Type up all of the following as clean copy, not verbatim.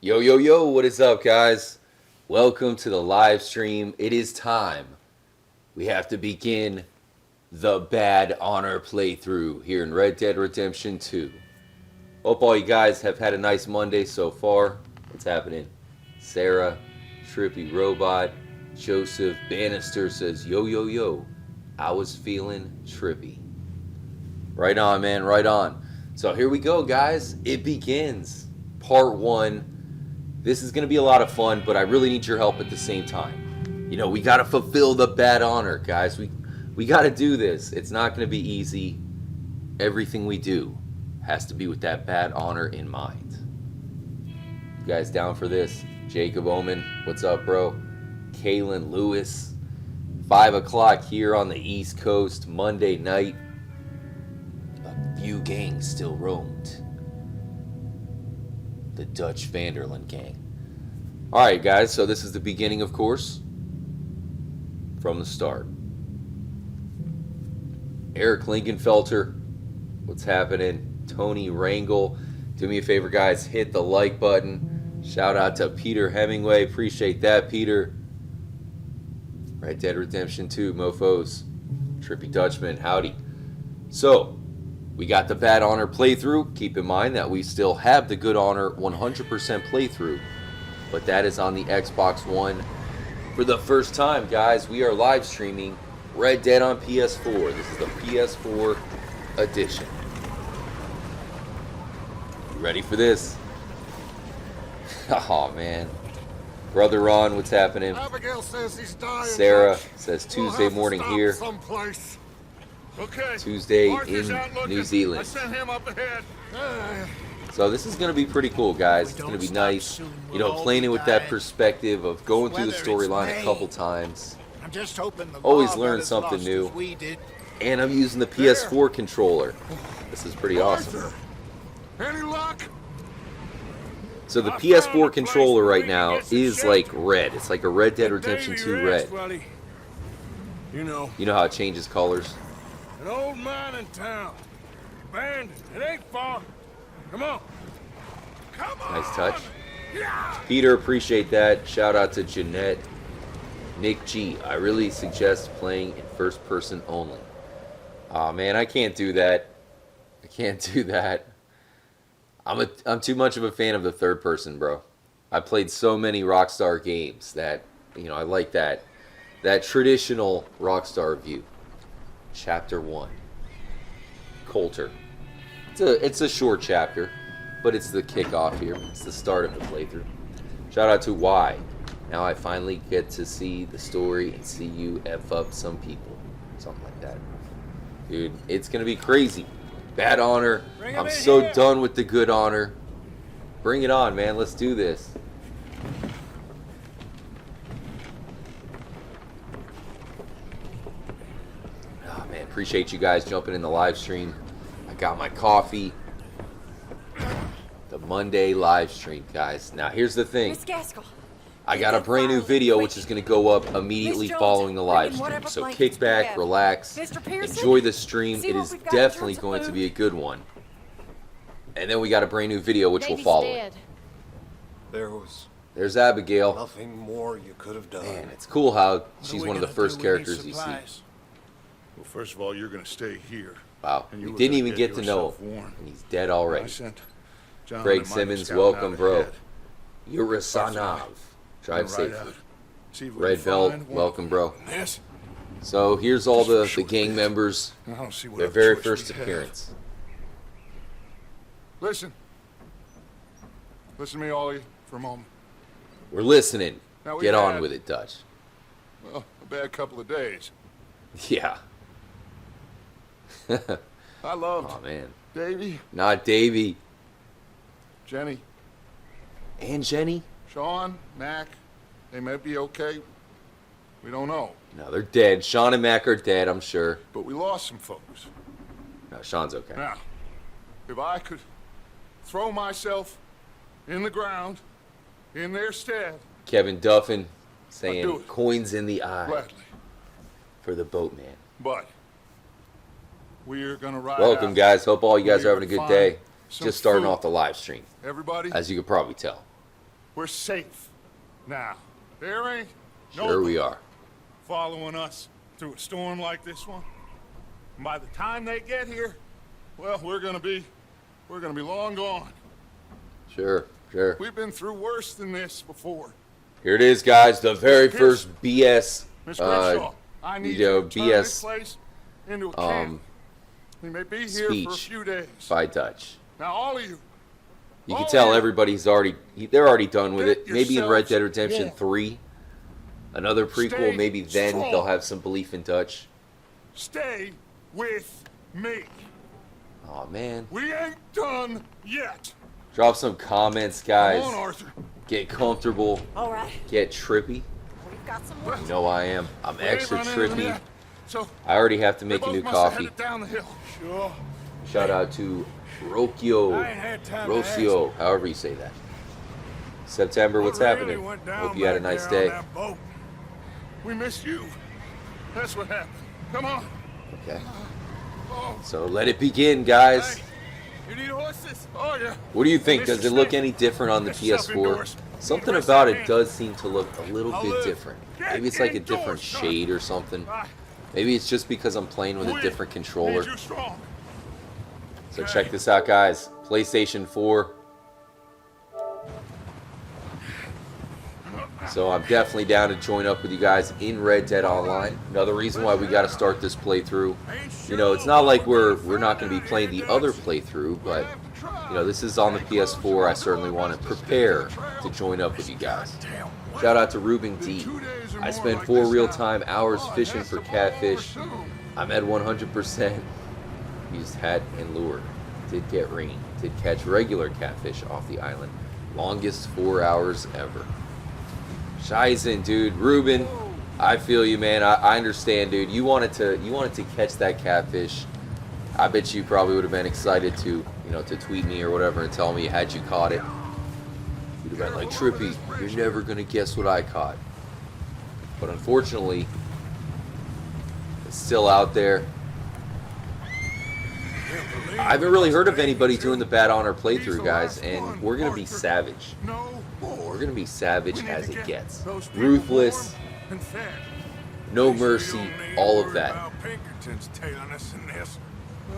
Yo, yo, yo, what is up, guys? Welcome to the live stream. It is time. We have to begin the Bad Honor playthrough here in Red Dead Redemption 2. Hope all you guys have had a nice Monday so far. What's happening? Sarah, Trippy Robot, Joseph Bannister says, yo, yo, yo, I was feeling trippy. Right on, man, right on. So here we go, guys. It begins. Part 1. This is going to be a lot of fun, but I really need your help at the same time. You know, we got to fulfill the Bad Honor, guys. We got to do this. It's not going to be easy. Everything we do has to be with that Bad Honor in mind. You guys down for this? Jacob Oman, what's up, bro? Kalen Lewis, 5 o'clock here on the East Coast, Monday night. A few gangs still roamed. The Dutch Vanderland gang. Alright, guys, so this is the beginning, of course, from the start. Eric Lingenfelter, what's happening? Tony Rangel, do me a favor, guys, hit the like button. Shout out to Peter Hemingway, appreciate that, Peter. Red Dead Redemption 2, mofos. Trippy Dutchman, howdy. So, we got the Bad Honor playthrough. Keep in mind that we still have the Good Honor 100% playthrough, but that is on the Xbox One. For the first time, guys, we are live streaming Red Dead on PS4. This is the PS4 edition. You ready for this? Oh, man. Brother Ron, what's happening? Abigail says he's dying. Sarah Judge. says We'll Tuesday have to morning stop here. someplace. Okay. Tuesday Arthur's in out looking. New I Zealand. sent him up ahead. So this is going to be pretty cool, guys. It's going to be nice, you know, playing it with that perspective of going through the storyline a couple times. I'm just hoping the Always mob learn got as something lost new. as we did. And I'm using the PS4 controller. This is pretty awesome. Arthur, any luck? So the I found a PS4 place controller where we right can now get some is shelter. like red. It's like a Red Dead Redemption Davy 2 rest, red. buddy. You know, You know how it changes colors? an old mine in town. Abandoned. It ain't far. Come on. Come on. Nice touch. Yeah. Peter, appreciate that. Shout out to Jeanette. Nick G, I really suggest playing in first person only. Aw, man, I can't do that. I can't do that. I'm too much of a fan of the third person, bro. I played so many Rockstar games that, you know, I like that traditional Rockstar view. Chapter 1. Coulter. It's a short chapter, but it's the kickoff here. It's the start of the playthrough. Shout out to Y. Now I finally get to see the story and see you F up some people. Something like that. Dude, it's going to be crazy. Bad honor. Bring 'em I'm in so here. done with the good honor. Bring it on, man. Let's do this. Oh, man. Appreciate you guys jumping in the live stream. I got my coffee. The Monday live stream, guys. Now, here's the thing. Miss Gaskell. I got a brand new video which is going to go up immediately Miss Jones, following the live bring in stream. whatever So blankets kick we back, have. relax, Mr. Pearson, enjoy the stream. see It what is we've got in definitely terms of going to food? be a good one. And then we got a brand new video which will Davy's follow dead. it. There was There's Abigail. nothing more you could have done. Man, it's cool how What she's are we one of the gonna first do? We need characters you see. supplies. Well, first of all, you're gonna stay here. Wow, And we you were didn't gonna even get to know yourself him, warned. and he's dead I already. sent John Greg and Mike Simmons, scouting welcome, out bro. ahead. Yurasanov, drive Right safely. out. See what Red we Belt, find. welcome, bro. This? So here's all Just for a the short gang bit. members, I don't see what their other very choice first we have. appearance. Listen. Listen to me, all of you, for a moment. We're listening. Now, we Get on had- with it, Dutch. Well, a bad couple of days. Yeah. I loved Oh man, Davey, not Davey Jenny, and Jenny. Sean, Mac. They may be okay. We don't know. No, they're dead. Sean and Mac are dead, I'm sure. But we lost some folks. No, Sean's okay. Now, if I could throw myself in the ground in their stead, Kevin Duffin do saying it. coins in the eye gladly. for the boatman. But we're gonna ride Welcome, out. guys. Hope all you guys are having a good Find day. some Just starting food. off the live stream, Everybody, as you could probably tell. we're safe now. There ain't Sure we are. following us through a storm like this one. And by the time they get here, well, we're gonna be long gone. Sure, sure. We've been through worse than this before. Here it is, guys. The very Miss first BS, Miss Crenshaw, I need you know, you to turn this BS place into a camp. We may be here for a speech few days. by Dutch. Now, all of you, You can Oh, tell yeah. everybody's already, they're already done with Get it. Maybe in Red yourselves Dead Redemption warm. 3, another prequel, Stay maybe then strong. they'll have some belief in Dutch. stay with me. Oh man. We ain't done yet. Drop some comments, Come guys. on, Arthur. Get comfortable. All right, Get trippy. we've got some work. You know I am. I'm We ain't extra run into them trippy. yet. So I already have to they make a both new must have coffee. headed down the hill. Sure. Shout out to I Rokio. ain't had time to Rocio, however you say that. September, what's I really happening? went down Hope you had a back nice there on day. that boat. We missed you. That's what happened. Come on. Okay. Oh, So let it begin, guys. hey. You need horses? Oh, yeah. What do you think? Mr. Does it look Smith, any different on the get yourself PS4? indoors. Something Rest about that it hand. does seem to look a little I'll bit live. different. Get Maybe it's like a indoors, different son. shade or something. I Maybe it's just because I'm playing with a we different controller. need you strong. So check this out, guys. PlayStation 4. So I'm definitely down to join up with you guys in Red Dead Online. Another reason why we got to start this playthrough. You know, it's not like we're not going to be playing the other playthrough, but you know, this is on the PS4. I certainly want to prepare to join up with you guys. Shout out to Ruben D. I spent 4 real-time hours fishing for catfish. I'm at 100%. Used hat and lure. Did get rain. Did catch regular catfish off the island. Longest 4 hours ever. Shizen, dude. Ruben, I feel you, man. I understand, dude. You wanted to catch that catfish. I bet you probably would have been excited to, you know, to tweet me or whatever and tell me had you caught it. You'd have been like, Trippy, you're never gonna guess what I caught. But unfortunately, it's still out there. I haven't really heard of anybody doing the Bad Honor playthrough, guys, and we're gonna be savage. No more. We're gonna be savage We need as to it get gets. those people Ruthless, warm and fed. no mercy, all of that. Pinkerton's tailing us in this.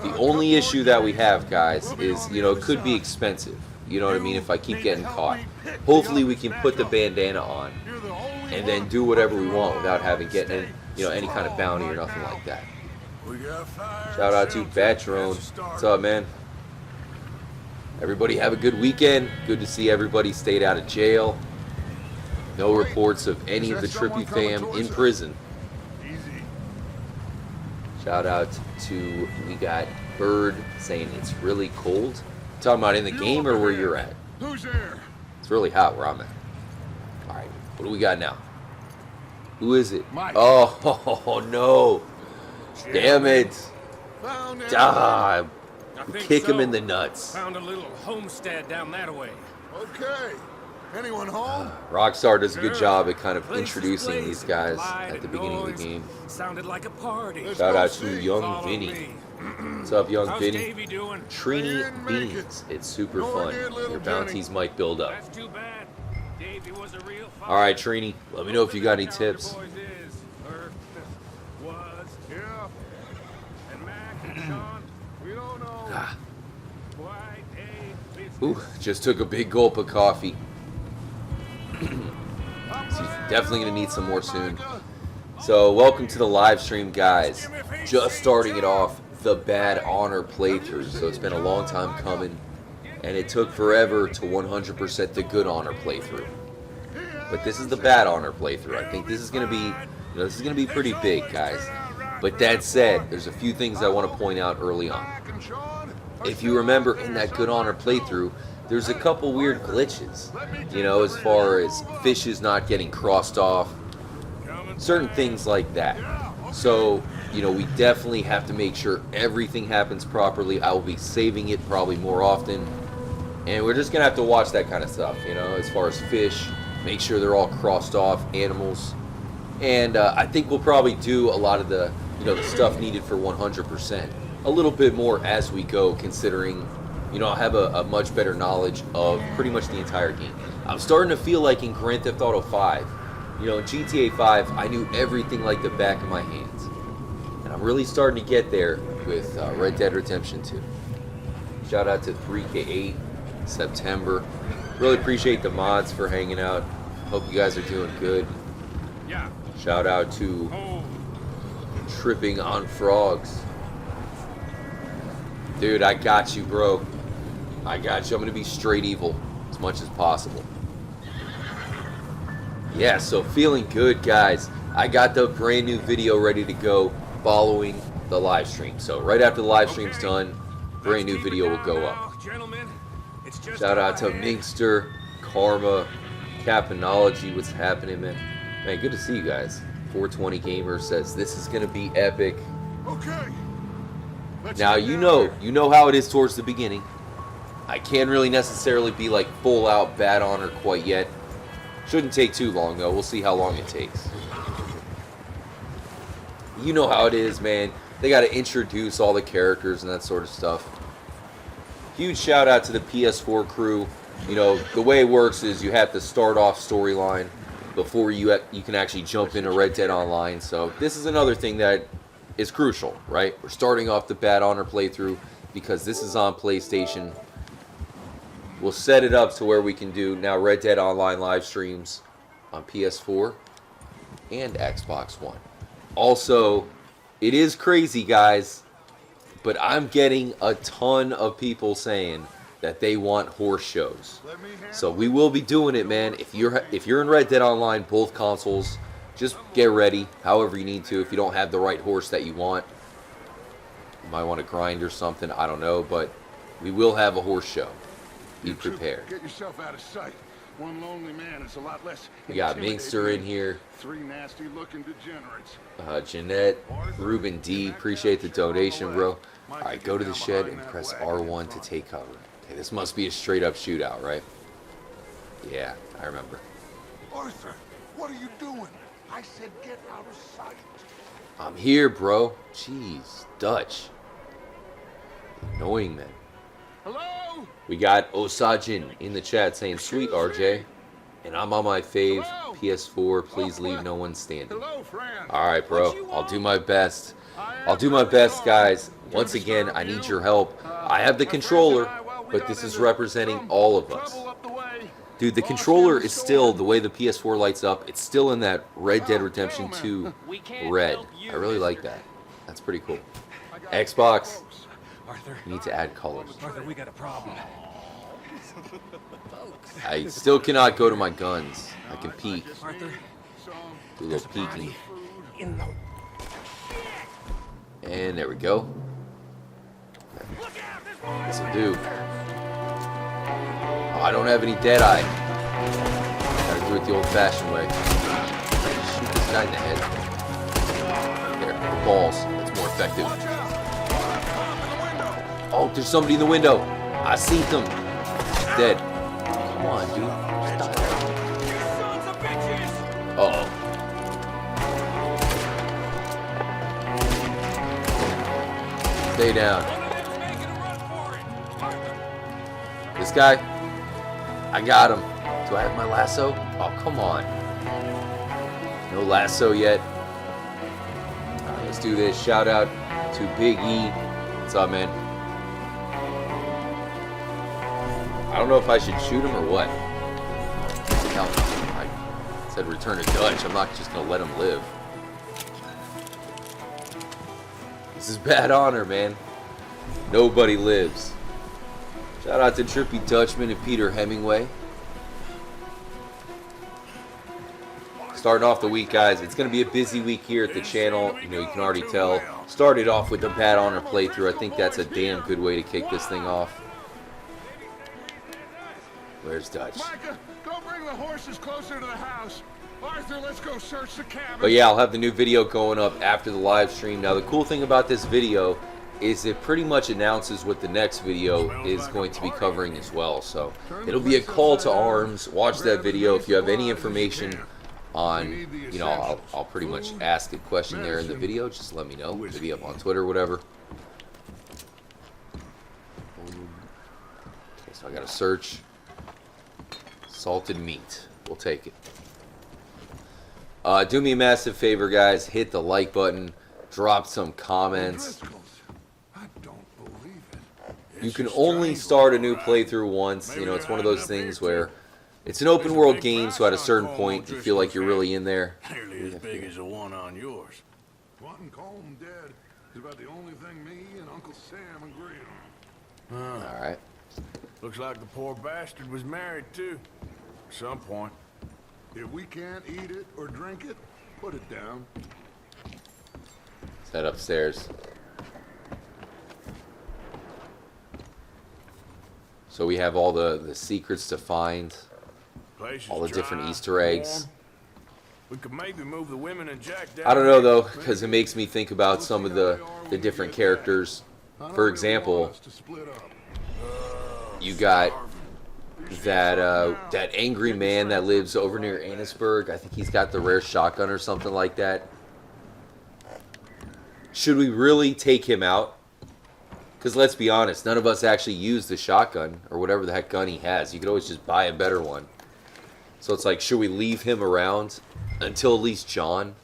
The only issue that we have, guys, is, you know, it could be expensive. You know what I mean? If I keep getting caught. Hopefully we can put the bandana on You're the only and then one do whatever we working want on without it. having getting, you know, any kind of Strong bounty or right nothing now. like that. We got fire. Shout out to shelter. Batrone. That's a start. What's up, man? Everybody have a good weekend. Good to see everybody stayed out of jail. No reports of any of the Trippy fam in prison. Easy. Shout out to, we got Bird saying it's really cold. Talking about in the game or where you're at? Who's there? It's really hot where I'm at. All right, what do we got now? Who is it? Mike. Oh, no. Damn it. Found him. Ah, I think kick him so. in the nuts. Found a little homestead down that way. Okay. Anyone home? Rockstar does a good Sure. job at kind of Place is introducing blazing. these guys Light at the and beginning of the noise. game. Sounded like a party. Let's Shout go out see. to Young Follow Vinny. me. What's up, Young How's Vinny? Davey doing? Trini Didn't make Beans. It's super No fun. idea, little Your Johnny. bounties might build up. That's too bad. Davey was a real All right, Trini, let me know if you got any How your tips. boys is, or was, Yeah. and Mac and Sean. We don't know. Ah, Quite a business. ooh, just took a big gulp of coffee. So definitely gonna need some more soon. So welcome to the live stream, guys. Just starting it off, the Bad Honor playthrough. So it's been a long time coming, and it took forever to 100% the Good Honor playthrough. But this is the Bad Honor playthrough. I think this is gonna be, this is gonna be pretty big, guys. But that said, there's a few things I want to point out early on. If you remember in that Good Honor playthrough, there's a couple weird glitches, as far as fishes not getting crossed off, certain things like that. So, we definitely have to make sure everything happens properly. I will be saving it probably more often, and we're just gonna have to watch that kind of stuff, as far as fish, make sure they're all crossed off, animals, and I think we'll probably do a lot of the, the stuff needed for 100%, a little bit more as we go, considering I'll have a much better knowledge of pretty much the entire game. I'm starting to feel like in Grand Theft Auto 5, in GTA 5, I knew everything like the back of my hands. And I'm really starting to get there with Red Dead Redemption 2. Shout out to 3K8, September. Really appreciate the mods for hanging out. Hope you guys are doing good. Yeah. Shout out to Oh, Tripping on Frogs. Dude, I got you, bro. I got you. I'm going to be straight evil as much as possible. Yeah, so feeling good, guys. I got the brand new video ready to go following the live stream. So right after the live stream's done, brand new video will go up. Gentlemen, it's just Shout out to ahead. Minkster, Karma, Capinology. What's happening, man? Man, good to see you guys. 420 Gamer says this is going to be epic. Okay. Let's Now get you down know how it is towards the beginning. I can't really necessarily be like full out Bad Honor quite yet. Shouldn't take too long though. We'll see how long it takes. You know how it is, man. They got to introduce all the characters and that sort of stuff. Huge shout out to the PS4 crew. The way it works is you have to start off storyline before you can actually jump into Red Dead Online. So this is another thing that is crucial, right? We're starting off the Bad Honor playthrough because this is on PlayStation. We'll set it up to where we can do now Red Dead Online live streams on PS4 and Xbox One. Also, it is crazy, guys, but I'm getting a ton of people saying that they want horse shows. So we will be doing it, man. If you're in Red Dead Online, both consoles, just get ready however you need to. If you don't have the right horse that you want, you might want to grind or something, I don't know, but we will have a horse show. Be You two, prepared. Get yourself out of sight. One lonely man is a lot less. We got intimidating Minkster in than here. Three nasty-looking degenerates. Jeanette, Ruben D, appreciate the donation, bro. Alright, go to the shed and press R1 to take cover. Okay, this must be a straight up shootout, right? Yeah, I remember. Arthur, what are you doing? I said get out of sight. I'm here, bro. Jeez, Dutch. Annoying, man. Hello? We got Osajin in the chat saying, sweet RJ. And I'm on my fave, PS4, please leave no one standing. Hello, friend. Alright, bro, I'll do my best. I'll do my best, guys. Once again, I need your help. I have the controller, but this is representing all of us. Dude, the controller is still, the way the PS4 lights up, it's still in that Red Dead Redemption 2 red. I really like that. That's pretty cool. Xbox, Arthur, you need to add colors. Arthur, we got a problem. I still cannot go to my guns. I can peek. Arthur, Do a little peeking. in the... And there we go. This'll do. Oh, I don't have any Deadeye. Gotta do it the old-fashioned way. Shoot this guy in the head. There, the balls. That's more effective. Oh, there's somebody in the window. I see them. He's dead. Come on, dude. Stop. Uh-oh. Stay down. This guy, I got him. Do I have my lasso? Oh, come on. No lasso yet. All right, let's do this. Shout out to Big E. What's up, man? I don't know if I should shoot him or what. Hell, I said return to Dutch. I'm not just going to let him live. This is bad honor, man. Nobody lives. Shout out to Trippy Dutchman and Peter Hemingway. Starting off the week, guys. It's going to be a busy week here at the channel. You know, you can already tell. Started off with the Bad Honor playthrough. I think that's a damn good way to kick this thing off. Where's Dutch? Micah, go bring the horses closer to the house. Arthur, let's go search the cabin. But yeah, I'll have the new video going up after the live stream. Now, the cool thing about this video is it pretty much announces what the next video is going to be covering as well. So it'll be a call to arms. Watch that video. If you have any information on, you know, I'll pretty much ask a question there in the video. Just let me know. Maybe up on Twitter or whatever. Okay, so I got to search. Salted meat. We'll take it. Do me a massive favor, guys. Hit the like button. Drop some comments. I don't believe it. You can only start a new playthrough once. You know, it's one of those things where it's an open world game, so at a certain point you feel like you're really in there. Nearly as big as the one on yours. Wanting Colm dead is about the only thing me and Uncle Sam agree on. Alright. Looks like the poor bastard was married too. At some point. If we can't eat it or drink it, put it down. Let's head upstairs. So we have all the secrets to find. Place is All the dry, different Easter eggs. warm. We could maybe move the women and Jack down. I don't know here. though, because it makes me think about some of the different characters. For example, you got that angry man that lives over near Annisburg. I think he's got the rare shotgun or something like that. Should we really take him out? Because let's be honest, none of us actually use the shotgun or whatever the heck gun he has. You could always just buy a better one. So it's like, should we leave him around until at least John?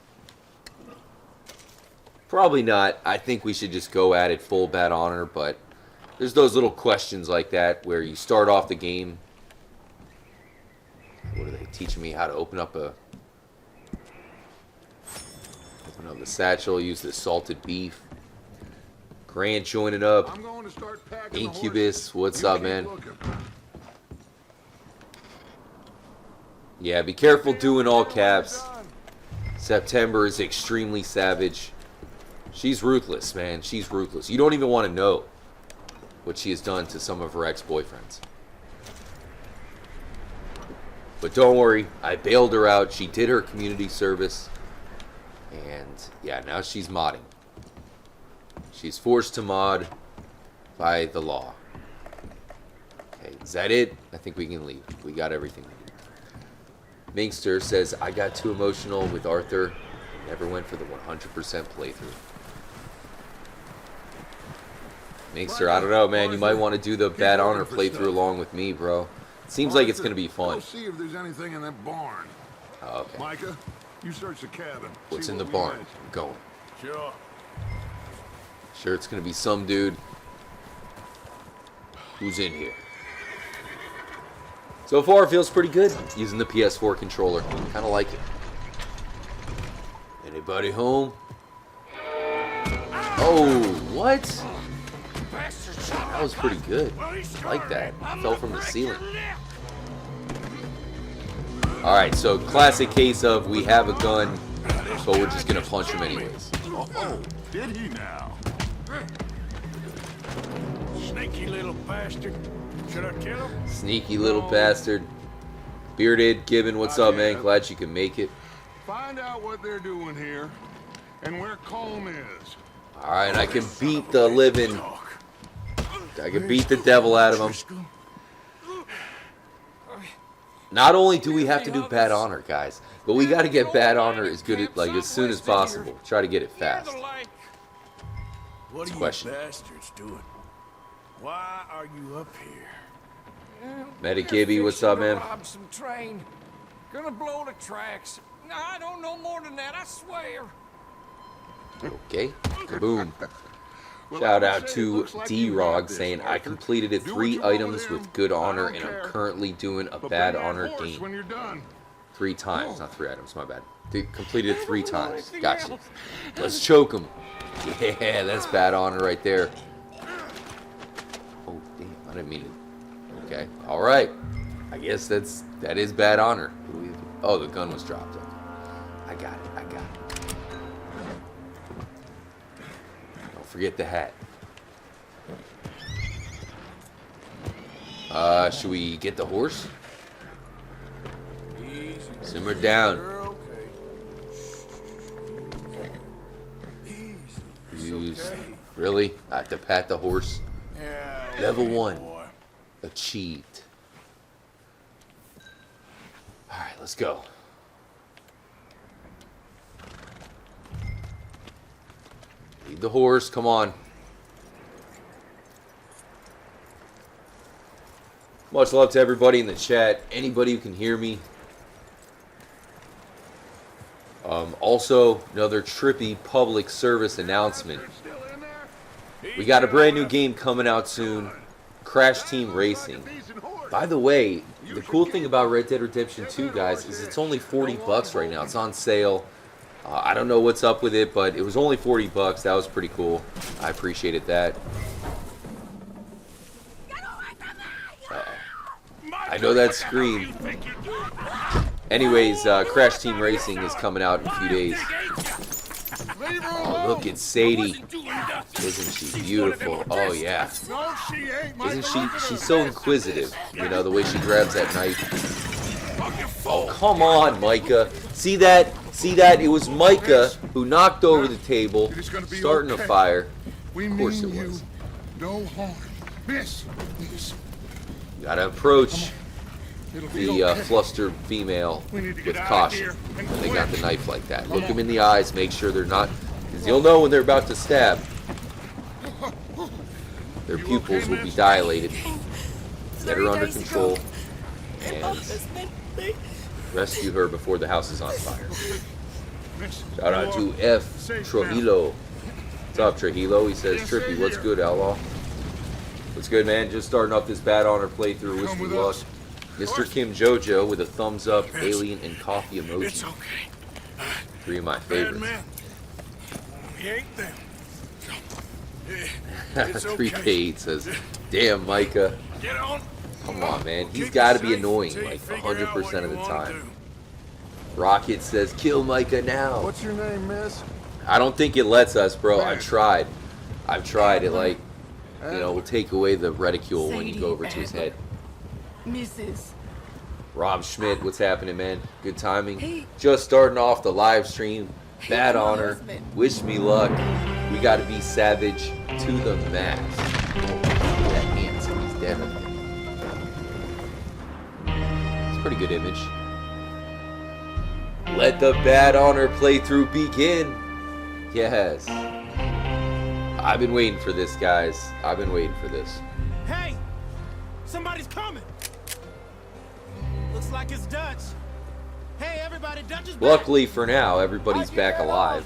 Probably not. I think we should just go at it full Bad Honor, but there's those little questions like that where you start off the game. What are they teaching me? How to open up the satchel, use the salted beef. Grant joining up. I'm going to start packing Incubus, what's up, man? Yeah, be careful doing all caps. September is extremely savage. She's ruthless, man. She's ruthless. You don't even want to know what she has done to some of her ex-boyfriends. But don't worry, I bailed her out. She did her community service. And yeah, now she's modding. She's forced to mod by the law. Okay, is that it? I think we can leave. We got everything we need. Minkster says, I got too emotional with Arthur. Never went for the 100% playthrough. Minkster, I don't know, man. You might want to do the Bad Honor playthrough along with me, bro. It seems like it's going to be fun. Go see if there's anything in that barn. Oh, okay. Micah, you search the cabin. What's See in the what we barn? miss. I'm going. Sure. Sure, it's going to be some dude who's in here. So far, it feels pretty good using the PS4 controller. Kind of like it. Anybody home? Oh, what? That was pretty good. I like that. It fell from the ceiling. Alright, so classic case of we have a gun, but we're just going to punch him anyways. Oh, did he now? Sneaky little bastard. Should I kill him? Sneaky little bastard. Bearded Gibbon, what's up, man? Glad you can make it. Find out what they're doing here and where Colm is. All right, I can beat the living. I can beat the devil out of him. Not only do we have to do bad honor, guys, but we got to get bad honor as soon as possible. Try to get it fast. What are you Question. bastards doing? Why are you up here? Meta Gibby, what's up, man? Rob some train. Gonna blow the tracks. No, I don't know more than that, I swear. Okay, kaboom. Well, Shout like I out said, it to looks like you D-Rog got this, saying, I Arthur. completed it Do 3 what you items wanna with do. good I honor, don't and I'm care. currently doing a But bad bring that honor horse game when you're done. 3 times. Not 3 items, my bad. Completed it 3 times. anything Gotcha. else. Let's choke him. Yeah, that's bad honor right there. Oh, damn, I didn't mean it. Okay, all right. I guess that is bad honor. Oh, the gun was dropped. Okay. I got it. Don't forget the hat. Should we get the horse? Easy. Simmer down. You're okay. Easy. Use. Really? I have to pat the horse. Yeah, Level okay, 1. boy. Achieved. Alright, let's go. Lead the horse, come on. Much love to everybody in the chat. Anybody who can hear me. Also, another trippy public service announcement. Still in there? We got a brand new game coming out soon. Crash Team Racing. By the way, the cool thing about Red Dead Redemption 2, guys, is it's only 40 bucks right now. It's on sale. I don't know what's up with it, but it was only 40 bucks. That was pretty cool. I appreciated that. I know that scream. Anyways, Crash Team Racing is coming out in a few days. Leave her Oh, alone. look at Sadie. Doing nothing. Isn't she beautiful? Oh, yeah. No, she ain't. Isn't she? She's so inquisitive. You know, the way she grabs that knife. Oh, come on, Micah. See that? See that? It was Micah who knocked over the table, It is gonna be starting a okay. fire. We Of course mean it you was. no harm. Miss. You gotta approach It'll be the okay. flustered female We need to with get out of caution here, and when they got the quick. knife like that. Look them in the eyes, make sure they're not, because you'll know when they're about to stab. Their pupils will be dilated. Get her under control and rescue her before the house is on fire. Miss, Shout out you to are F. safe Trujillo. What's up, Trujillo? He says, Yes, Trippy, sir, what's here. good, Outlaw? What's good, man? Just starting up this Bad Honor playthrough. Wish Come me with luck. us. Mr. Kim Jojo with a thumbs up, alien, and coffee It's emoji. okay. 3 of my Bad favorites. man. We ain't them. It's okay. 3K8 says, damn, Micah. Get on. Come on, man. He's Keep got to it be safe annoying till you like figure out 100% what of you the wanna time. do. Rocket says, kill Micah now. What's your name, miss? I don't think it lets us, bro. I Man. tried. I've tried. It, like, you know, will take away the reticule when you Sadie go over to his head. Mrs. Rob Schmidt, what's happening, man? Good timing. Hey. Just starting off the live stream. Bad my honor. husband. Wish me luck. We got to be savage to the max. Oh, look at that handsome. He's dead up there. It's a pretty good image. Let the Bad Honor playthrough begin. Yes. I've been waiting for this, guys. I've been waiting for this. Hey! Somebody's coming! Looks like it's Dutch. Hey, everybody, Dutch is back! Luckily for now, everybody's back alive.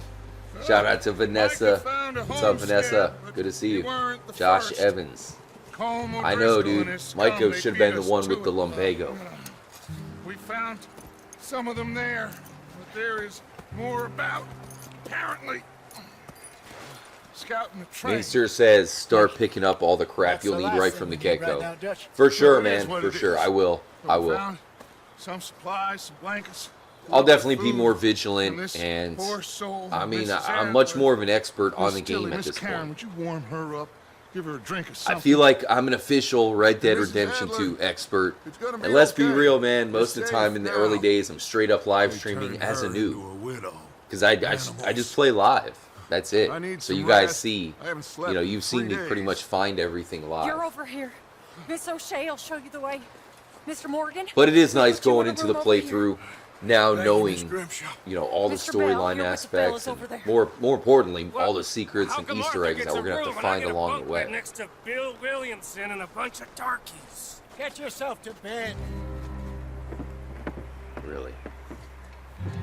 Shout out to Vanessa. Micah found a What's up, homestead, Vanessa? but Good to see you you. weren't the Josh first. Evans. Colm I know, O'Driscoll dude. and his scum, Micah they should have been beat the us one to with the it. lumbago. We found some of them there, but there is more about. Apparently, scouting the train. Minster says start picking up all the crap That's you'll the need last right thing from the we need right get-go. now, Dutch. For sure, Well, it is man. what For it sure. is. I will. I We will. found some supplies, some blankets, I'll definitely be more Food vigilant, from this and poor soul, I mean, Mrs. I'm much Adler. more of an expert on Miss the game Tilly, at Miss this Karen, point. would you warm her up? Give her a drink of I something. feel like I'm an official Red Dead Mrs. Redemption Adler, 2 expert. it's gonna be And let's be okay. real, man. You're Most of the safe time in the now. early days, I'm straight up live They streaming turned as a her noob. into a widow. Because I just play live. That's it. I need So some you guys rest. see, I haven't slept you know, in you've seen 3 me pretty days. much find everything live. You're over here. Miss O'Shea will show you the way. Mr. Morgan. But it is nice Put you going in a into the room over here. playthrough now, Thank you, Miss knowing, Grimshaw. you know, all the Mr. Bell, storyline you're with the fellas aspects, and over there. more importantly, all Well, the secrets how and come Easter Arthur eggs that gets we're a gonna have room to and I find get a along bunk the right way. next to Bill Williamson and a bunch of darkies. Get yourself to bed. Really.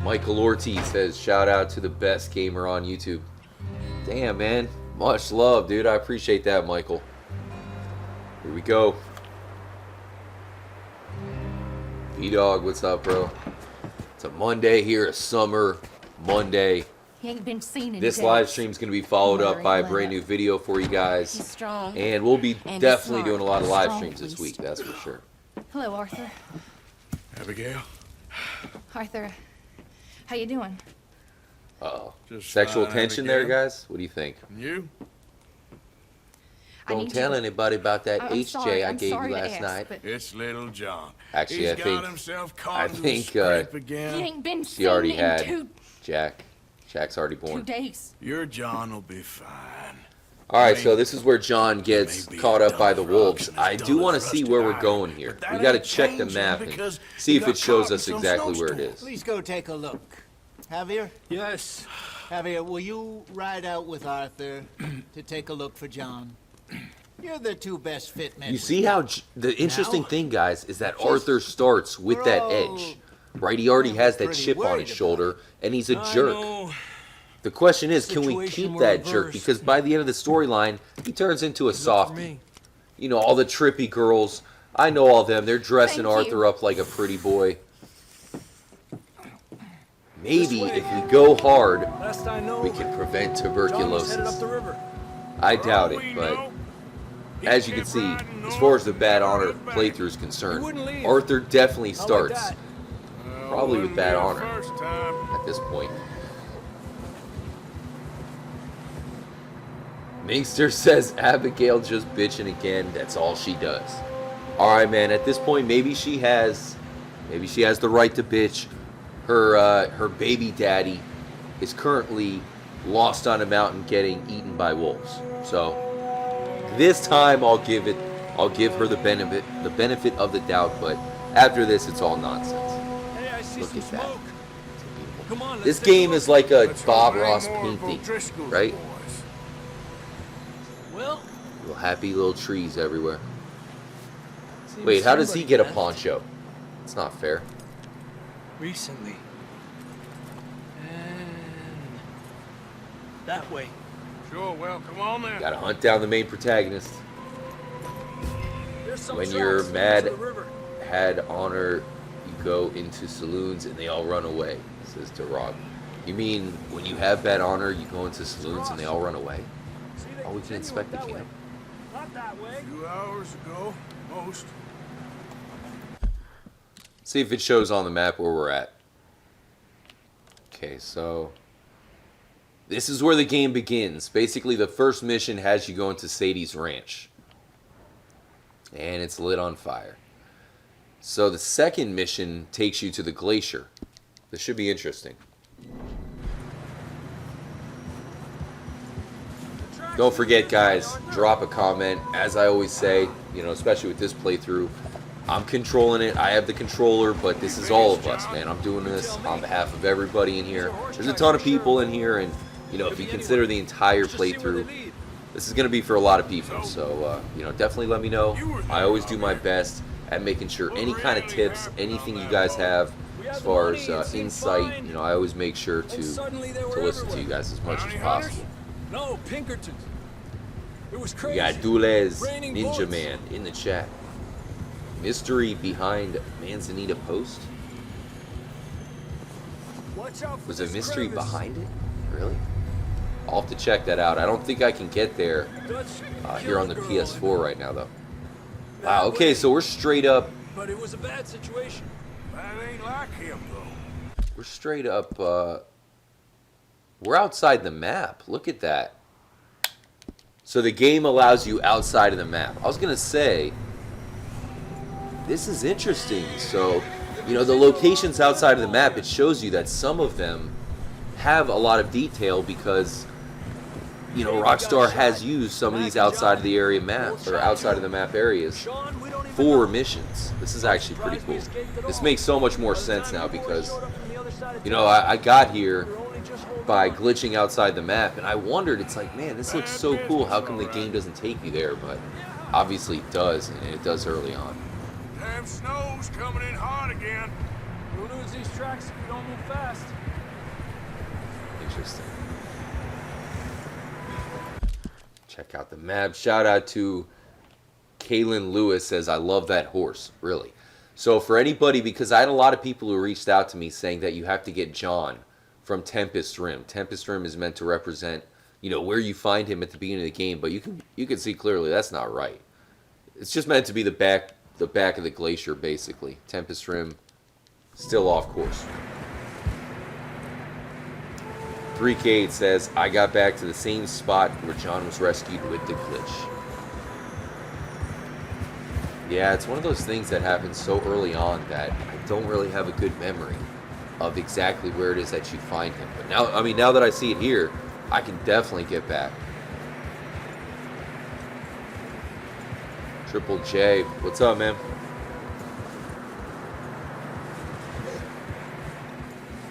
Michael Ortiz says, shout out to the best gamer on YouTube. Damn, man. Much love, dude. I appreciate that, Michael. Here we go. B-Dog, what's up, bro? It's a Monday here, a summer Monday. He ain't been seen in This days. live stream is going to be followed up Larry by a Lennart. brand new video for you He's guys. strong. And we'll be And he's definitely smart. doing a lot of live Strong streams this beast. week, that's for sure. Hello, Arthur. Abigail? Arthur, how you doing? Uh-oh. Just Sexual fine, tension there, Abigail. guys? What do you think? And you? I Don't need tell you to- anybody about that I'm HJ sorry, I I'm gave you sorry to last ask, night. but It's little John. Actually, He's I got think- himself I caught into a think, scrape he again. ain't been She seen already in had two Jack's already born. days. Your John will be fine. All right, so this is where John gets Maybe caught a up by the dumb frog wolves. and I as do dumb want to as see rusted where we're iron. going here. But that We got to ain't check the changing map and because see he if got it shows caught in us some exactly where it snowstorm. is. Please go take a look. Javier? Yes. Javier, will you ride out with Arthur to take a look for John? You're the two best fit men. You we see got. how the interesting Now? thing, guys, is that Arthur starts with that edge, right? He already has that pretty chip on worried his about shoulder, and he's a I jerk. know. The question is, can we Situation keep will that jerk? reverse. Because by the end of the storyline, he turns into a Look for softie. me. You know, all the trippy girls. I know all them. They're dressing Thank Arthur you. up like a pretty boy. Maybe if we go hard, Last I know, we can prevent John was headed up tuberculosis. the river. I doubt All it, we but know, he as you can kept see, riding as north far as the Bad and Honor looked back. playthrough is He concerned, wouldn't leave. Arthur definitely How like starts that? Well, probably with wouldn't Bad be the Honor first time. at this point. Minkster says Abigail just bitching again. That's all she does. All right, man. At this point, maybe she has the right to bitch. Her baby daddy is currently lost on a mountain, getting eaten by wolves. So this time, I'll give her the benefit of the doubt. But after this, it's all nonsense. Hey, I see Look some at that. smoke. Come on, let's This take a game look. is like a Let's Bob hope Ross ain't more of painting, O'Driscoll's right? boys. Well, Little happy little trees everywhere. seems Wait, how does he somebody get a left poncho? It's not fair. recently? And that way. Sure, well, come on then. Gotta hunt down the main protagonist. There's some When tracks you're leading mad, to the river. had honor, you go into saloons and they all run away, says Durag. You mean when you have bad honor, you go into saloons and they all run away? See, they Oh, we can continue inspect the that way. camp. Not that way. A few hours ago, most. See if it shows on the map where we're at. Okay, so this is where the game begins. Basically, the first mission has you go into Sadie's ranch. And it's lit on fire. So the second mission takes you to the glacier. This should be interesting. Don't forget, guys, drop a comment. As I always say, you know, especially with this playthrough, I'm controlling it. I have the controller, but this is all of us, man. I'm doing this on behalf of everybody in here. There's a ton of people in here, and, you know, if you consider the entire playthrough, this is going to be for a lot of people. So, you know, definitely let me know. I always do my best at making sure any kind of tips, anything you guys have as far as insight, you know, I always make sure to listen to you guys as much as possible. No, Pinkertons. It was We crazy. got Dulez Raining Ninja bullets. Man in the chat. Mystery behind Manzanita Post? Watch out for Was a this mystery crevice. behind it? Really? I'll have to check that out. I don't think I can get there Dutch here on the killed a girl PS4 right now, though. Bad Wow, okay, way, so we're straight up. But it was a bad situation. That ain't like him, though. We're straight up, we're outside the map. Look at that. So the game allows you outside of the map. I was going to say, this is interesting. So, you know, the locations outside of the map, it shows you that some of them have a lot of detail because, you know, Rockstar has used some of these outside of the area maps or outside of the map areas for missions. This is actually pretty cool. This makes so much more sense now because, you know, I got here by glitching outside the map and I wondered, it's like, man, this looks so cool. How come the game doesn't take you there? But obviously it does, and it does early on. Damn snow's coming in hard again. We'll lose these tracks if we don't move fast. Interesting. Check out the map. Shout out to Kaylin Lewis says, I love that horse. Really. So for anybody, because I had a lot of people who reached out to me saying that you have to get John from Tempest Rim. Tempest Rim is meant to represent, you know, where you find him at the beginning of the game, but you can see clearly that's not right. It's just meant to be the back of the glacier, basically. Tempest Rim, still off course. 3K says, I got back to the same spot where John was rescued with the glitch. Yeah, it's one of those things that happens so early on that I don't really have a good memory of exactly where it is that you find him. But now, I mean, now that I see it here, I can definitely get back. Triple J, what's up, man?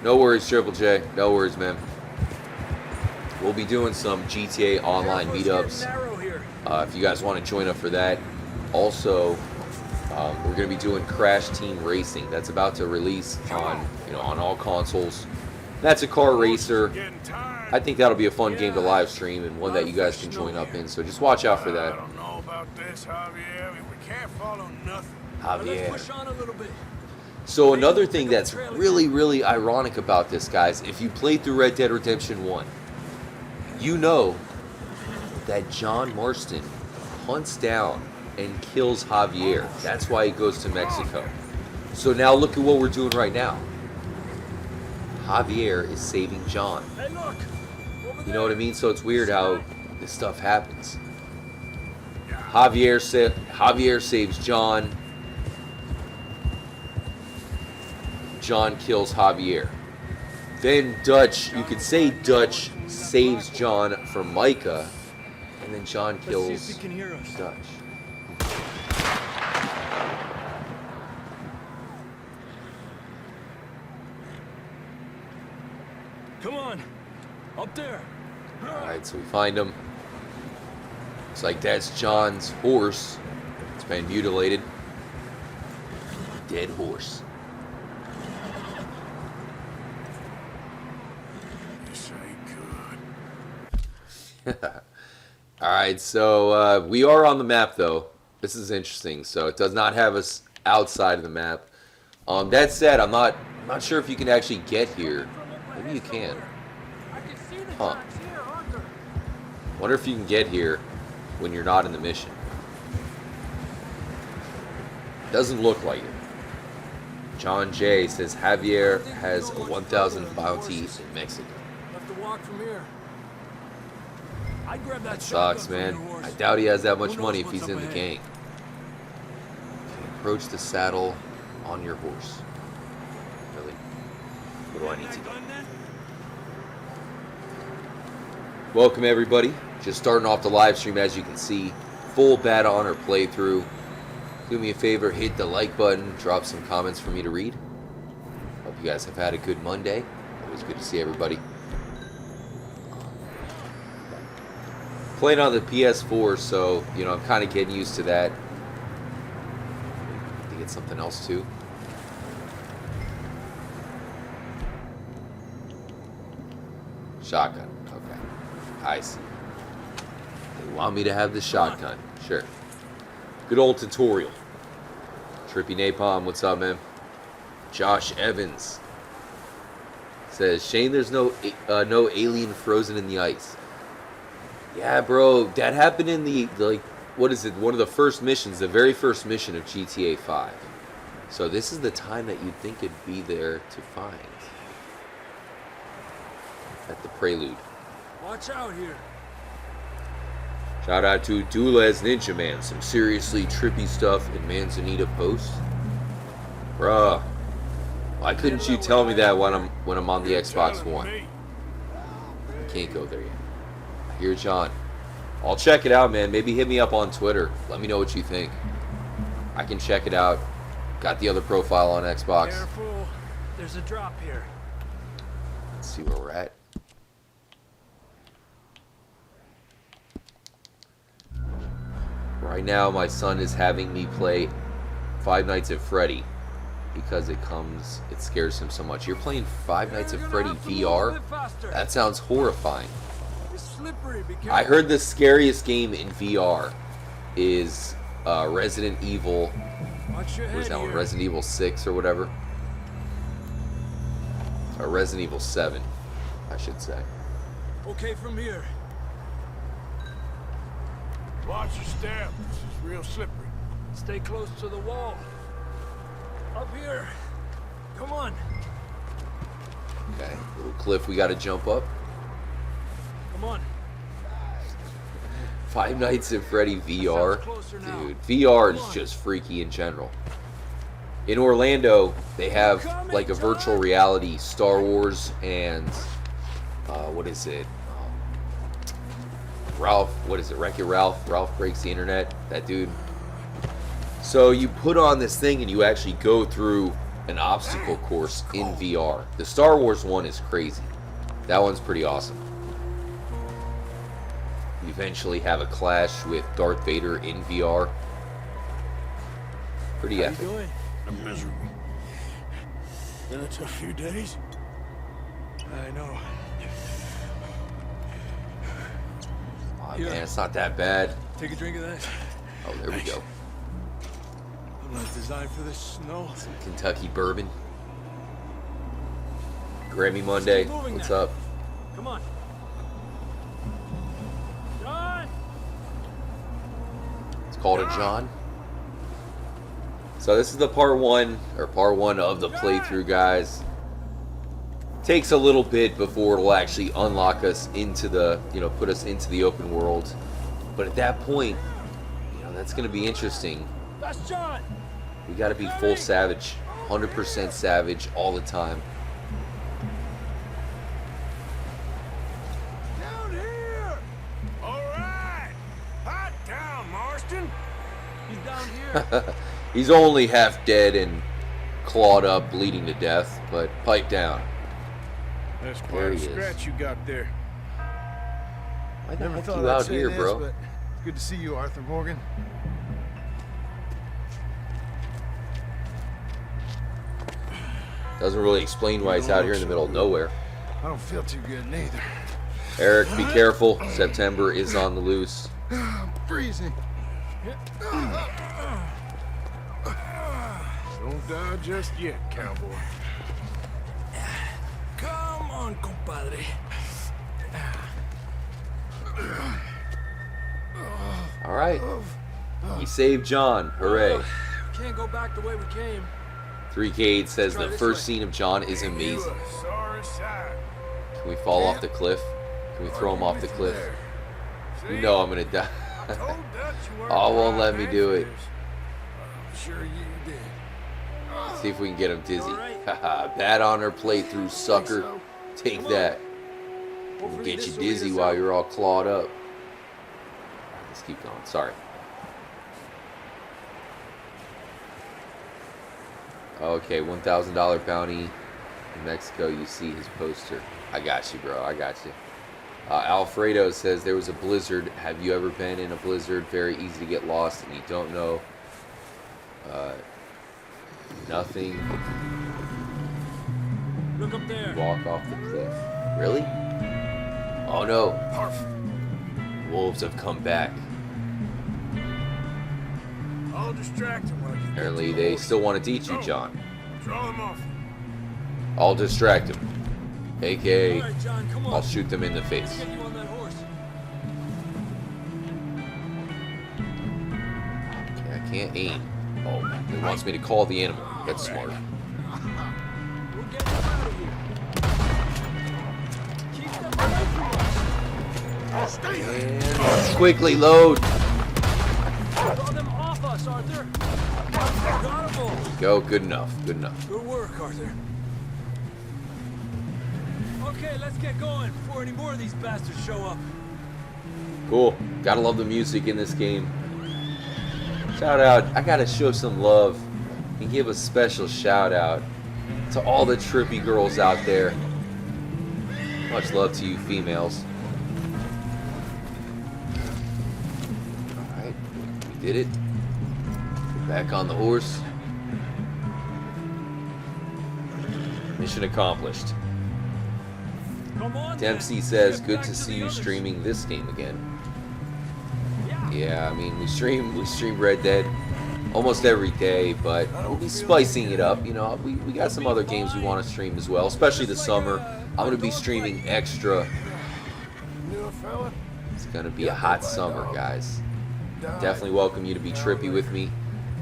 No worries, Triple J. No worries, man. We'll be doing some GTA Online meetups. If you guys want to join up for that. Also, we're going to be doing Crash Team Racing. That's about to release on, you know, on all consoles. That's a car racer. I think that'll be a fun game to live stream and one that you guys can join up in. So just watch out for that. I don't know about this, Javier. We can't follow nothing. Javier. Let's push on a little bit. So another thing that's really, really ironic about this, guys, if you played through Red Dead Redemption 1, you know that John Marston hunts down and kills Javier. That's why he goes to Mexico. So now look at what we're doing right now. Javier is saving John. Hey, look. You know what I mean? So it's weird how this stuff happens. Javier saves John. John kills Javier. Then Dutch, you could say Dutch saves John from Micah, and then John kills Dutch. Come on. Up there. Alright, so we find him. Looks like that's John's horse. It's been mutilated. Dead horse. This ain't good. Alright, so we are on the map though. This is interesting. So it does not have us outside of the map. That said, I'm not sure if you can actually get here. Maybe you can. Huh. Wonder if you can get here when you're not in the mission. Doesn't look like it. John J says Javier has a 1,000 bounty in Mexico. Have to walk from here. I'd grab that Sucks, man. I doubt he has that much money if he's in the gang. Approach the saddle on your horse. Really? What do I need to do? Welcome everybody. Just starting off the live stream, as you can see. Full Bad Honor playthrough. Do me a favor, hit the like button, drop some comments for me to read. Hope you guys have had a good Monday. Always good to see everybody. Playing on the PS4, so, you know, I'm kind of getting used to that. To get something else too. Shotgun. Okay. I see. They want me to have the shotgun. Sure. Good old tutorial. Trippy Napalm, what's up, man? Josh Evans says, shame there's no alien frozen in the ice. Yeah, bro, that happened in the, like, what is it? One of the first missions, the very first mission of GTA 5. So this is the time that you'd think it'd be there to find. at the Prelude. Watch out here. Shout out to Dulez Ninja Man. Some seriously trippy stuff in Manzanita Post. Bruh. Why couldn't you tell me that when I'm on the Xbox One? I can't go there yet. I hear John. I'll check it out, man. Maybe hit me up on Twitter. Let me know what you think. I can check it out. Got the other profile on Xbox. Careful. There's a drop here. Let's see where we're at. Right now, my son is having me play Five Nights at Freddy because it scares him so much. You're playing Five Nights at Freddy VR? That sounds horrifying. It's slippery. Be careful. I heard the scariest game in VR is Resident Evil. Watch your What is head that one? here. Resident Evil 6 or whatever? Or Resident Evil 7, I should say. Okay, from here. Watch your step. This is real slippery. Stay close to the wall. Up here. Come on. Okay, little cliff we gotta jump up. Come on. Five Nights at Freddy VR. Sounds closer now. Dude, VR is just freaky in general. In Orlando, they have like a virtual reality Star Wars and what is it? Ralph, what is it? Wreck-It Ralph. Ralph Breaks the Internet. That dude. So you put on this thing and you actually go through an obstacle course in VR. The Star Wars one is crazy. That one's pretty awesome. You eventually have a clash with Darth Vader in VR. Pretty How epic. you doing? I'm miserable. Been a tough few days. I know. Oh, Yeah. man, it's not that bad. Take a drink of that. Oh, there we go. I'm not designed for this snow. Some Kentucky bourbon. Grammy Monday. Keep moving What's now. up? Come on. John! It's called a John. So this is the part one of the playthrough, guys. Takes a little bit before it'll actually unlock us into the, put us into the open world. But at that point, that's going to be interesting. That's John! We got to be full savage, 100% savage all the time. Down here! All right. Hot down, Marston. He's down here. He's only half dead and clawed up, bleeding to death, but pipe down. That's There quite a he is. scratch you got there. Why the Never heck thought you I'd out say here, this, bro? but it's good to see you, Arthur Morgan. Doesn't really explain why he's out here in the middle of nowhere. I don't feel too good neither. Eric, be careful. September is on the loose. I'm freezing. Don't die just yet, cowboy. Come on, compadre. All right. We saved John. Hooray. Can't go back the way we came. 3K8 says Try the this first way. scene of John is amazing. Sorry side. Can we fall off the cliff? Can we throw him off the cliff? You know I'm gonna die. Told Dutch you weren't Oh, the won't right let me man do for it. this. Sure you did. See if we can get him dizzy. Alright. Haha, bad honor playthrough, sucker. so. Take Come on. that. We'll Hopefully get you this will lead dizzy us while out. you're all clawed up. Let's keep going. Sorry. Okay, $1,000 bounty in Mexico. You see his poster. I got you, bro. I got you. Alfredo says there was a blizzard. Have you ever been in a blizzard? Very easy to get lost and you don't know nothing. Look up there. Walk off the cliff. Really? Oh no. Wolves have come back. I'll distract him when I get Apparently they still want to teach you, John. Draw him off. I'll distract him. AKA, All right, John, come on. I'll shoot them in the face. Get you on that horse. Okay, I can't aim. Oh, it wants me to call the animal. That's smart. We'll get you out of here. Keep And quickly load. Draw them off us, Arthur. Got 'em all. Go. Good enough. Good enough. Good work, Arthur. Okay, let's get going before any more of these bastards show up. Cool. Gotta love the music in this game. Shout out. I gotta show some love and give a special shout out to all the trippy girls out there. Much love to you females. Alright. We did it. Back on the horse. Mission accomplished. Come on, Dempsey then. says, Get good back to the see you others. streaming this game again. Yeah. Yeah, I mean, we stream Red Dead almost every day, but we'll be spicing it up. You know, we got some other games we want to stream as well, especially this summer. I'm going to be streaming extra. New fella? It's going to be a hot summer, guys. Definitely welcome you to be trippy with me.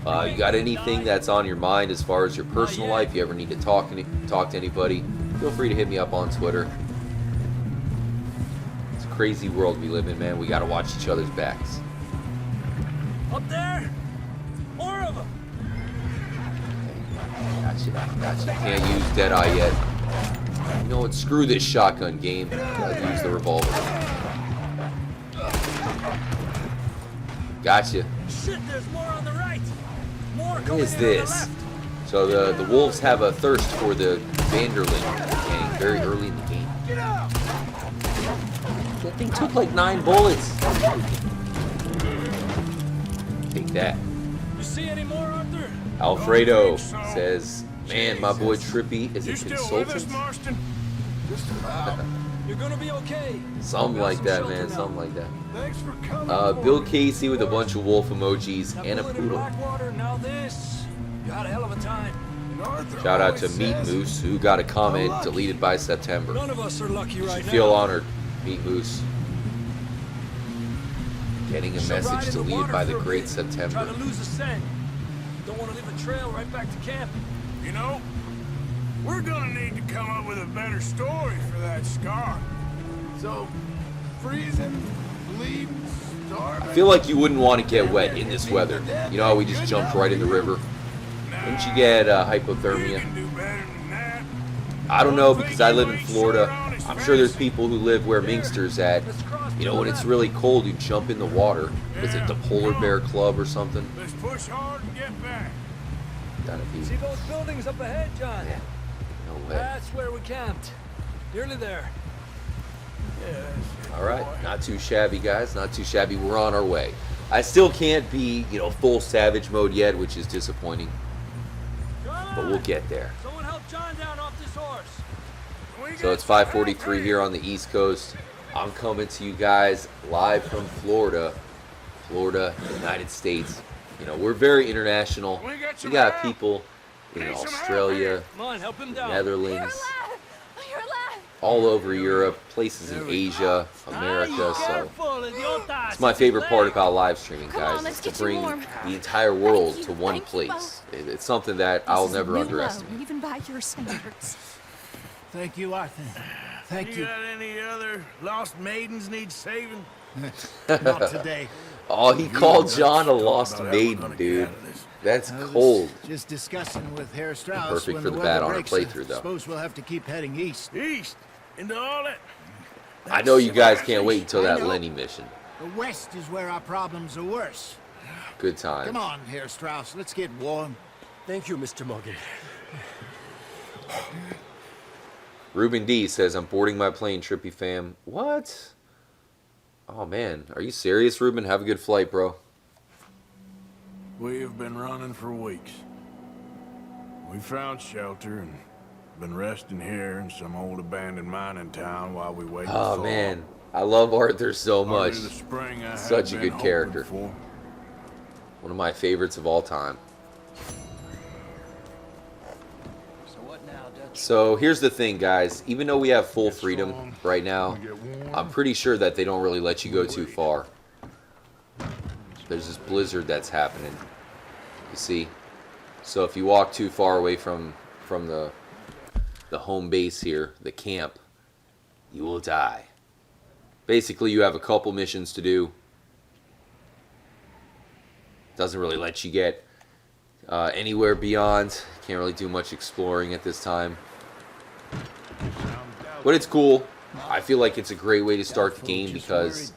You got anything that's on your mind as far as your personal life, you ever need to talk to anybody, feel free to hit me up on Twitter. It's a crazy world we live in, man. We got to watch each other's backs. Up there? More of them. Gotcha. Can't use Deadeye yet. You know what? Screw this shotgun game. Gotta use the revolver. Gotcha. Shit, there's more on the right. More What coming is in on the this? left. So the wolves have a thirst for the Vanderlyn gang very early in the game. Get out! That thing took like 9 bullets. Take that. You see any more, Arthur? Alfredo Don't think so. says, man, my boy Trippy is You a still with us, consultant. Marston? Just about. You're gonna be okay. Something Got like some that, shelter man. now. Something like that. Thanks for coming. Bill Casey with a bunch of wolf emojis That and a bullet in poodle. Blackwater, now this. You had a hell of a time. And Arthur Shout out to always Meat says, Moose, who got a comment lucky. deleted by September. None of us are lucky You right should now. feel honored, Meat Moose. Getting a So ride message in the deleted water by the for a great bit. September. Try to lose the scent. Don't want to leave a trail right back to camp. You know, we're gonna need to come up with a better story for that scar. So, freezing, bleeding, starving. I feel like you wouldn't want to get wet in this weather. You know how we just jumped right in the river? Wouldn't you get hypothermia? I don't know, because I live in Florida. I'm sure there's people who live where Minkster's at. You know, when it's really cold, you jump in the water. Is it the Polar Bear Club or something? Let's push hard and get back. Gotta be. See those buildings up ahead, John? Yeah. No way. That's where we camped. Nearly there. All right, not too shabby, guys. Not too shabby. We're on our way. I still can't be, you know, full savage mode yet, which is disappointing. But we'll get there. Someone help John down off this horse. So it's 5:43 here on the East Coast. I'm coming to you guys live from Florida, United States. You know, we're very international. We got people in Australia, Come on, help him down. Netherlands, You're alive! all over Europe, places in Asia, America. So it's my favorite part about live streaming, Come on, guys, let's is to get you bring warm. the entire world Thank to you, one thank you place. It's something that I'll never underestimate. Even by your standards. Thank you, Arthur. Thank You you. got any other lost maidens need saving? Not today. Oh, he called John a lost maiden, dude. That's I was cold. Just discussing with Herr Strauss. Perfect when for the the Bad weather Honor breaks, playthrough, though. Suppose we'll have to keep heading east. East into all that. I know you guys can't wait until I that know. Lenny mission. The west is where our problems are worse. Good time. Come on, Herr Strauss. Let's get warm. Thank you, Mr. Morgan. Ruben D says, I'm boarding my plane, Trippy fam. What? Oh, man. Are you serious, Ruben? Have a good flight, bro. We have been running for weeks. We found shelter and been resting here in some old abandoned mining town while we wait. Oh, man. I love Arthur so much. The spring I Such had a been good character. hoping for. One of my favorites of all time. So here's the thing, guys. Even though we have full freedom right now, I'm pretty sure that they don't really let you go too far. There's this blizzard that's happening. You see? So if you walk too far away from the home base here, the camp, you will die. Basically, you have a couple missions to do. Doesn't really let you get anywhere beyond. Can't really do much exploring at this time. But it's cool. I feel like it's a great way to start the game because,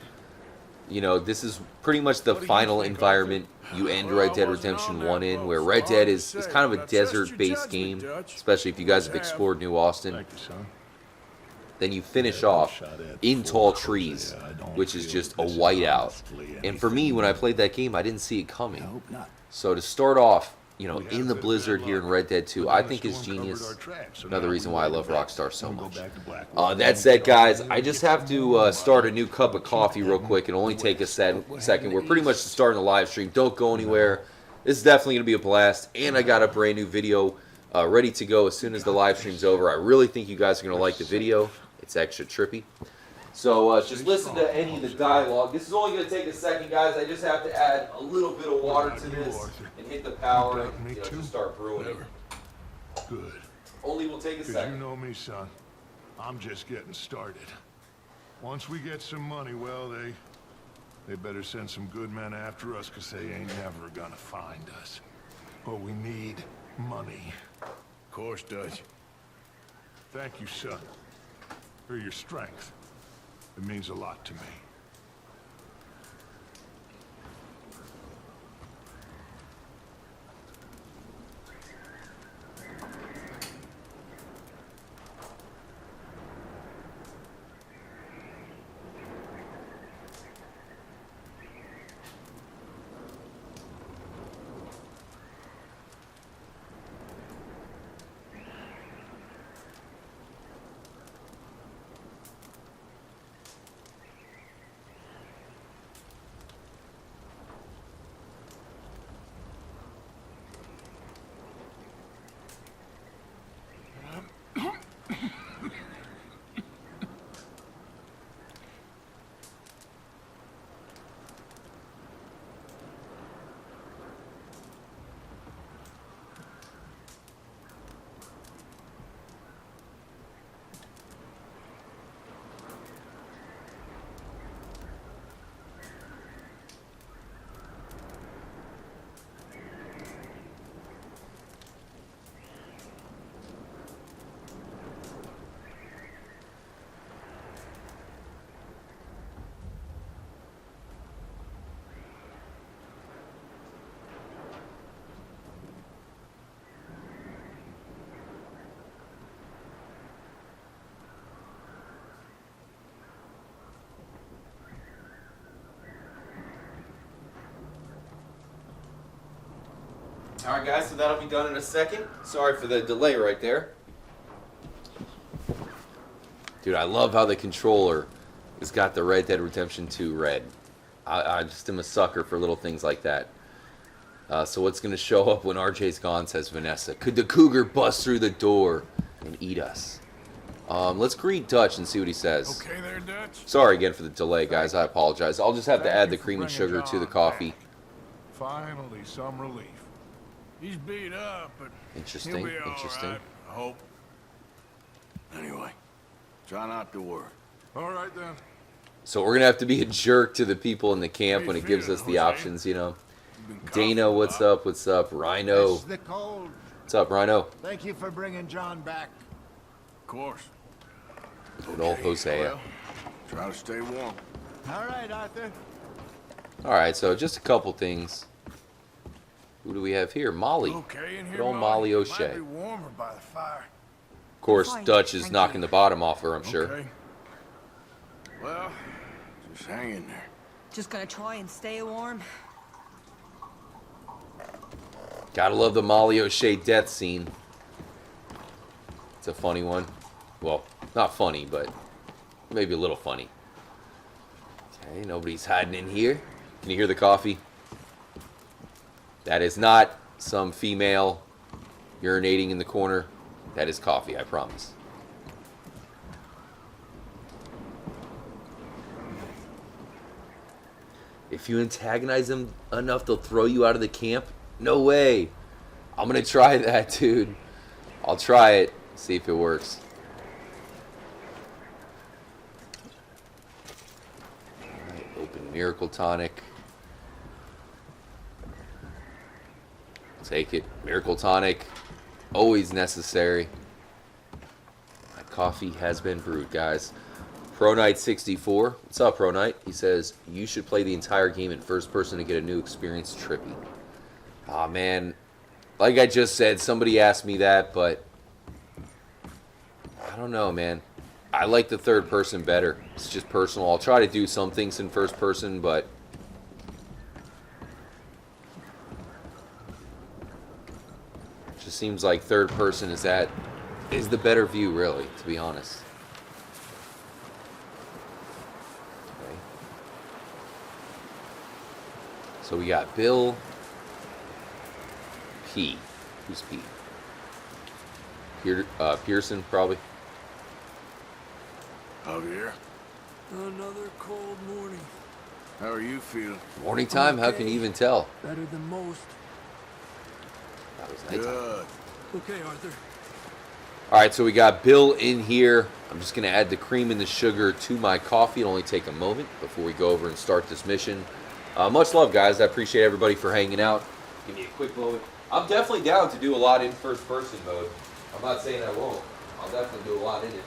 you know, this is pretty much the final environment you end Red Dead Redemption 1 in, where Red Dead is kind of a desert-based game, especially if you guys have explored New Austin. Then you finish off in tall trees, which is just a whiteout. And for me, when I played that game, I didn't see it coming. So to start off, you know, in the blizzard here in Red Dead 2, I think is genius. Another reason why I love Rockstar so much. That said, guys, I just have to start a new cup of coffee real quick. It'll only take a second. We're pretty much starting the live stream. Don't go anywhere. This is definitely going to be a blast. And I got a brand new video ready to go as soon as the live stream's over. I really think you guys are going to like the video. It's extra trippy. So just listen to any of the dialogue. This is only going to take a second, guys. I just have to add a little bit of water to this and hit the power and just start brewing it. Good. Only will take a second. You know me, son. I'm just getting started. Once we get some money, well, they better send some good men after us, because they ain't never gonna find us. But we need money. Of course, Dutch. Thank you, son, for your strength. It means a lot to me. Alright guys, so that'll be done in a second. Sorry for the delay right there. Dude, I love how the controller has got the Red Dead Redemption 2 red. I just am a sucker for little things like that. So what's going to show up when RJ's gone, says Vanessa. Could the cougar bust through the door and eat us? Let's greet Dutch and see what he says. Okay there, Dutch? Sorry again for the delay, guys. I apologize. I'll just have to add the cream and sugar to the coffee. Finally, some relief. He's beat up, but Interesting, he'll be all interesting. right, I hope. Anyway, try not to worry. All right, then. So we're going to have to be a jerk to the people in the camp when it gives us the options, you know. Dana, what's up? What's up? Rhino. It's the cold. What's up, Rhino? Thank you for bringing John back. Of course. Good old Hosea. Well, try to stay warm. All right, Arthur. Alright, so just a couple things. Who do we have here? Molly. Okay in here, Good old Molly O'Shea. Might be warmer by the fire. Of course, Fine, Dutch is thank knocking you. the bottom off her, I'm sure. Okay. Well, just hang in there. Just gonna try and stay warm. Gotta love the Molly O'Shea death scene. It's a funny one. Well, not funny, but maybe a little funny. Okay, nobody's hiding in here. Can you hear the coffee? That is not some female urinating in the corner. That is coffee, I promise. If you antagonize them enough, they'll throw you out of the camp? No way. I'm going to try that, dude. I'll try it. See if it works. Miracle Tonic. Take it. Miracle Tonic. Always necessary. My coffee has been brewed, guys. Pro Knight 64. What's up, Pro Knight? He says, you should play the entire game in first person to get a new experience. Trippy. Aw, man. Like I just said, somebody asked me that, but I don't know, man. I like the third person better. It's just personal. I'll try to do some things in first person, but it just seems like third person is the better view, really, to be honest. Okay. So we got Bill P. Who's P? Pearson, probably. Javier? Another cold morning. How are you feeling? Morning time? How can you even tell? Better than most. That was nighttime. Good. Okay, Arthur. All right, so we got Bill in here. I'm just going to add the cream and the sugar to my coffee. It'll only take a moment before we go over and start this mission. Much love, guys. I appreciate everybody for hanging out. Give me a quick moment. I'm definitely down to do a lot in first-person mode. I'm not saying I won't. I'll definitely do a lot in it.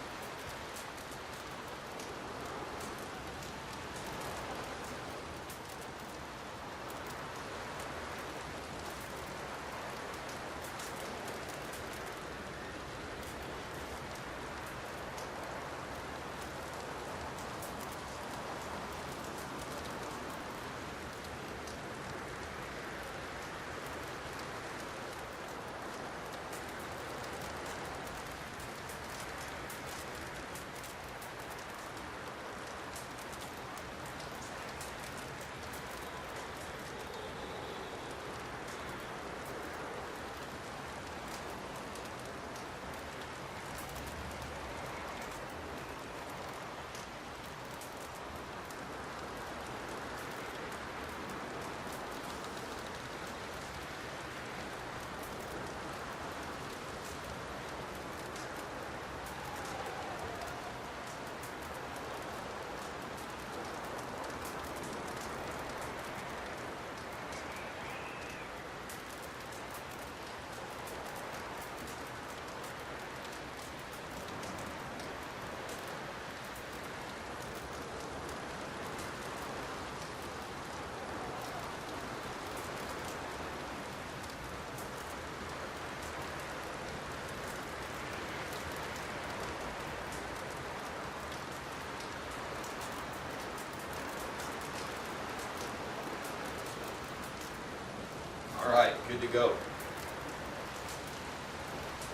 All right, good to go.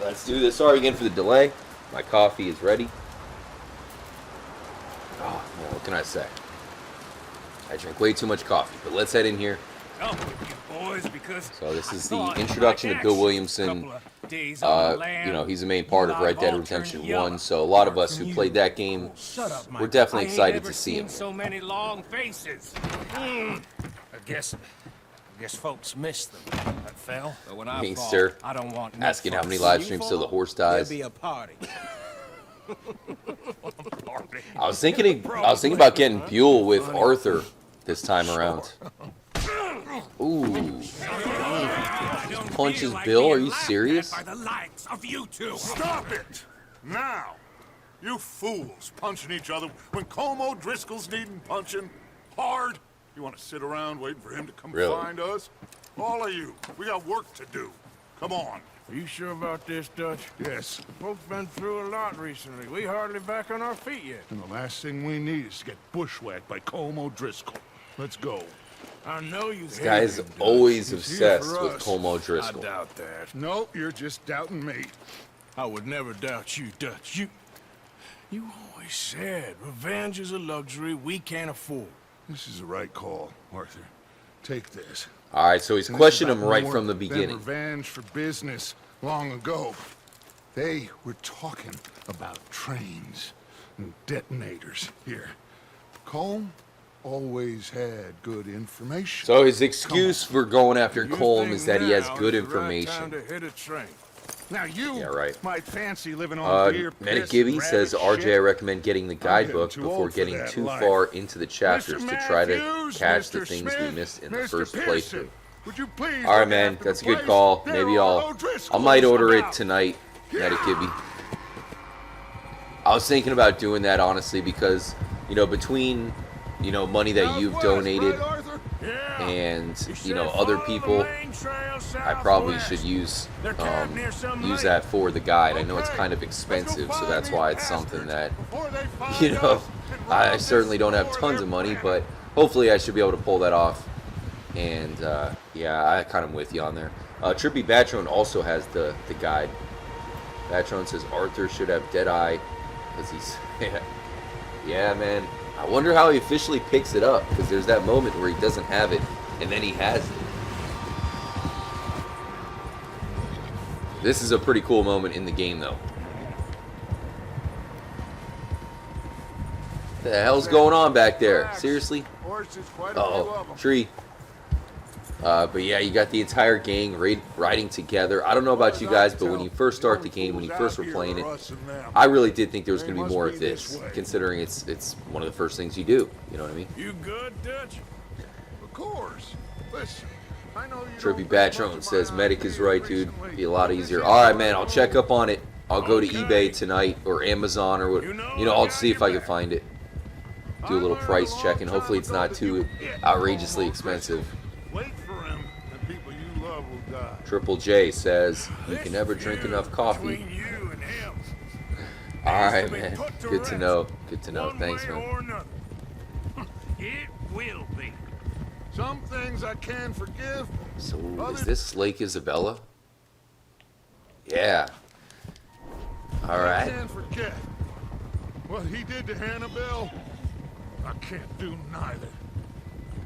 Let's do this. Sorry again for the delay. My coffee is ready. Oh, man, what can I say? I drink way too much coffee, but let's head in here. So this is the introduction to Bill Williamson. You know, he's the main part of Red Dead Redemption 1, so a lot of us who played that game, we're definitely excited to see him. So many long faces. I guess folks miss them. That fell. But when I fall, Sir, I don't want asking how many live streams till the horse dies. There'll be a party. I was thinking about getting Buell with Arthur this time around. Ooh. Just punches Bill? Are you serious? Stop it! Now! You fools punching each other when Colm O'Driscoll's needing punching hard. You want to sit around waiting for him to come find us? All of you, we got work to do. Come on. Are you sure about this, Dutch? Yes. Folks been through a lot recently. We hardly back on our feet yet. And the last thing we need is to get bushwhacked by Colm O'Driscoll. Let's go. I know you. This guy is always obsessed with Colm O'Driscoll. I doubt that. No, you're just doubting me. I would never doubt you, Dutch. You always said revenge is a luxury we can't afford. This is the right call, Arthur. Take this. All right, so he's And questioned this is him right about from the more than beginning. Revenge for business long ago. They were talking about trains and detonators here. Colm always had good information. So his excuse for going after You Colm think is that he has now good is the right information. time to hit a train. Now you Yeah, right. might fancy living on beer, Medic piss, Gibby and says, rabbit RJ, I shit. recommend getting the getting guidebook too before old for getting that too life. far into the chapters Mr. to try to Matthews, catch the Mr. things we Smith, missed in the Mr. first Pearson, playthrough. would you please All right, look man, after that's a the good place? call. There Maybe are I O'Driscolls might order it about. tonight, Medic Gibby. I was thinking about doing that honestly because, you know, between, you know, money that you've donated Right, Arthur? Yeah. and, You you know, should other follow the people, main trail I probably southwest. should use They're camped near some use lake. that for the guide. I know it's Okay, kind of let's go expensive, so find that's these why it's something bastards that, before they find you know, us and rob I this certainly don't have store tons they're of money, planning. but hopefully I should be able to pull that off. And yeah, I kind of with you on there. Trippy Batron also has the guide. Batron says Arthur should have Deadeye because he's yeah, man. I wonder how he officially picks it up because there's that moment where he doesn't have it and then he has it. This is a pretty cool moment in the game, though. What the hell's going on back there? Seriously? Horses, quite a few of Uh-oh, 'em. tree. But yeah, you got the entire gang riding together. I don't know about you guys, but when you first start the game, when you first were playing it, I really did think there was going to be more of this, considering it's one of the first things you do. You know what I mean? You good, Dutch? Of course. Listen, I know you Trippy don't think Batron much says, of my Medic is idea right, dude. recently, Be a lot but this easier. is All right, my man, I'll road. check up on it. I'll go to Okay. eBay tonight or Amazon or what. You know You know, I I'll got see if your I can back. find it. Do a I little learned price long check, and time hopefully it's ago not that too you hit outrageously Homo expensive. Wait for him, and people you love will die. Triple J says, you This can never drink feud enough coffee. between you and him All needs right, to be man. put to Good to rest, know. Good to know. one Thanks, way man. or another. It will be. Some things I can forgive. So, is this Lake Isabella? Yeah. All I right. can't forget what he did to Hannibal. I can't do neither.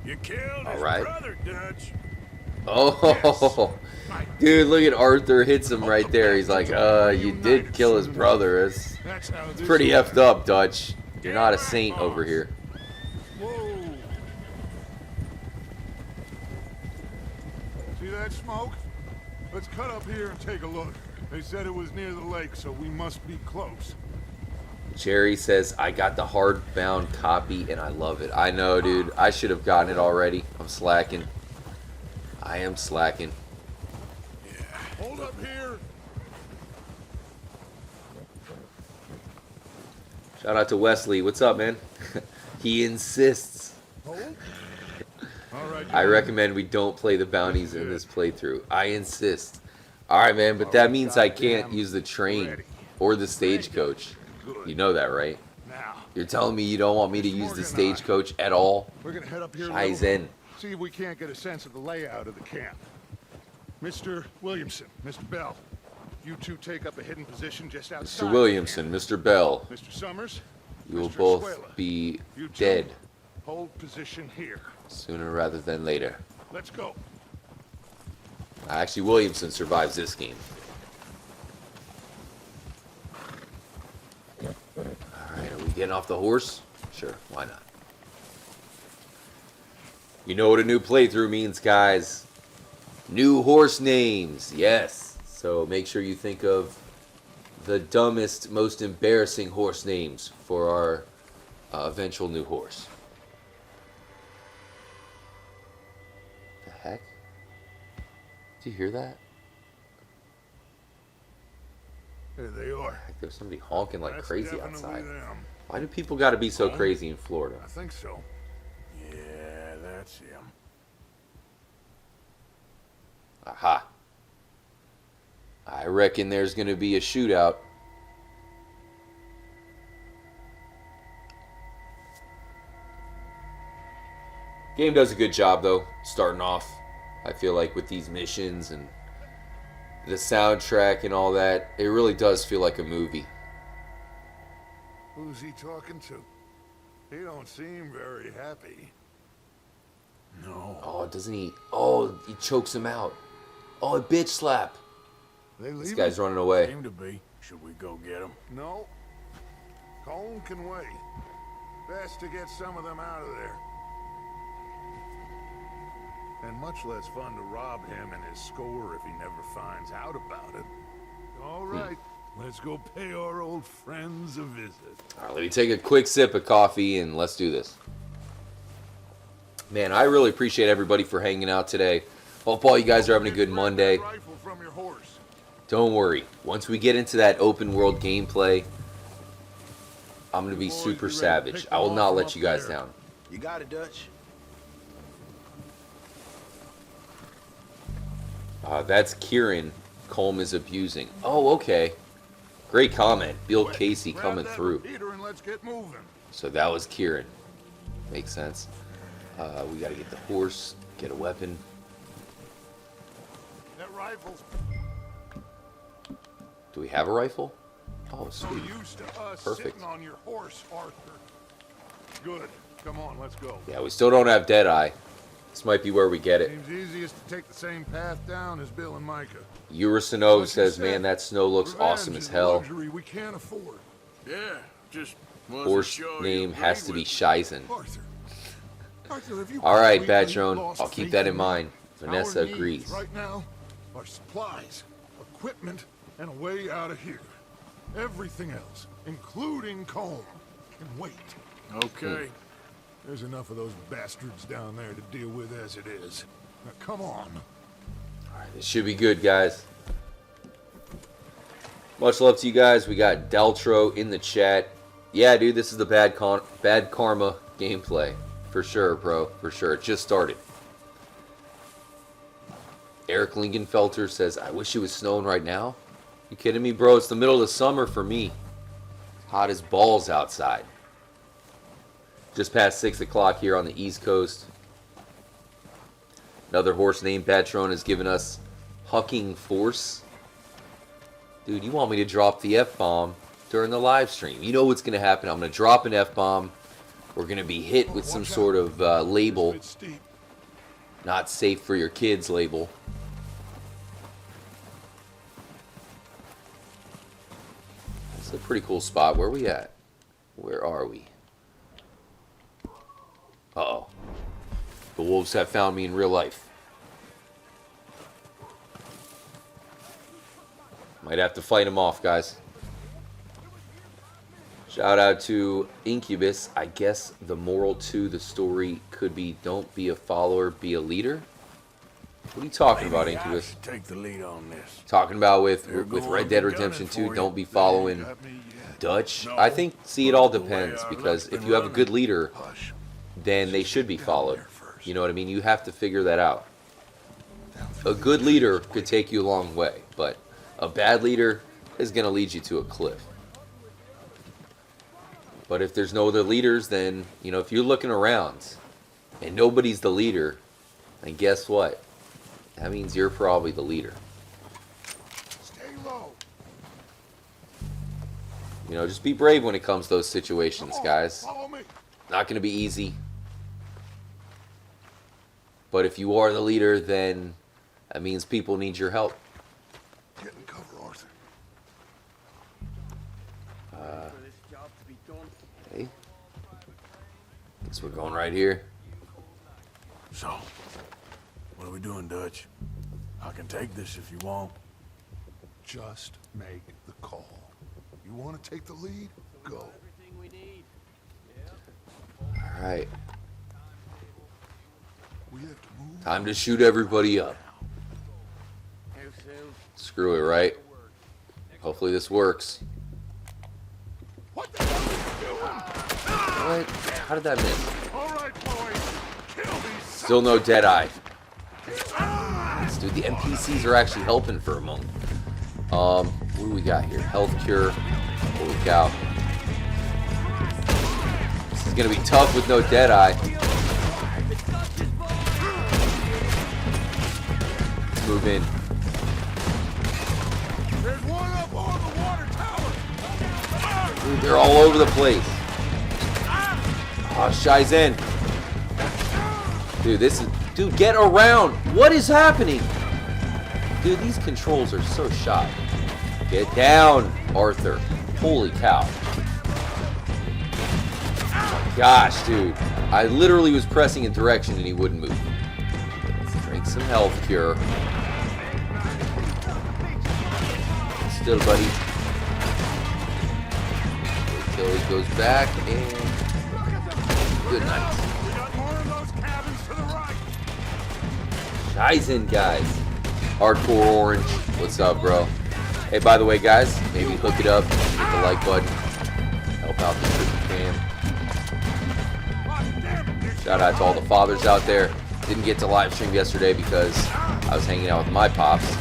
You killed All his right. brother, Dutch. Oh, dude, look at Arthur hits him right there. He's like, you did kill his brother. It's That's how this pretty works. effed up, Dutch. You're not a saint over here. Whoa. See that smoke? Let's cut up here and take a look. They said it was near the lake, so we must be close. Jerry says, I got the hardbound copy and I love it. I know, dude. I should have gotten it already. I'm slacking. I am slacking. Hold up here. Shout out to Wesley. What's up, man? He insists. Hold. All right. I recommend we don't play the bounties in this playthrough. I insist. All right, man, but that means I can't use the train or the stagecoach. You know that, right? Now, You're telling me you don't want me to use the stagecoach at all? we're gonna head up here. a little, Aizen. see if we can't get a sense of the layout of the camp. Mr. Williamson, Mr. Bell, you two take up a hidden position just outside. Mr. Williamson, Mr. Bell, Mr. Summers, you will Mr. both Escuela, be you two dead hold position here. sooner rather than later. Let's go. Actually, Williamson survives this game. Alright, are we getting off the horse? Sure, why not? You know what a new playthrough means, guys. New horse names, yes. So make sure you think of the dumbest, most embarrassing horse names for our eventual new horse. The heck? Did you hear that? There they are. Heck, there's somebody honking like That's crazy definitely outside. them. Why do people gotta be so crazy in Florida? I think so. Yeah, that's him. Aha. I reckon there's gonna be a shootout. Game does a good job though, starting off. I feel like with these missions and the soundtrack and all that, it really does feel like a movie. Who's he talking to? He don't seem very happy. No. Oh, doesn't he? Oh, he chokes him out. Oh, a bitch slap. They This leave guy's running away. Seem to be. Should we go get him? No. Colin can wait. Best to get some of them out of there. And much less fun to rob him and his score if he never finds out about it. All right, let's go pay our old friends a visit. All right, let me take a quick sip of coffee and let's do this. Man, I really appreciate everybody for hanging out today. Hope all you guys are having a good Monday. Rifle from your horse. Don't worry. Once we get into that open world gameplay, I'm going to be Boys, super be ready to savage. pick I will them not off let up you guys there. down. You got it, Dutch. That's Kieran Colm is abusing. Oh, okay. Great comment. Bill Casey Grab coming that through. repeater and let's get moving. So that was Kieran. Makes sense. We got to get the horse, get a weapon. That rifle's Do we have a rifle? Oh, so sweet. used to us Perfect. sitting on your horse, Arthur. Good. Come on, let's go. Yeah, we still don't have Deadeye. This might be where we get it. Seems easiest to take the same path down as Bill and Micah. Urasano Like you says, said, man, that snow looks Revenge awesome as is a hell. luxury we can't afford. Yeah, just wasn't Horse sure you name has agreed to be with Shizen. Arthur, have you All right, completely Badrone, lost I'll keep faith that in me? mind. Vanessa Our needs agrees. right now are supplies, equipment, and a way out of here. Everything else, including Colm, can wait. Okay. There's enough of those bastards down there to deal with as it is. Now come on. This should be good, guys. Much love to you guys. We got Deltro in the chat. Yeah, dude, this is the bad karma gameplay. For sure, bro. For sure. It just started. Eric Lingenfelter says, I wish it was snowing right now. You kidding me, bro? It's the middle of the summer for me. Hot as balls outside. Just past 6 o'clock here on the East Coast. Another horse named Patron has given us Hucking Force. Dude, you want me to drop the F-bomb during the live stream. You know what's going to happen. I'm going to drop an F-bomb. We're going to be hit with some sort of label. It's steep. Not safe for your kids label. It's a pretty cool spot. Where are we at? Where are we? Uh-oh. The wolves have found me in real life. Might have to fight them off, guys. Shout out to Incubus. I guess the moral to the story could be don't be a follower, be a leader. What are you talking about, Maybe I Incubus? should take the lead on this. Talking about with They're Red going Dead to gun Redemption it 2, for don't you. be following Got me yet. Dutch. No, I think, see, it all but the way depends, our because luck's if been you have a running- good leader, Hush. then they should be Down followed. there first. You know what I mean? You have to figure that out. A good leader could take you a long way, but a bad leader is going to lead you to a cliff. But if there's no other leaders, then, you know, if you're looking around and nobody's the leader, then guess what? That means you're probably the leader. Stay low. You know, just be brave when it comes to those situations, Come on, guys. Follow me. Not going to be easy. But if you are the leader, then that means people need your help. Get in cover, Arthur. Okay. Guess we're going right here. So, what are we doing, Dutch? I can take this if you want. Just make the call. You want to take the lead? Go. All right. We have to move. Time to shoot everybody up. Screw it, right? Hopefully this works. What the hell are you doing? What? How did that miss? All right, boys. Kill these Still no Deadeye. Dude, the NPCs are actually helping for a moment. What do we got here? Health cure. Holy cow. This is gonna be tough with no Deadeye. Let's move in. There's one up on the water tower. Dude, they're all over the place. Oh, Shizen. Dude, this is... Dude, get around. What is happening? Dude, these controls are so shot. Get down, Arthur. Holy cow. Oh my gosh, dude. I literally was pressing a direction and he wouldn't move. Let's drink some health cure. Let's still, buddy. Until he goes back and good night. We got more of those cabins to the right. Shizen, guys. Hardcore Orange. What's up, bro? Hey, by the way, guys, maybe hook it up, hit the like button, help out the trippy cam. Shout out to all the fathers out there. Didn't get to live stream yesterday because I was hanging out with my pops,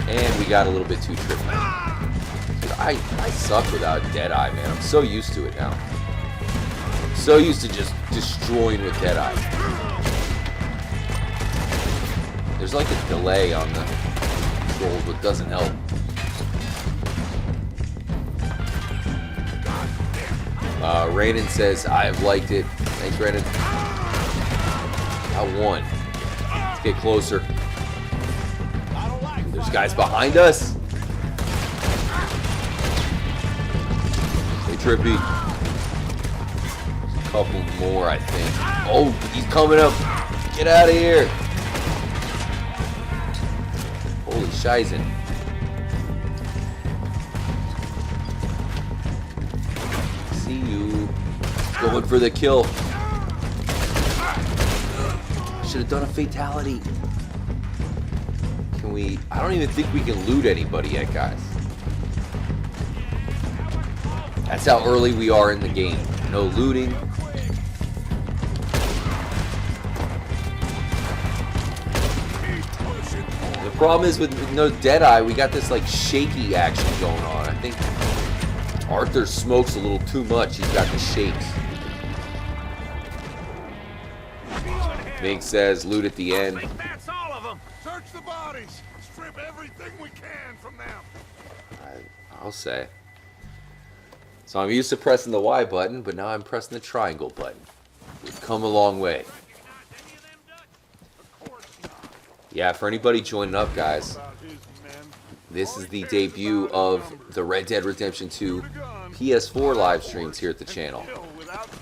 and we got a little bit too trippy. Dude, I suck without Deadeye, man. I'm so used to it now. So used to just destroying with Deadeye. There's like a delay on the controls, but doesn't help. Raiden says, I've liked it. Thanks, Raiden. I won. Let's get closer. There's guys behind us. Hey, Trippy. There's a couple more, I think. Oh, he's coming up. Get out of here. Holy shizen. See you. Going for the kill. Should have done a fatality. Can we? I don't even think we can loot anybody yet, guys. That's how early we are in the game. No looting. The problem is with no Deadeye, we got this like shaky action going on. I think Arthur smokes a little too much. He's got the shakes. Mink says loot at the end. That's all of them. Search the bodies. Strip everything we can from them. I'll say. So I'm used to pressing the Y button, but now I'm pressing the triangle button. We've come a long way. Yeah, for anybody joining up, guys, this is the debut of the Red Dead Redemption 2 PS4 live streams here at the channel.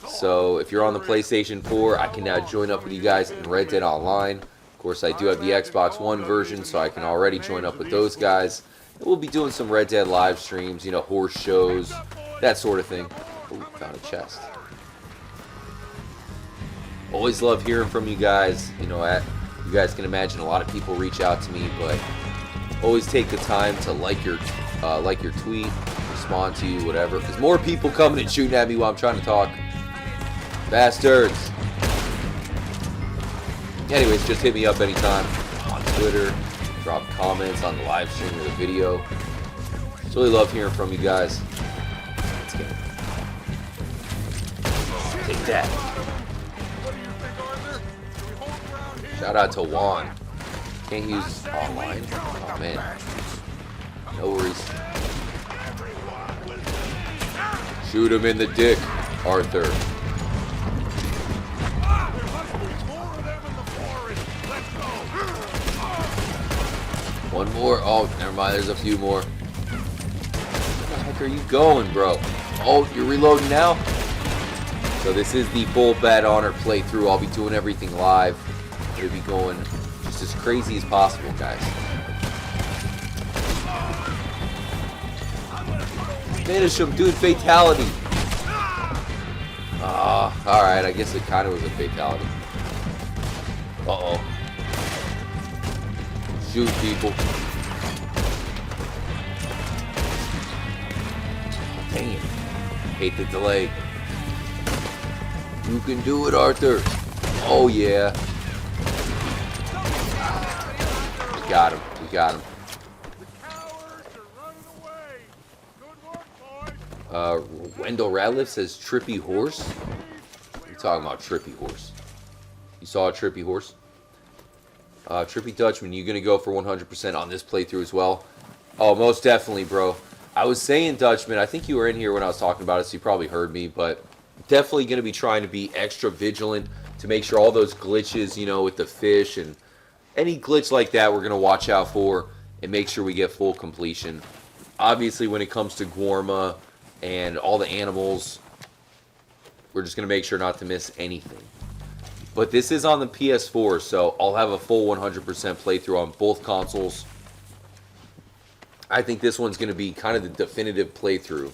So if you're on the PlayStation 4, I can now join up with you guys in Red Dead Online. Of course, I do have the Xbox One version, so I can already join up with those guys. And we'll be doing some Red Dead live streams, you know, horse shows, that sort of thing. Ooh, found a chest. Always love hearing from you guys. You know, you guys can imagine a lot of people reach out to me, but always take the time to like your tweet, respond to you, whatever. Because more people coming and shooting at me while I'm trying to talk. Bastards. Anyways, just hit me up anytime on Twitter. Drop comments on the live stream or the video. Just really love hearing from you guys. Let's get it. Take that. Shout out to Juan. Can't use online. Oh man. No worries. Shoot him in the dick, Arthur. One more. Oh, never mind. There's a few more. Where the heck are you going, bro? Oh, you're reloading now? So this is the full Bad Honor playthrough. I'll be doing everything live. It'll be going just as crazy as possible, guys. Finish him, dude. Fatality. Alright. I guess it kind of was a fatality. Uh-oh. Shoot people. Dang it. Hate the delay. You can do it, Arthur. Oh, yeah. We got him. We got him. Wendell Radliff says Trippy Horse. What are you talking about, Trippy Horse? You saw a Trippy Horse? Trippy Dutchman, you gonna go for 100% on this playthrough as well? Oh, most definitely, bro. I was saying, Dutchman, I think you were in here when I was talking about it, so you probably heard me, but definitely gonna be trying to be extra vigilant to make sure all those glitches, you know, with the fish and any glitch like that, we're gonna watch out for and make sure we get full completion. Obviously, when it comes to Guarma and all the animals, we're just gonna make sure not to miss anything. But this is on the PS4, so I'll have a full 100% playthrough on both consoles. I think this one's going to be kind of the definitive playthrough,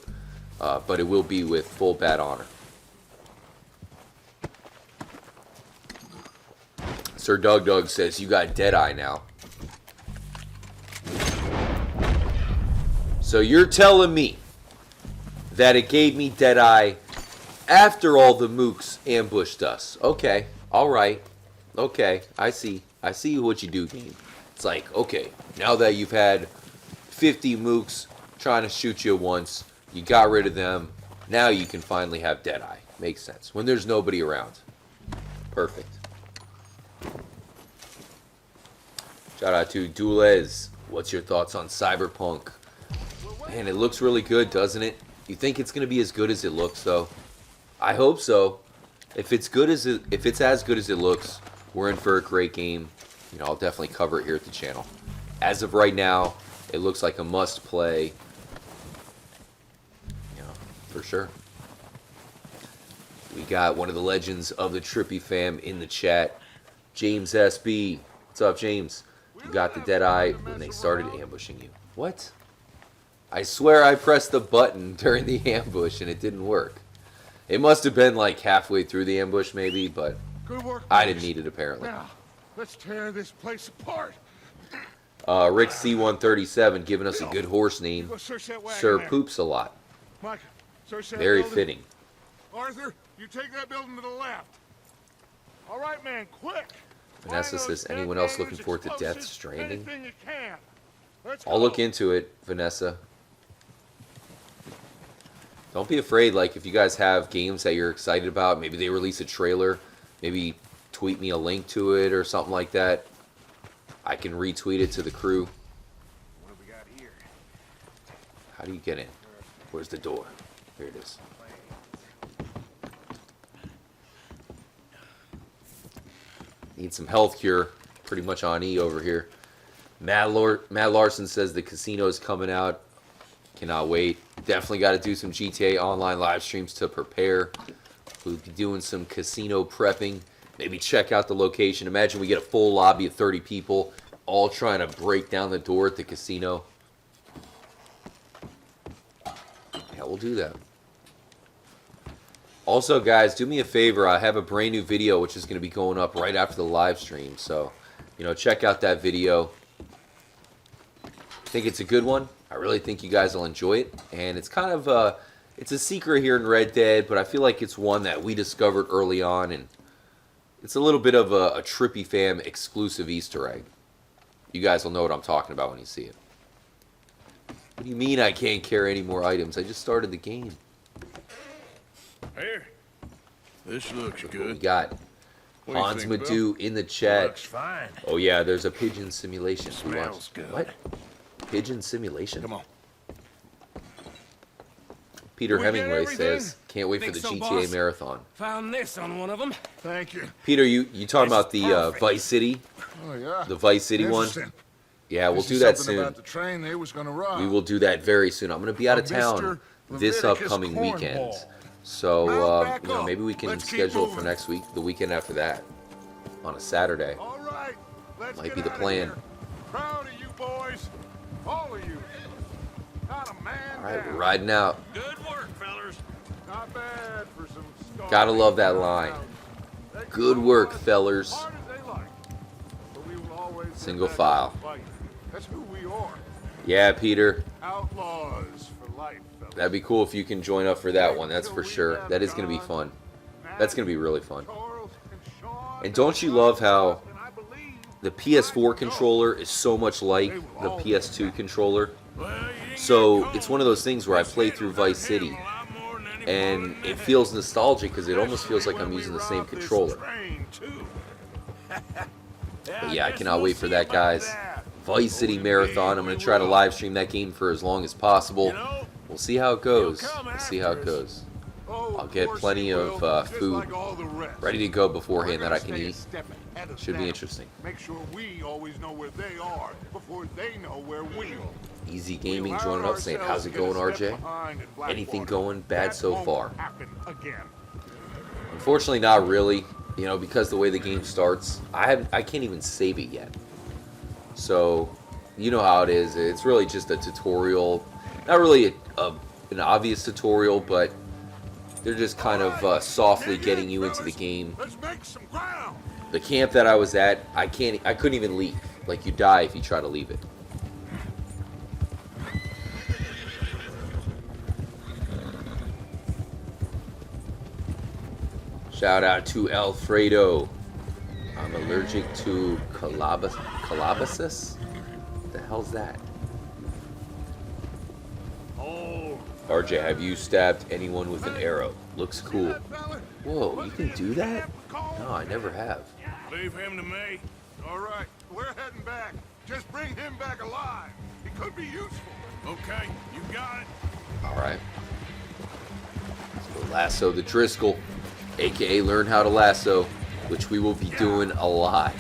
but it will be with full Bad Honor. Sir Doug says, you got Deadeye now. So you're telling me that it gave me Deadeye after all the mooks ambushed us. Okay, alright. Okay, I see what you do, game. It's like, okay, now that you've had 50 mooks trying to shoot you once, you got rid of them, now you can finally have Deadeye. Makes sense. When there's nobody around. Perfect. Shout out to Dulez. What's your thoughts on Cyberpunk? Man, it looks really good, doesn't it? You think it's going to be as good as it looks, though? I hope so. If it's as good as it looks, we're in for a great game. You know, I'll definitely cover it here at the channel. As of right now, it looks like a must-play. You know, for sure. We got one of the legends of the Trippy fam in the chat. James SB. What's up, James? You got the Deadeye when they started ambushing you. What? I swear I pressed the button during the ambush and it didn't work. It must have been like halfway through the ambush maybe, but Good work, I didn't need it apparently. Now, let's tear this place apart. Rick C137 giving us a good horse name. Go search that wagon Sir there. Poops a lot. Micah, search that Very building. fitting. Arthur, you take that building to the left. All right, man, quick. Vanessa Find those says, anyone else looking detonators, forward to Death explosives, Stranding? anything you can. Let's I'll go. look into it, Vanessa. Don't be afraid, like, if you guys have games that you're excited about, maybe they release a trailer, maybe tweet me a link to it or something like that. I can retweet it to the crew. What do we got here? How do you get in? Where's the door? Here it is. Need some health cure. Pretty much on E over here. Matt Larson says the casino is coming out. Cannot wait. Definitely got to do some GTA Online live streams to prepare. We'll be doing some casino prepping. Maybe check out the location. Imagine we get a full lobby of 30 people all trying to break down the door at the casino. Yeah, we'll do that. Also, guys, do me a favor. I have a brand new video which is going to be going up right after the live stream. So, you know, check out that video. I think it's a good one. I really think you guys will enjoy it. And it's kind of it's a secret here in Red Dead, but I feel like it's one that we discovered early on. And it's a little bit of a Trippy fam exclusive Easter egg. You guys will know what I'm talking about when you see it. What do you mean I can't carry any more items? I just started the game. Here. This looks We good. got What do you Hans think, Madu in the chat. Looks fine. Oh yeah, there's a pigeon simulation. We Smells watched- good. What? Pigeon simulation? Come on. Peter We get Hemingway everything? says, can't wait for Think the so, GTA boss? marathon. Found this on one of them. Thank you. Peter, you talking about the perfect. Vice City? Oh, yeah. The Vice City one? Interesting. Yeah, we'll This do is that something soon. about the train they was gonna rob. We will do that very soon. I'm going to be out of From town Mr. this Leviticus upcoming Cornball. weekend. So, Now back you know, up. maybe we can Let's keep schedule it for moving. next week, the weekend after that, on a Saturday. All right, let's Might get be the outta plan. here. Proud of you boys, all of you. Not a man All right, down. we're riding out. Good work, fellas. Not bad for some stars. Gotta love that line. They can Good go work, as fellers. hard as they like, but we will always get Single back to file. the fight. That's who we are. Yeah, Peter. Outlaws for life, fellas. That'd be cool if you can join up for that one. That's for sure. That is going to be fun. That's going to be really fun. Charles and Sean And don't you love how and I believe the PS4 controller is so much like the PS2 controller? Well, you didn't So get it's cold. one of those things where I This play hit through was Vice uphill City, a lot more than any and morning it that. feels nostalgic because it almost feels like I'm Especially using the when same we rob this controller. train, too. But yeah, I guess cannot we'll wait for see that, about guys. that. Vice City Marathon. I'm going to try to live stream that game for as long as possible. You know, We'll see how it goes. He'll come We'll see how it after us. goes. Oh, I'll of get course plenty he of, will, just food like all the rest. Ready to go beforehand We're that I gonna can stay a eat. step ahead of Should be them. interesting. Make sure we always know where they are before they know where we are. Easy Gaming We'll joining allow up saying, ourselves how's it to get a going, step RJ? behind in Blackwater. Anything going bad That so won't far? happen again. Unfortunately, not really. You know, because the way the game starts, I can't even save it yet. So you know how it is. It's really just a tutorial. Not really an obvious tutorial, but they're just kind of softly getting you into the game. Let's make some ground. The camp that I was at, I couldn't even leave. Like, you die if you try to leave it. Shout out to Alfredo. I'm allergic to calabasis? What the hell's that? Oh, RJ, have you stabbed anyone with an arrow? Looks cool. Whoa, you can do that? No, I never have. Leave him to me. all right. We're heading back. Just bring him back alive. He could be useful. Okay, you got it. Alright. Let's go lasso the Driscoll. AKA learn how to lasso, which we will be doing a lot.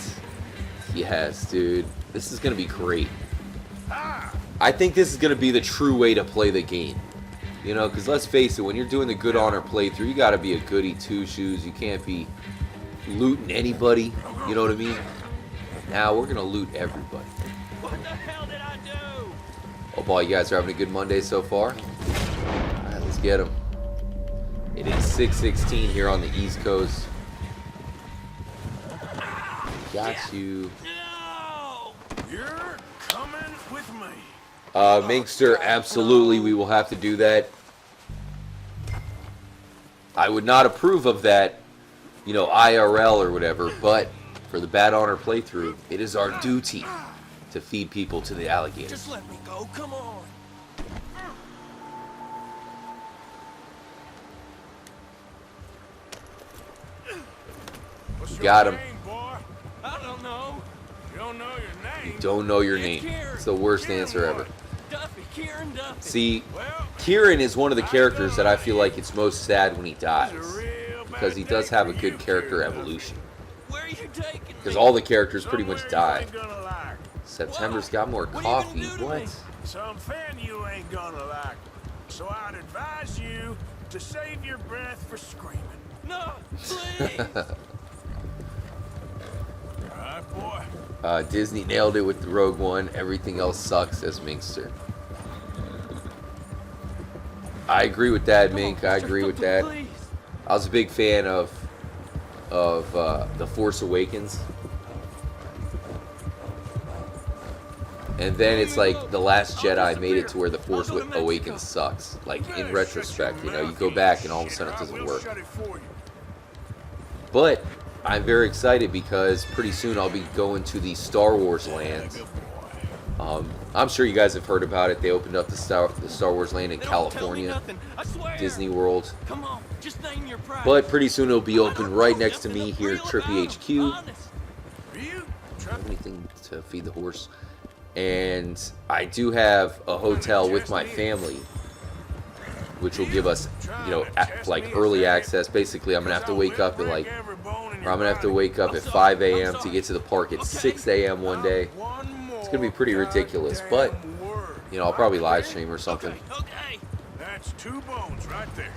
Yes, dude. This is going to be great. I think this is going to be the true way to play the game. You know, because let's face it, when you're doing the Good Honor playthrough, you got to be a goody two-shoes. You can't be looting anybody. You know what I mean? Now we're going to loot everybody. What the hell did I do? Hope all you guys are having a good Monday so far. Alright, let's get them. It is 6:16 here on the East Coast. Got you. No! You're coming with me. Minkster, absolutely, we will have to do that. I would not approve of that, you know, IRL or whatever, but for the Bad Honor playthrough, it is our duty to feed people to the alligators. Just let me go. Come on. What's You your got him. name, boy? I don't know. You don't know your name. Don't know your It's name. Kieran. It's the worst Kieran answer ever. what? Duffy, Kieran Duffy. See, Well, Kieran is one of the characters that I feel like it's most sad when he dies, it's a real because he bad does day have a for good you, character Kieran Duffy. evolution. Where are you taking Because me? all the characters pretty much Somewhere die. you ain't gonna like. September's got more What are you coffee. gonna do to What? me? Something you ain't gonna like. So I'd advise you to save your breath for screaming. No, please. Alright, boy. Disney nailed it with the Rogue One. Everything else sucks, says Minkster. I agree with that, Mink. I agree with that. Please. I was a big fan of The Force Awakens. And then it's like The Last Jedi made it to where The Force Awakens sucks. Like, in retrospect, you know, you go back and all of a sudden it doesn't work. Shut it for you. But I'm very excited because pretty soon I'll be going to the Star Wars land. I'm sure you guys have heard about it. They opened up the Star Wars land in Don't tell me California, nothing. I swear. Disney World. Come on, just name your price. But pretty soon it'll be open right next to me here at Trippy HQ. Honest. You Have anything to feed the horse? And I do have a hotel with my family, which will give us, you know, like early access. Basically, I'm gonna have to wake up at like, or I'm gonna have to wake up at 5 a.m. to get to the park at 6 a.m. one day. It's gonna be pretty ridiculous, but, you know, I'll probably live stream or something. Okay. That's 2 bones right there.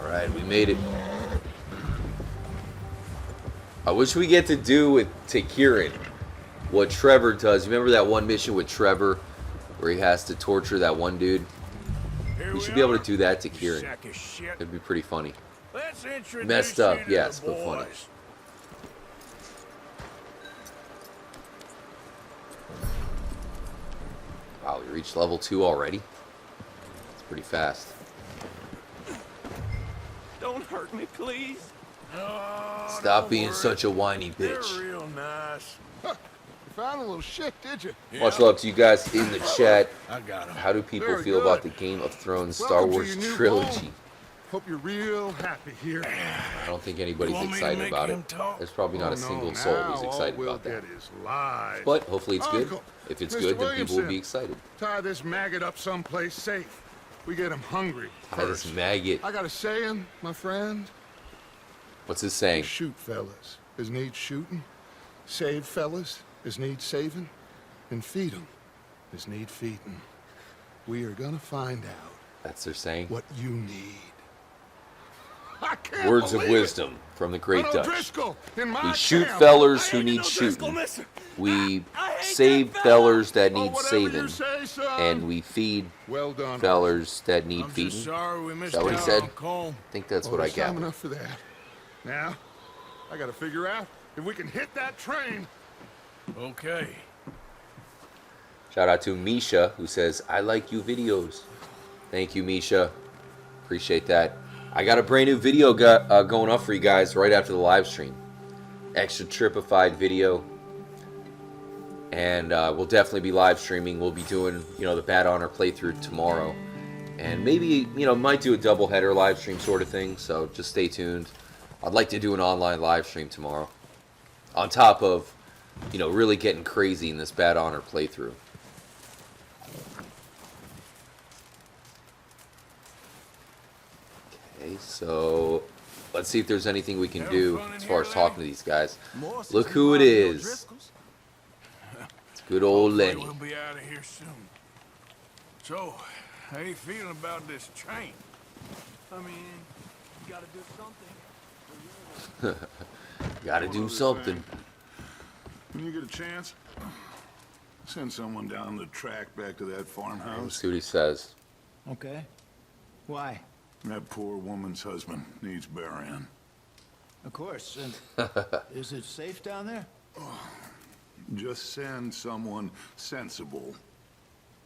All right, we made it. I wish we get to do to Kieran what Trevor does. You remember that one mission with Trevor where he has to torture that one dude? Here We should be able are, to do that to you Kieran. sack of shit. It'd be pretty funny. Let's introduce Messed up, you to yes, the but funny. boys. Wow, we reached level 2 already? It's pretty fast. Don't hurt me, please. Oh, Stop don't being worry. such a whiny They're bitch. real nice. You found a little shit, did you? Much love to you guys in the chat. I got 'em. How do people Very feel about the good. Game of Thrones Star Welcome to Wars your new trilogy? home. Hope you're real happy here. I don't think anybody's You want me to excited make about him it. talk? There's probably not Oh, a single no, soul now who's excited all we'll about that. get is lies. But hopefully it's good. Uncle, If it's Mr. good, then people will Williamson. be excited. Tie this maggot up someplace safe. We get him hungry Tie this first. maggot. I got a saying, my friend. What's this saying? Shoot fellas as need shooting. Save fellas as need saving. And feed 'em as need feeding. We are gonna find out That's their saying. what you need. I can't Words of believe it. wisdom from the great An Dutch. O'Driscoll in my We shoot camp. fellers who I ain't need no Driscoll, shooting. mister. We I hate save that fellers that Oh, need whatever you saving. say, son. And we feed Well done. fellers that need I'm feeding. just sorry we Is missed that what he out said? on Colm. I think that's Oh, what I there's time gathered. enough for that. Now, I gotta figure out if we can hit that train. Okay. Shout out to Misha, who says, I like you videos. Thank you, Misha. Appreciate that. I got a brand new video going up for you guys right after the live stream. Extra Tripified video. And we'll definitely be live streaming. We'll be doing, the Bad Honor playthrough tomorrow. And maybe, might do a double header live stream sort of thing. So just stay tuned. I'd like to do an online live stream tomorrow. On top of, really getting crazy in this Bad Honor playthrough. Okay, so let's see if there's anything we can do as far as talking to these guys. Look who it is. It's good old Hopefully Lenny. We'll be out of here soon. So, how you feeling about this train? I mean, you gotta do something. Gotta do something. When you get a chance, send someone down the track back to that Let's farmhouse. see what he says. Okay. Why? That poor woman's husband needs burying. Of course. And is it safe down there? Just send someone sensible.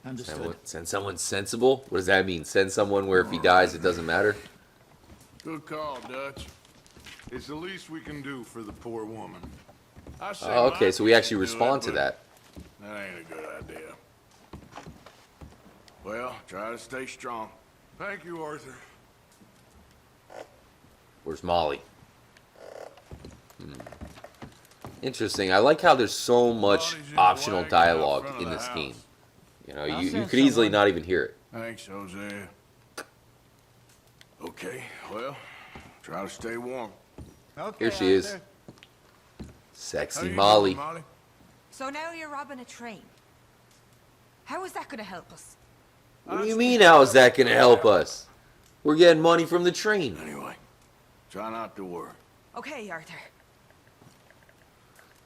Understood. Send someone sensible? What does that mean? Send someone where if he dies it doesn't matter? Good call, Dutch. It's the least we can do for the poor woman. I say Oh, okay, my so we actually people do respond it, to but that. That ain't a good idea. Well, try to stay strong. Thank you, Arthur. Where's Molly? Interesting. I like how there's so much Molly's in optional the wagon out dialogue front of in the this house. game. I'll You send could easily someone. not even hear it. Thanks, Hosea. Okay, well, try to stay warm. Okay, Here she is. Arthur. How Sexy you Molly. doing, Molly? So now you're robbing a train. How is that gonna help us? What do you mean, how is that going to help us? We're getting money from the train. Anyway, try not to worry. Okay, Arthur.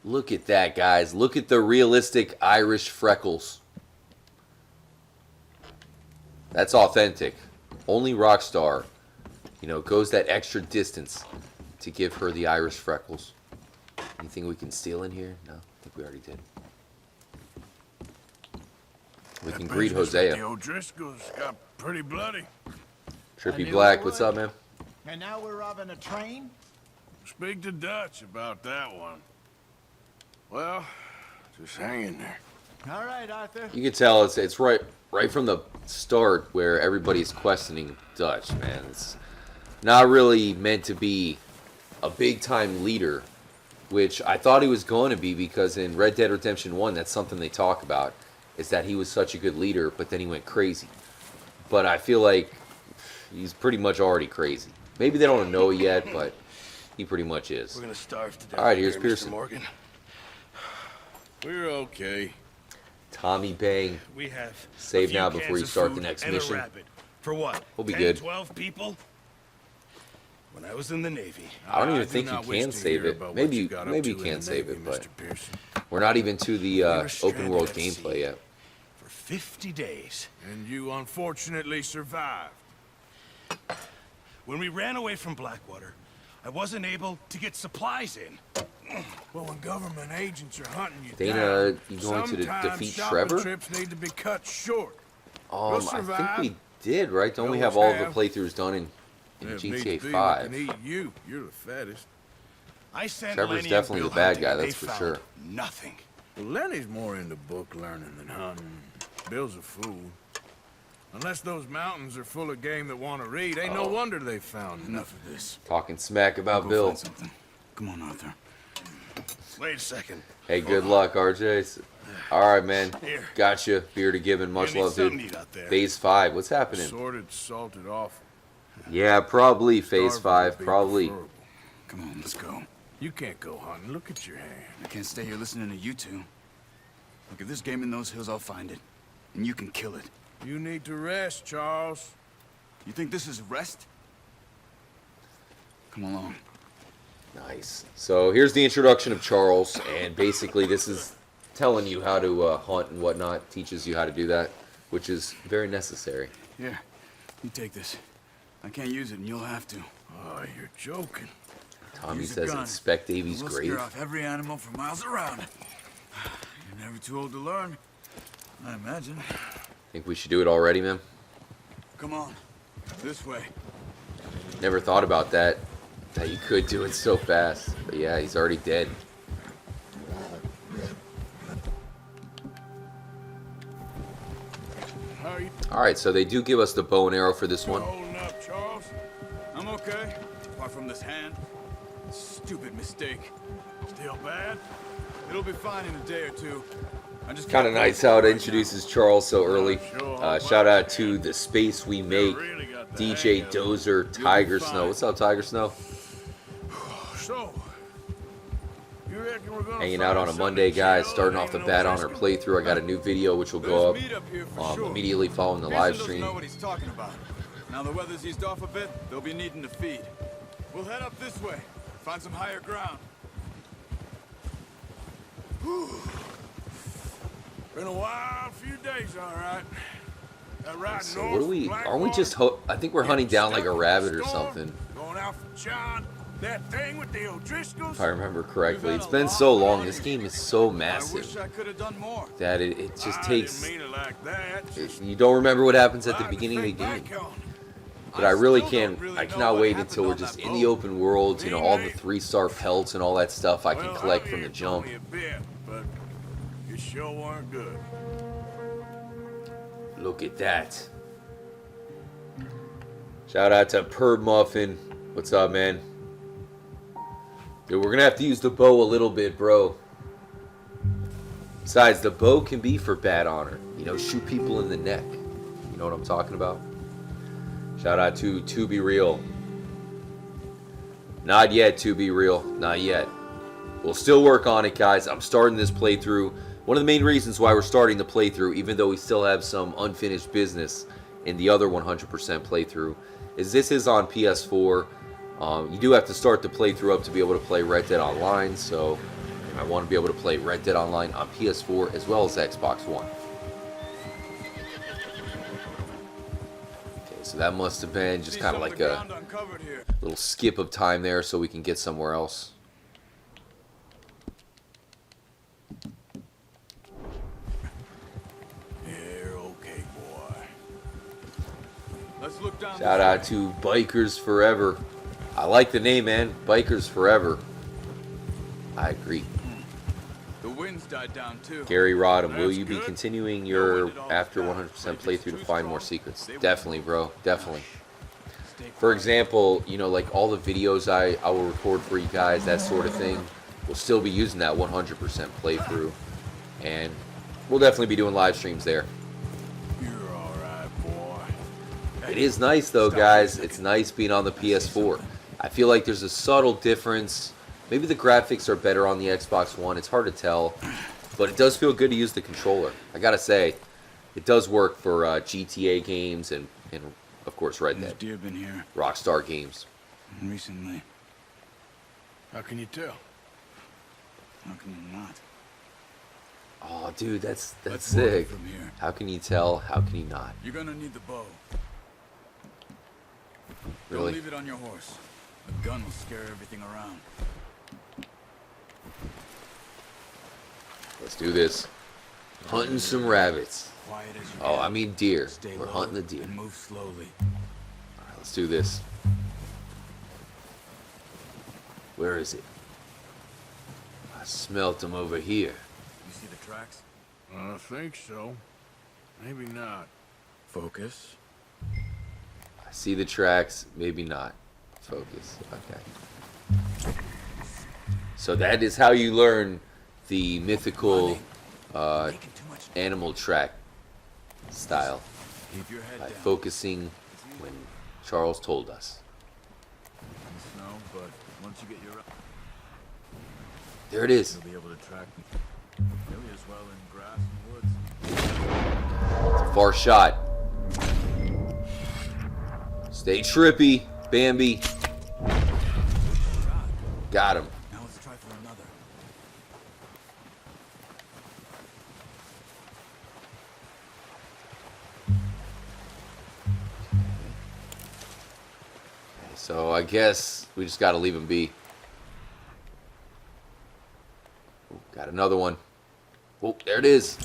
Look at that, guys. Look at the realistic Irish freckles. That's authentic. Only Rockstar, goes that extra distance to give her the Irish freckles. Anything we can steal in here? No, I think we already did. We can greet business with Hosea. The O'Driscolls got pretty bloody. I Trippy knew Black, it what's would. up, man? And now we're robbing a train? Speak to Dutch about that one. Well, just hang in there. All right, Arthur. You can tell it's right from the start where everybody's questioning Dutch, man. It's not really meant to be a big-time leader, which I thought he was going to be because in Red Dead Redemption 1, that's something they talk about, is that he was such a good leader, but then he went crazy. But I feel like he's pretty much already crazy. Maybe they don't know it yet, but he pretty much is. We're gonna starve to death. All right, here, here's Mr. Pearson. Morgan. We're okay. Tommy Bang. We have Save a few now before cans you of start the food next and mission. A rabbit. For what? We'll be 10, good. 12 people? When I was in the Navy, I don't even do think you not wish can to save hear it. about what Maybe you got up maybe you to in can the save Navy, it, but Mr. Pearson. we're not even to the were open stranded world at sea. gameplay yet. for 50 days. And you unfortunately survived. When we ran away from Blackwater, I wasn't able to get supplies in. Well, when government agents are hunting you Dana, down, you going to sometimes defeat shopping Trevor? trips need to be cut short. I survive. think we did, right? Don't we You have always all the have. playthroughs done in If needs GTA be, we 5? can eat you. You're the fattest. I sent Trevor's Lenny definitely and the Bill bad hunting, guy, and that's they for found sure. Nothing. Well, Lenny's more into book learning than hunting. Bill's a fool. Unless those mountains are full of game that want to read, ain't no wonder they found Enough of this. Talking smack about Go Bill. find something. Come on, Arthur. Wait a second. Hey, good luck, RJ. All right, man. Here. Gotcha. Beer to Given. Much You need love, something dude. to eat out there. Phase 5. What's happening? Sorted, salted off. Yeah, probably Phase Starving 5. would be Probably. preferable. Come on, let's go. You can't go hunting. Look at your hand. I can't stay here listening to you two. Look, if there's game in those hills, I'll find it. And you can kill it. You need to rest, Charles. You think this is rest? Come along. Nice. So here's the introduction of Charles, and basically this is telling you how to hunt and whatnot. Teaches you how to do that, which is very necessary. Here, you take this. I can't use it, and you'll have to. Oh, you're joking. Tommy Use a says gun. inspect Davy's We'll grave. scare off every animal for miles around. You're never too old to learn, I imagine. Think we should do it already, man? Come on, this way. Never thought about that you could do it so fast. But yeah, he's already dead. How are you Alright, so they do give us the bow and arrow for this one. holding up, Charles? I'm okay, apart from this hand. Stupid mistake. Still bad? It'll be fine in a day or two. I just Kind of can't nice how it right introduces Charles so early. Sure, Shout out to The Space We Make, really got the hang DJ of it. Dozer, Tiger Snow. What's up, Tiger Snow? So, you reckon we're gonna Hanging find out on a something Monday, guys. chill Starting that off the ain't Bad no Honor Cisco? playthrough. I got a new video which will There's go meat up here for up sure. immediately following the Pearson live doesn't stream. know what he's talking about. Now the weather's eased off a bit, they'll be needing to feed. We'll head up this way, find some higher ground. Been a wild few days, all right. That ride So north what do we? from Aren't we Blackwater, just? I think we're hunting down like a rabbit or something. Going out for John, that thing with the O'Driscolls. If I remember correctly. It's been so long. This game is so I wish massive I could have done more. that it just I takes. didn't mean it like that. Just You don't remember what happens at the tried to beginning of the think game. back on it. But I really still can't. don't really I know cannot what wait happened until we're on just that in the boat. open world. You know, all the 3-star pelts and all that stuff I can Well, collect from the Javier jump. told me a bit, but it sure weren't good. Look at that. Shout out to Perb Muffin. What's up, man? Dude, we're gonna have to use the bow a little bit, bro. Besides, the bow can be for bad honor. You know, shoot people in the neck. You know what I'm talking about? Shout out to Be Real. Not yet, To Be Real. Not yet. We'll still work on it, guys. I'm starting this playthrough. One of the main reasons why we're starting the playthrough, even though we still have some unfinished business in the other 100% playthrough, is this is on PS4. You do have to start the playthrough up to be able to play Red Dead Online, so I want to be able to play Red Dead Online on PS4 as well as Xbox One. Okay, so that must have been just kind of like a Ground uncovered here. little skip of time there so we can get somewhere else. You're okay, boy. Let's look down. Shout this out way. to Bikers Forever. I like the name, man. Bikers Forever. I agree. The wind's died down too. Gary Rodham, will That's you be good. continuing your after 100% playthrough to find more secrets? Definitely, bro. Definitely. For example, you know, like all the videos I will record for you guys, that sort of thing, we'll still be using that 100% playthrough. And we'll definitely be doing live streams there. You're all right, boy. It is nice though, guys. It's nice being on the PS4. I feel like there's a subtle difference. Maybe the graphics are better on the Xbox One. It's hard to tell. But it does feel good to use the controller. I gotta say, it does work for GTA games and of course Red There's Dead. deer been here Rockstar games. recently. How can you tell? How can you not? Oh, dude, that's Let's work sick. from here. How can you tell? How can you not? You're gonna need the bow. Don't Really? leave it on your horse. A gun will scare everything around. Let's do this. Hunting some rabbits. Quiet as you Oh, can. I mean deer. Stay We're low hunting the deer. and move slowly. Alright, let's do this. Where is it? I smelt him over here. You see the tracks? I think so. Maybe not. Focus. I see the tracks, maybe not. Focus. Okay. So that is how you learn the mythical Making too much. animal track style. Keep your head By down. focusing when Charles told us. Snow, but once you get your There it is. you'll be able to track nearly as well in grass and woods. It's a far shot. Stay trippy, Bambi. Got him. Now let's try for another. So I guess we just got to leave him be. Ooh, got another one. Oh, there it is.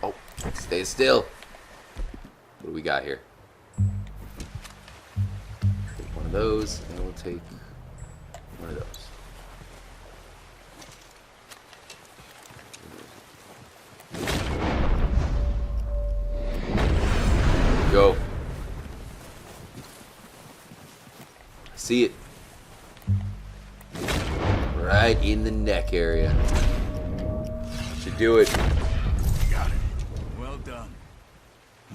Oh, stay still. What do we got here? Take one of those, and we'll take one of those. Go. See it. Right in the neck area. Should do it. Got it. Well done.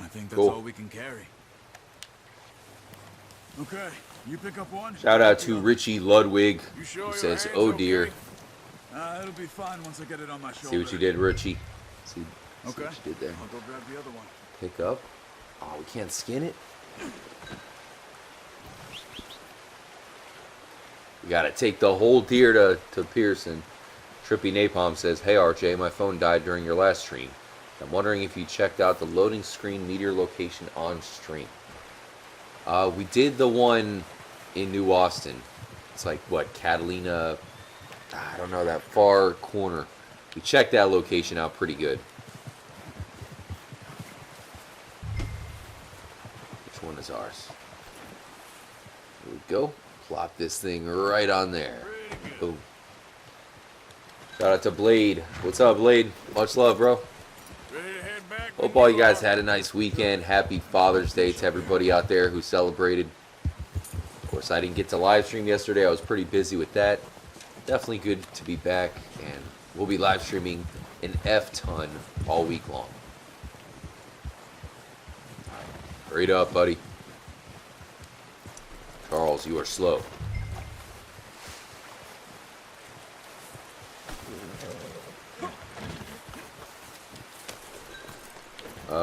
I think that's Cool. all we can carry. Okay, you pick up one. Shout out to Richie Ludwig, You sure who your says, hand's "Oh dear." okay? It'll be fine once I get it on my shoulder. See what you did, Richie. See Okay. what you did there. I'll go grab the other one. Pick up. Oh, we can't skin it. We gotta take the whole deer to Pearson. Trippy Napalm says, "Hey RJ, my phone died during your last stream. I'm wondering if you checked out the loading screen meteor location on stream." We did the one in New Austin. It's like, what, Catalina? I don't know, that far corner. We checked that location out pretty good. Which one is ours? Here we go. Plop this thing right on there. Boom. Shout out to Blade. What's up, Blade? Much love, bro. Ready to head back? Hope all you guys had a nice weekend. Happy Father's Day to everybody out there who celebrated. Of course, I didn't get to live stream yesterday. I was pretty busy with that. Definitely good to be back, and we'll be live streaming an F-ton all week long. Hurry it up, buddy. Charles, you are slow.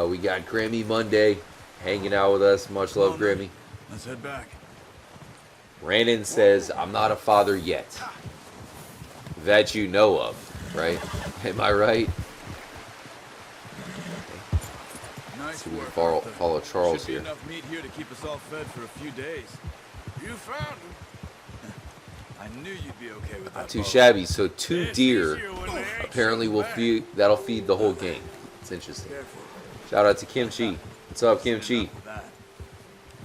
We got Grammy Monday hanging out with us. Much love, Grammy. Let's head back. Brandon says, "I'm not a father yet." That you know of, right? Am I right? Nice So we work. follow, Arthur. follow Charles Should be here. enough meat here to keep us all fed for a few days. You found him. I knew you'd be okay with that. Not too boat. shabby. So 2 It's deer easier when they ain't apparently so will bad. feed. That'll feed the whole gang. It's interesting. Careful. Shout out to Kimchi. What's up, Kimchi? Enough of that.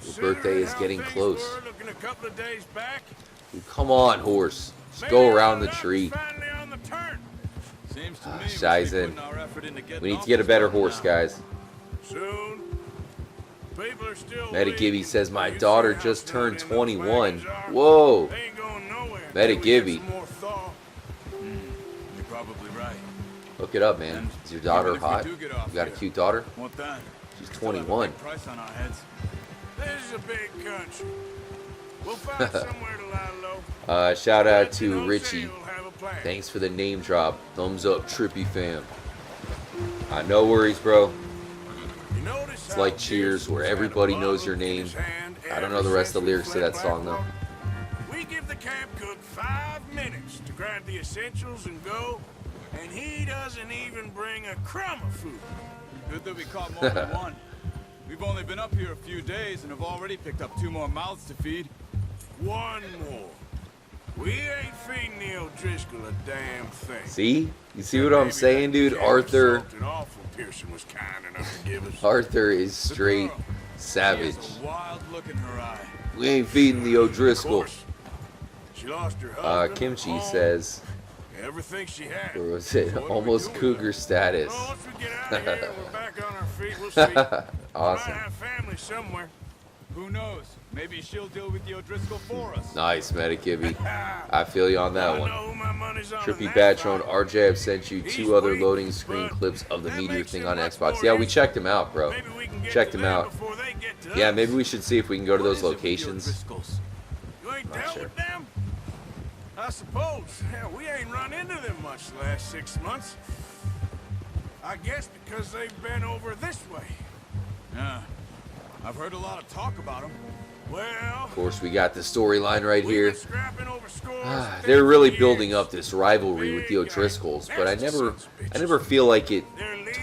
Your birthday is getting close. We're looking a couple of days back. Dude, come on, horse. Just go around the tree. Finally on the turn. Seems to Ah, me we should be Shizen. putting our effort into getting We need off to get a this better boat horse, now. guys. Soon. People are still Metagibby waiting. says, "My You see daughter how just snug turned them 21. wagons are? Whoa. They ain't going nowhere. Metagibby. Till we get some more thaw. You're probably right. Look it up, man. And Is your daughter even if we hot? do You get off got a here, cute daughter? Want that? She's Still have a 21. big price on our heads. This is a big country. We'll find somewhere to lie low. Shout out Let you to know Richie. Shane will have a plan. Thanks for the name drop. Thumbs up, Trippy fam. No worries, bro. You notice It's how like Cheers, where Jason's had a everybody knows bottle your in name. his hand I don't ever know the rest of the since we lyrics to fled that song, though. Blackwall? We give the camp cook 5 minutes to grab the essentials and go, and he doesn't even bring a crumb of food. Good that we caught more than one. We've only been up here a few days and have already picked up 2 more mouths to feed. One more. We ain't feeding the O'Driscoll a damn thing. See? You see what I'm Maybe saying, that dude? can Arthur. salt and awful Pearson was kind enough to give us. Arthur is straight girl. savage. She has a wild look in her eye. We ain't feeding the Of O'Driscoll. course, she lost her husband, Kimchi home, says, everything she had. or was it So what are we almost doing cougar now? status? Well, once we get out of here and we're back on our feet, we'll see. We might Awesome. have family somewhere. Who knows? Maybe she'll deal with the O'Driscoll for us. Nice, Metagibby. I feel you on that I one. know who my money's on in Trippy that Batron, fight. RJ, I've sent you He's 2 other weak, loading screen but clips of the that Meteor makes thing him on much Xbox. more Yeah, we useful. checked them out, bro. Maybe we can get Checked to them them out. before they get to Yeah, us. maybe we should see if we can go to What those is it with the locations. O'Driscolls? You ain't Not dealt sure. with them? I suppose. Hell, we ain't run into them much the last 6 months. I guess because they've been over this way. Yeah. I've heard a lot of talk about them. Well, Of course, we got the storyline right we've here. been scrapping over scores for They're really 50 building years. up this rivalry with the O'Driscolls, but I never feel like it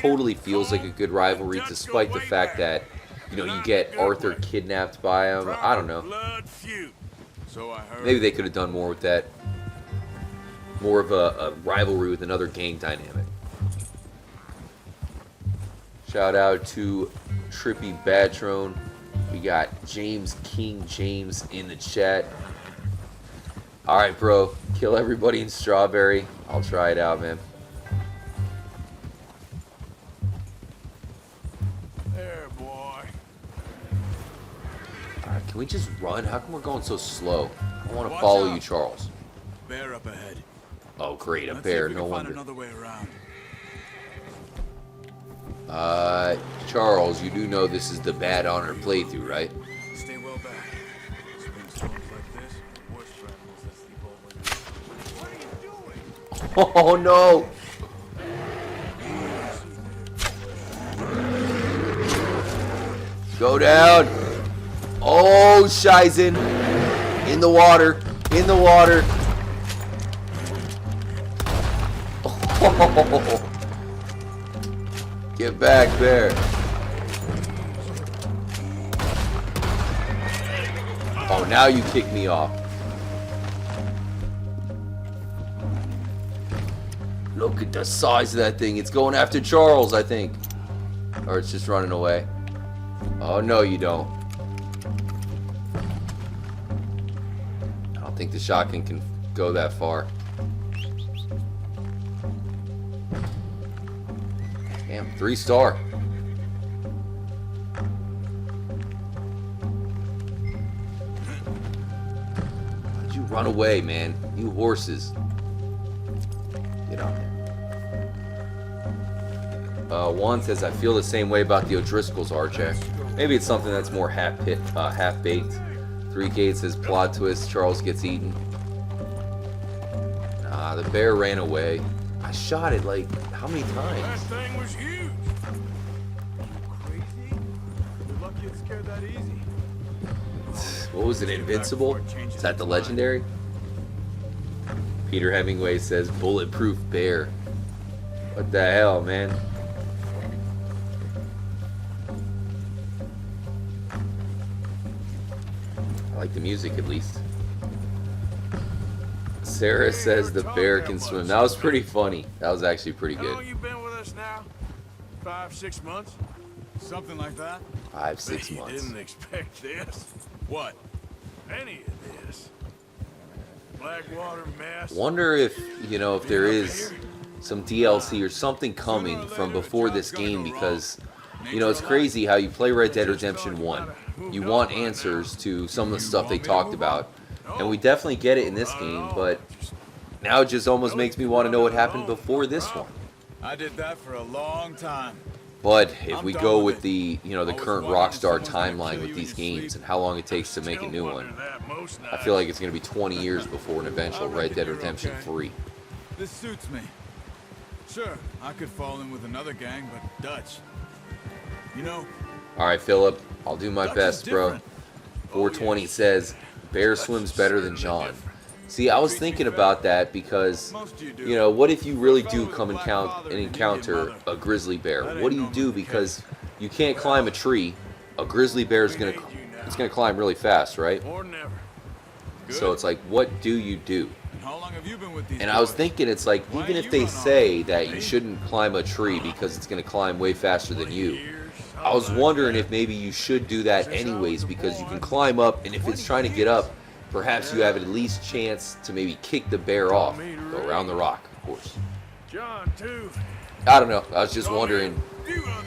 totally feels like a good rivalry, despite the fact that, you know, you get Arthur kidnapped by him. I don't know. Blood feud. So I heard. Maybe they could have done more with that. More of a rivalry with another gang dynamic. Shout out to Trippy Batrone. We got James King James in the chat. Alright, bro. Kill everybody in Strawberry. I'll try it out, man. There, boy. Alright, can we just run? How come we're going so slow? I want to Watch follow out. you, Charles. Bear up ahead. Oh, great. A Let's see if bear. we No can find wonder. another way around. Charles, you do know this is the Bad Honor playthrough, right? Stay well back. Storms like this, worse for animals that sleep over. Oh, no. Go down. Oh, Shizen. In the water. In the water. Oh. Get back there. Oh, now you kick me off. Look at the size of that thing. It's going after Charles, I think. Or it's just running away. Oh, no, you don't. I don't think the shotgun can go that far. Damn, 3-star. Why'd you run away, man? You horses. Get on there. One says, I feel the same way about the O'Driscolls, Archer. Maybe it's something that's more half-baked. 3K says, plot twist, Charles gets eaten. Nah, the bear ran away. I shot it, like, how many That times? thing was huge. Crazy? You're lucky it scared that easy. What was it, Invincible? Is that the legendary? Peter Hemingway says, bulletproof bear. What the hell, man? I like the music, at least. Sarah says the bear can swim. That was pretty funny. That was actually pretty How long good. you been with us now? 5, 6 months? Something like that? 5, 6 Bet you months. didn't expect this. What? Any of this. Blackwater mess. Wonder if, you know, if there is some DLC or something coming from before this game, because, you know, it's crazy how you play Red Dead Redemption 1. You want answers to some of the stuff they talked about, and we definitely get it in this game, but now it just almost makes me want to know what happened before this one. I did that for a long time. But if we go with the, you know, the current Rockstar timeline with these games and how long it takes to make a new one, I feel like it's going to be 20 years before an eventual Red Dead Redemption 3. This suits me. Sure, I could fall in with another gang, but Dutch. You know, Alright, Philip, I'll do my Dutch best, is bro. different. 420 says, Bear swims better than John. See, I was thinking about that because, you know, what if you really do come and encounter a grizzly bear? What do you do? Because you can't climb a tree. A grizzly bear is gonna climb really fast, right? Or never. So it's like, what do you do? And how long have you been with these And I was boys? thinking, it's like, even if they say that you shouldn't climb a tree because it's gonna climb way faster than you, I was wondering if maybe you should do that anyways, because you can climb up, and if it's trying to get up, perhaps you have at least chance to maybe kick the bear off. Go around the rock, of course. John, too. I don't know. I was just wondering,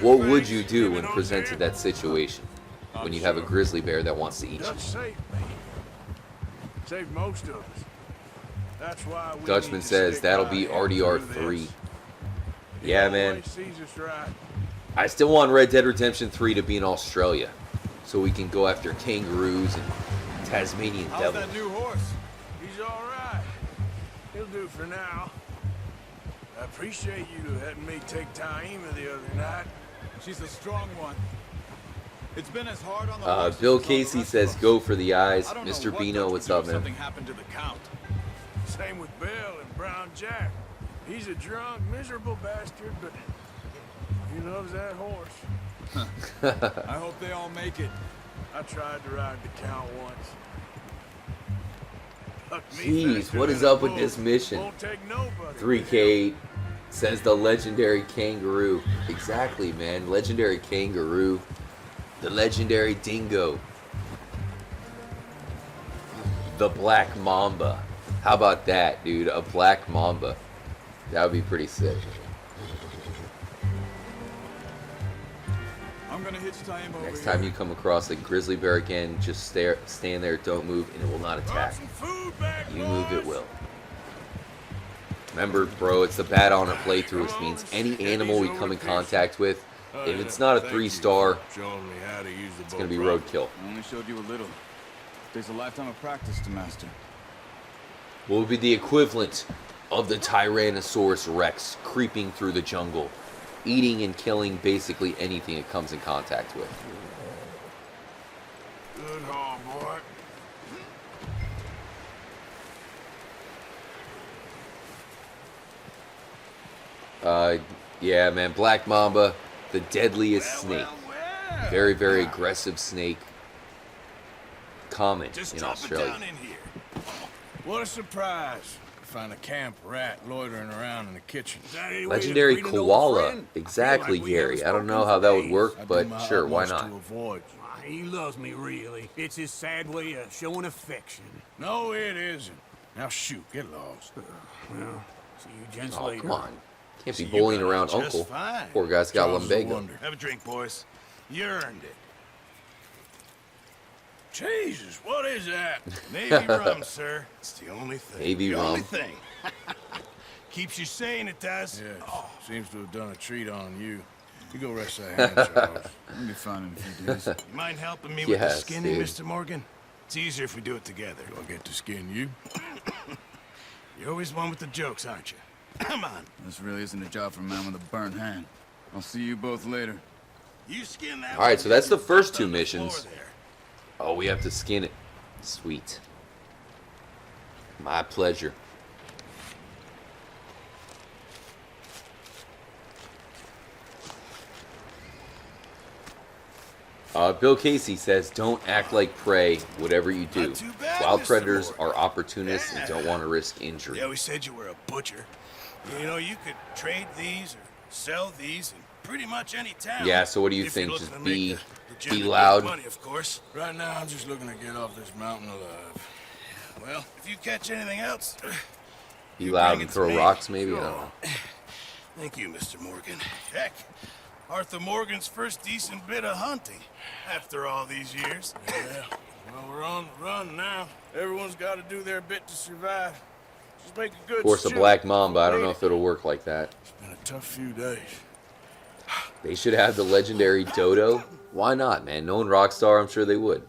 what would you do when presented that situation? When you have a grizzly bear that wants to eat you? Dutch saved me. Saved most of us. That's why we Dutchman need to says stick that'll by be him RDR through 3. this. Yeah, He man. always sees us right. I still want Red Dead Redemption 3 to be in Australia, so we can go after kangaroos and Tasmanian How's devils. that new horse? He's all right. He'll do for now. I appreciate you letting me take Taima the other night. She's a strong one. It's been as hard on the horses Bill as all the Casey rest says of us. go for the eyes. I don't know Mr. what Bino, Dutch what's would do up, if man? Something happened to the Count. Same with Bill and Brown Jack. He's a drunk, miserable bastard, but he loves that horse. I hope they all make it. I tried to ride the Count once. Fuck me Jeez, faster what than is a up with bull. this mission? Won't take nobody. 3K says the legendary kangaroo. Exactly, man. Legendary kangaroo. The legendary dingo. The black mamba. How about that, dude? A black mamba. That would be pretty sick. I'm gonna hitch tie him over Next here. time you come across a grizzly bear again, just stand there, don't move, and it will not attack. Some food back, You move, it boys. will. Remember, bro, it's the Bad Honor playthrough, which means any animal we come in contact with, if it's not a 3-star, Showing me how to use the it's going to be roadkill. I only showed you a little. There's a lifetime of practice to master. What would be the equivalent of the Tyrannosaurus Rex creeping through the jungle, eating and killing basically anything it comes in contact with? Good haul, boy. Yeah, man, Black Mamba, the deadliest snake. Very, very aggressive snake. Common Just in drop it Australia. down in here. What a surprise. Find a camp rat loitering around in the kitchen. Is that any way to Legendary greet an old koala. friend? Exactly, Feel like we Gary. haven't I don't spoken know for how that would days. work, I do but my sure, why utmost not? to avoid you. He loves me, really. It's his sad way of showing affection. No, it isn't. Now shoot, get lost. Well, see you gents Oh, later. come on. Can't be See, you bullying got around on just Uncle. fine. Poor guy's got Charles is a lumbago. wonder. Have a drink, boys. You earned it. Jesus, what is that? Navy rum, sir. It's the only thing. Navy the rum. only thing. Keeps you sane, it does. Yeah, seems to have done a treat on you. You go rest that hand, Charles. I'll be fine in a few days. You mind helping me with the Yes, skinning, dude. Mr. Morgan? It's easier if we do it together. Do I get to skin you? You're always one with the jokes, aren't you? Come on. This really isn't a job for a man with a burnt hand. I'll see you both later. You skin that. All right, so that's the one first on two the floor missions. there. Oh, we have to skin it. Sweet. My pleasure. Bill Casey says, don't act like prey, whatever you do. Not too bad, Wild Mr. predators Morgan. are opportunists and Yeah. don't want to risk injury. They always said you were a butcher. You know, you could trade these or sell these in pretty much any town. Yeah, so what do you If you're think? looking Just to be make the legitimate loud? Money, of course. Right now, I'm just looking to get off this mountain alive. Well, if you catch anything else, Be you loud bring and it to throw me. rocks, maybe? I Sure. don't know. Thank you, Mr. Morgan. Heck, Arthur Morgan's first decent bit of hunting after all these years. Yeah, well, we're on the run now. Everyone's got to do their bit to survive. Just make a good Of course, a stew. black mamba, I don't know Made if it'll work like that. It's been a tough few days. They should have the legendary dodo. Why not, man? Knowing Rockstar, I'm sure they would.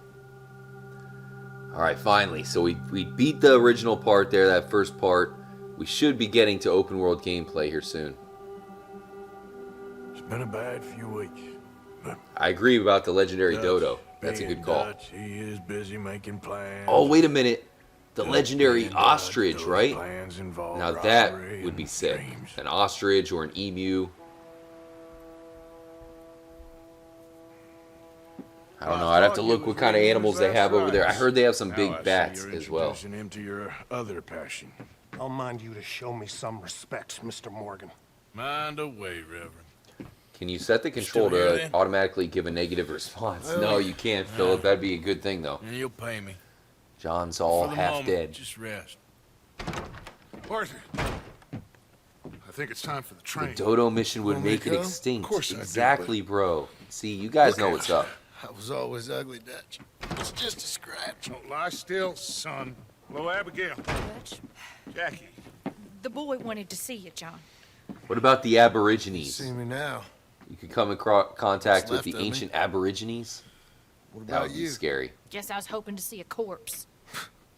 Alright, finally. So we beat the original part there, that first part. We should be getting to open world gameplay here soon. It's been a bad few weeks. But I agree about the legendary Dutch, dodo. That's a being good call. Dutch, he is busy making plans. Oh, wait a minute. The Dutch legendary being Dutch, ostrich, those right? plans involve Now that robbery would be and sick. dreams. An ostrich or an emu. I don't know. I'd have to thought look you what was kind of reading animals they those have over there. I rights. heard they have some Now big I see bats you're as well. introducing him to your other passion. I'll mind you to show me some respect, Mr. Morgan. Mind away, Reverend. Can you set the control Still here, to then? automatically give a negative response? No, you can't, Philip. That'd be a good thing, though. And you'll pay me. John's all For the half moment, dead. just rest. Arthur, I think it's time for the The train. dodo mission would Want me make to it come? extinct. Of course I do, Exactly, bro. See, you guys know what's up. I was always ugly, Dutch. It's just a scratch. Don't lie still, son. Hello, Abigail. Jackie. The boy wanted to see you, John. What about the Aborigines? See me now. You could come in contact with What's the left of me? ancient Aborigines. What That about would be you? scary. Guess I was hoping to see a corpse.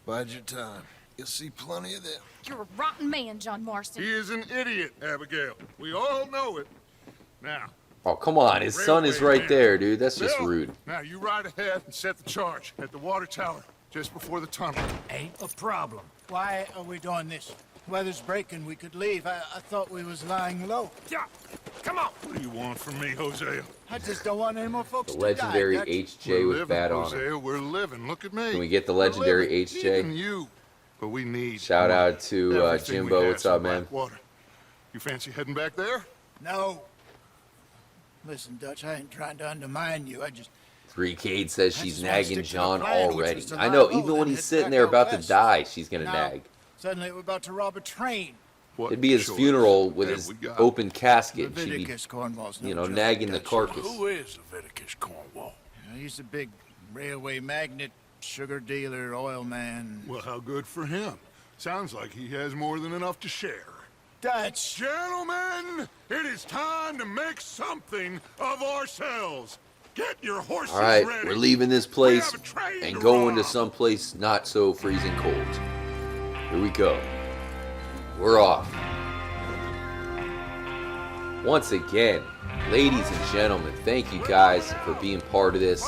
Bide your time. You'll see plenty of them. You're a rotten man, John Marston. He is an idiot, Abigail. We all know it. Now, Oh, come on. His son is right there, dude. That's just Bill, rude. Now, you ride ahead and set the charge at the water tower just before the tunnel. Ain't a problem. Why are we doing this? Weather's breaking. We could leave. I thought we was lying low. Yeah, come on. What do you want from me, Hosea? I just don't want any more folks The to die. legendary That's- HJ with bad honor. Hosea. We're living. Look at me. Can we get the We're legendary living. HJ? Even you. But we need Shout money. out to Everything we Jimbo. have What's up, in man? Blackwater. You fancy heading back there? No. Listen, Dutch, I ain't trying to undermine you. I just... 3Cade says I she's just wanna nagging stick to the John plan, which already. was to I lie know, low, even then when he's head sitting back there out about to west. die, she's gonna Now, nag. suddenly we're about to rob a train. What It'd be his choice funeral with have his we got? open casket. She'd be, Leviticus Cornwall's no you know, joke, nagging the Dutch. carcass. Who is Leviticus Cornwall? He's a big railway magnate, sugar dealer, oil man. Well, how good for him. Sounds like he has more than enough to share. Dutch! Gentlemen, it is time to make something of ourselves. Get your horses All right, ready. we're leaving this place We have a train and to going to rob. some place not so freezing cold. Here we go. We're off. Once again, ladies and gentlemen, thank you guys for being part of this.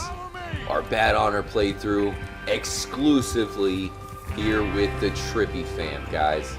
Our Bad Honor playthrough exclusively here with the Trippy fam, guys.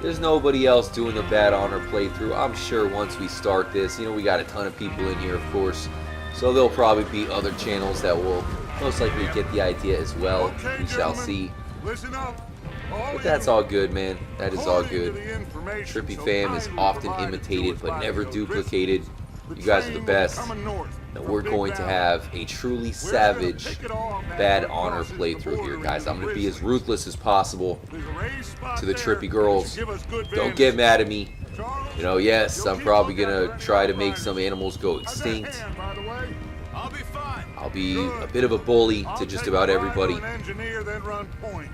There's nobody else doing the Bad Honor playthrough. I'm sure once we start this, you know, we got a ton of people in here, of course. So there'll probably be other channels that will most likely get the idea as well. Okay, We shall gentlemen, see. Listen up. All But of that's you. all good, man. That is all According to good. the information Trippy so fam is kindly often provided to imitated us but by never the duplicated. The You guys are the train will be best. coming north And from we're Big going to Valley. have a truly We're gonna savage pick it all back Bad and Honor cross the playthrough border here, guys. into I'm going to be as Grizzly. ruthless as possible There's a raised spot to the there Trippy that girls. should give us good Don't vantage. get mad at me. Charles, You know, yes, you'll I'm keep probably looking going at to it. try to make some animals go How's that extinct. hand, by the way? I'll be fine. I'll be a bit of a bully I'll to just take about a everybody, driver and engineer, then run point.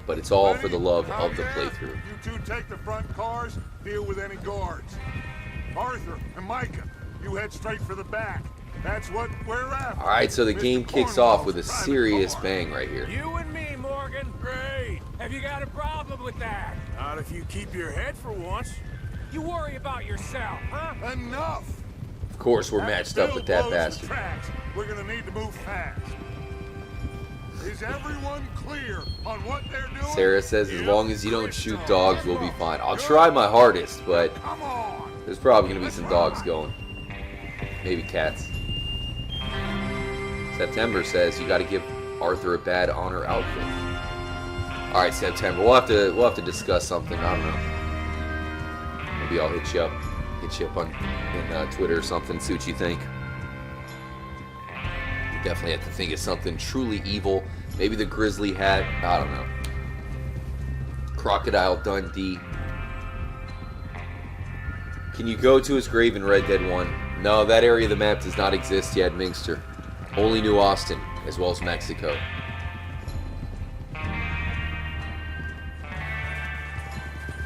but it's all Ready? for the love of the Javier, playthrough. You two take the front cars, deal with any guards. Arthur and Micah, you head straight for the back. That's what we're after. Alright, so the Mr. game kicks off with a Cornwall's private serious car. bang right here. You and me, Morgan. Great. Have you got a problem with that? Not if you keep your head for once. You worry about yourself, huh? Enough. Of course, we're After matched up Bill with that blows the bastard. tracks, we're gonna need to move fast. Is everyone clear on what they're doing? Sarah says as Yep. long as you don't Great shoot job. dogs, we'll be fine. I'll try my hardest, but Come on. there's probably going to be some dogs going. Maybe cats. September says you got to give Arthur a Bad Honor outfit. All right, September. We'll have to discuss something. I don't know. Maybe I'll hit you up on Twitter or something. See what you think. You definitely have to think of something truly evil. Maybe the grizzly hat. I don't know. Crocodile Dundee. Can you go to his grave in Red Dead 1? No, that area of the map does not exist yet, Minkster. Only New Austin, as well as Mexico.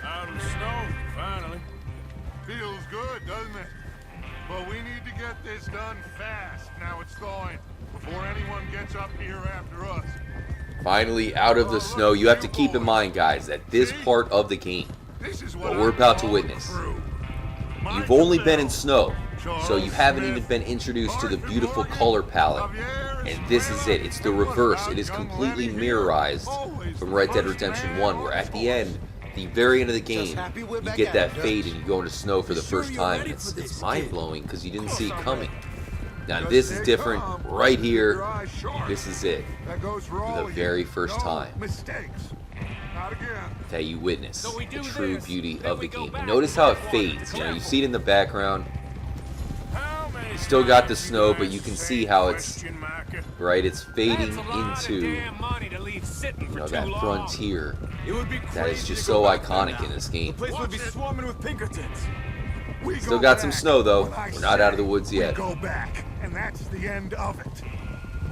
Out of the snow, finally. Feels good, doesn't it? But we need to get this done fast. Now it's thawing before anyone gets up here after us. Finally out of the snow. You have to keep in mind, guys, that this part of the game, This is what what we're I about to call witness, the crew. you've Micah only been Bell, in snow, so you Charles haven't Smith, even been introduced to the Arthur beautiful Morgan, color palette. Javier And this is it. It's the and what reverse. about It is young completely Lenny here? mirrorized Always from the Red Dead first Redemption man 1, on where at his the end, the very end of the game, happy we're you back get at that it, Dutch. fade and you go into snow for the sure first you're time. ready And for it's this, mind-blowing because you didn't see it coming. Now Just this is stay different calm. right Keep here. your eyes sharp. This is it. That goes for all the of you. very first No time. mistakes. Not again. That you witness So we the do true this, beauty then of the we go game. back And notice how it to fades. You know, you Cleveland. see it in the background. How many Still got the times snow, you but guys you can say see how it's question, Micah? right. It's fading That's a lot into of damn money to leave sitting for that too long. frontier It would be that is crazy just to so go back there iconic now. in this The game. place would be swarming with Pinkertons. We Still go got some back snow, though. when I We're not out of the say woods yet. We go back, and that's the end of it.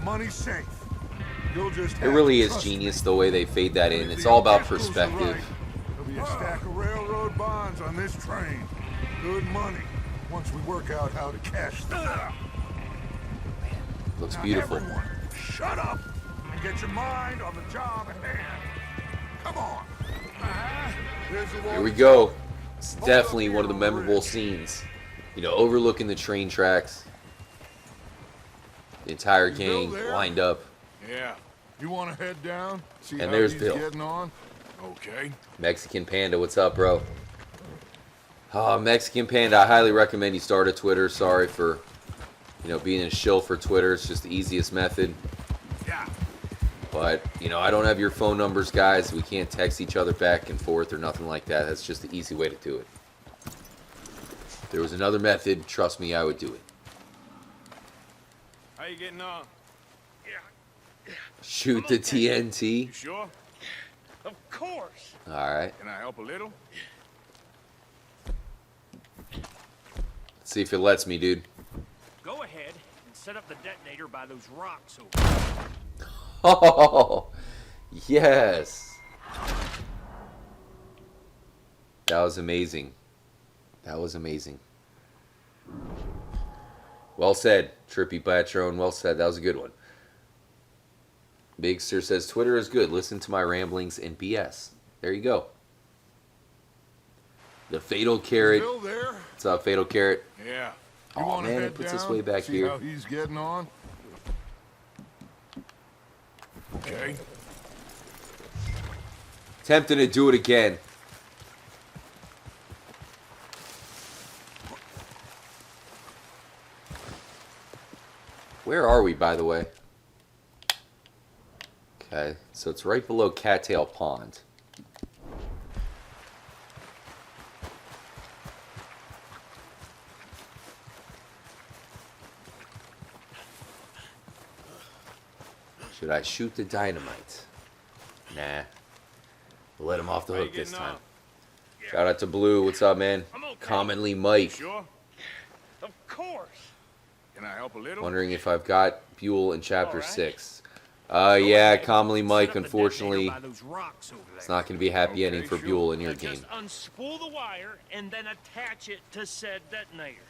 Money's safe. You'll just It have really to is trust genius me. the way they fade that in. If It's the all about officials are perspective. right, There'll be a stack of railroad bonds on this train. Good money. Once we work out how to cash them out. Looks Now, beautiful. Everyone, shut up and get your mind on the job at hand. Come on. Here's the Here we water go. It's definitely one of the memorable scenes you know, overlooking the train tracks. The entire gang lined up. Yeah. You want to head down? See And how there's he's Bill. getting on? Okay. Mexican Panda, what's up, bro? Oh, Mexican Panda, I highly recommend you start a Twitter. Sorry for, you know, being a shill for Twitter. It's just the easiest method. Yeah. But, you know, I don't have your phone numbers, guys. We can't text each other back and forth or nothing like that. That's just the easy way to do it. If there was another method, trust me, I would do it. How you getting on? Shoot the TNT. You sure? Of course. All right. Can I help a little? Let's see if it lets me, dude. Go ahead and set up the detonator by those rocks over there. Oh, yes. That was amazing. That was amazing. Well said, Trippy Patron. Well said. That was a good one. Big Sir says, Twitter is good. Listen to my ramblings and BS. There you go. The Fatal Carrot. Still there? What's up, Fatal Carrot? Yeah. Oh, man, it puts us way back See here. how he's getting on? Okay. Tempting to do it again. Where are we, by the way? Okay, so it's right below Cattail Pond. Should I shoot the dynamite? Nah. We'll let him off the hook this time. Shout out to Blue. What's up, man? Commonly Mike. Sure? Of course. Can I help a little? Wondering if I've got Buell in Chapter 6. Yeah, commonly Mike, unfortunately, it's not going to be a happy ending for Buell in your game. Just unspool the wire and then attach it to said detonator.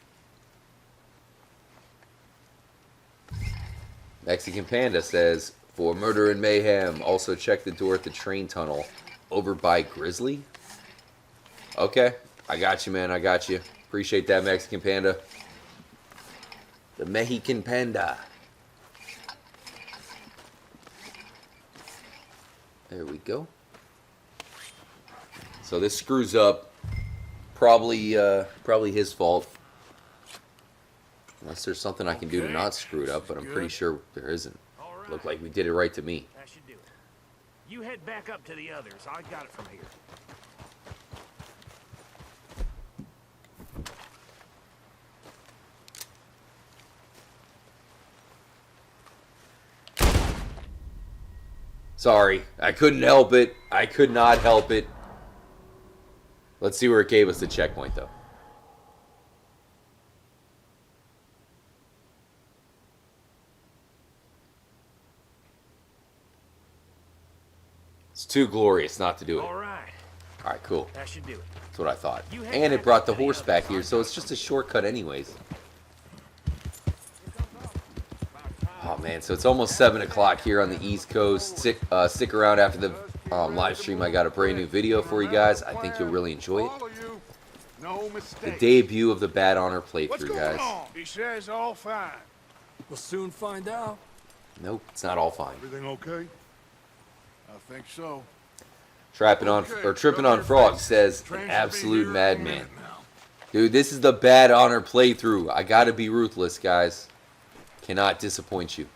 Mexican Panda says, for murder and mayhem, also check the door at the train tunnel over by Grizzly. Okay, I got you, man. I got you. Appreciate that, Mexican Panda. The Mexican Panda. There we go. So this screws up. Probably his fault. Unless there's something I can do to not screw it up, but I'm pretty sure there isn't. Looked like we did it right to me. That should do it. You head back up to the others. I got it from here. Sorry, I couldn't help it. I could not help it. Let's see where it gave us the checkpoint, though. It's too glorious not to do it. All right. All right, cool. That should do it. That's what I thought. And it brought the horse back here, so it's just a shortcut anyways. Oh, man, so it's almost 7 o'clock here on the East Coast. Stick around after the live stream. I got a brand new video for you guys. I think you'll really enjoy it. The debut of the Bad Honor playthrough, guys. He says all fine. We'll soon find out. Nope, it's not all fine. Everything okay? I think so. Tripping on Frog says, an absolute madman. Dude, this is the Bad Honor playthrough. I gotta be ruthless, guys. Cannot disappoint you.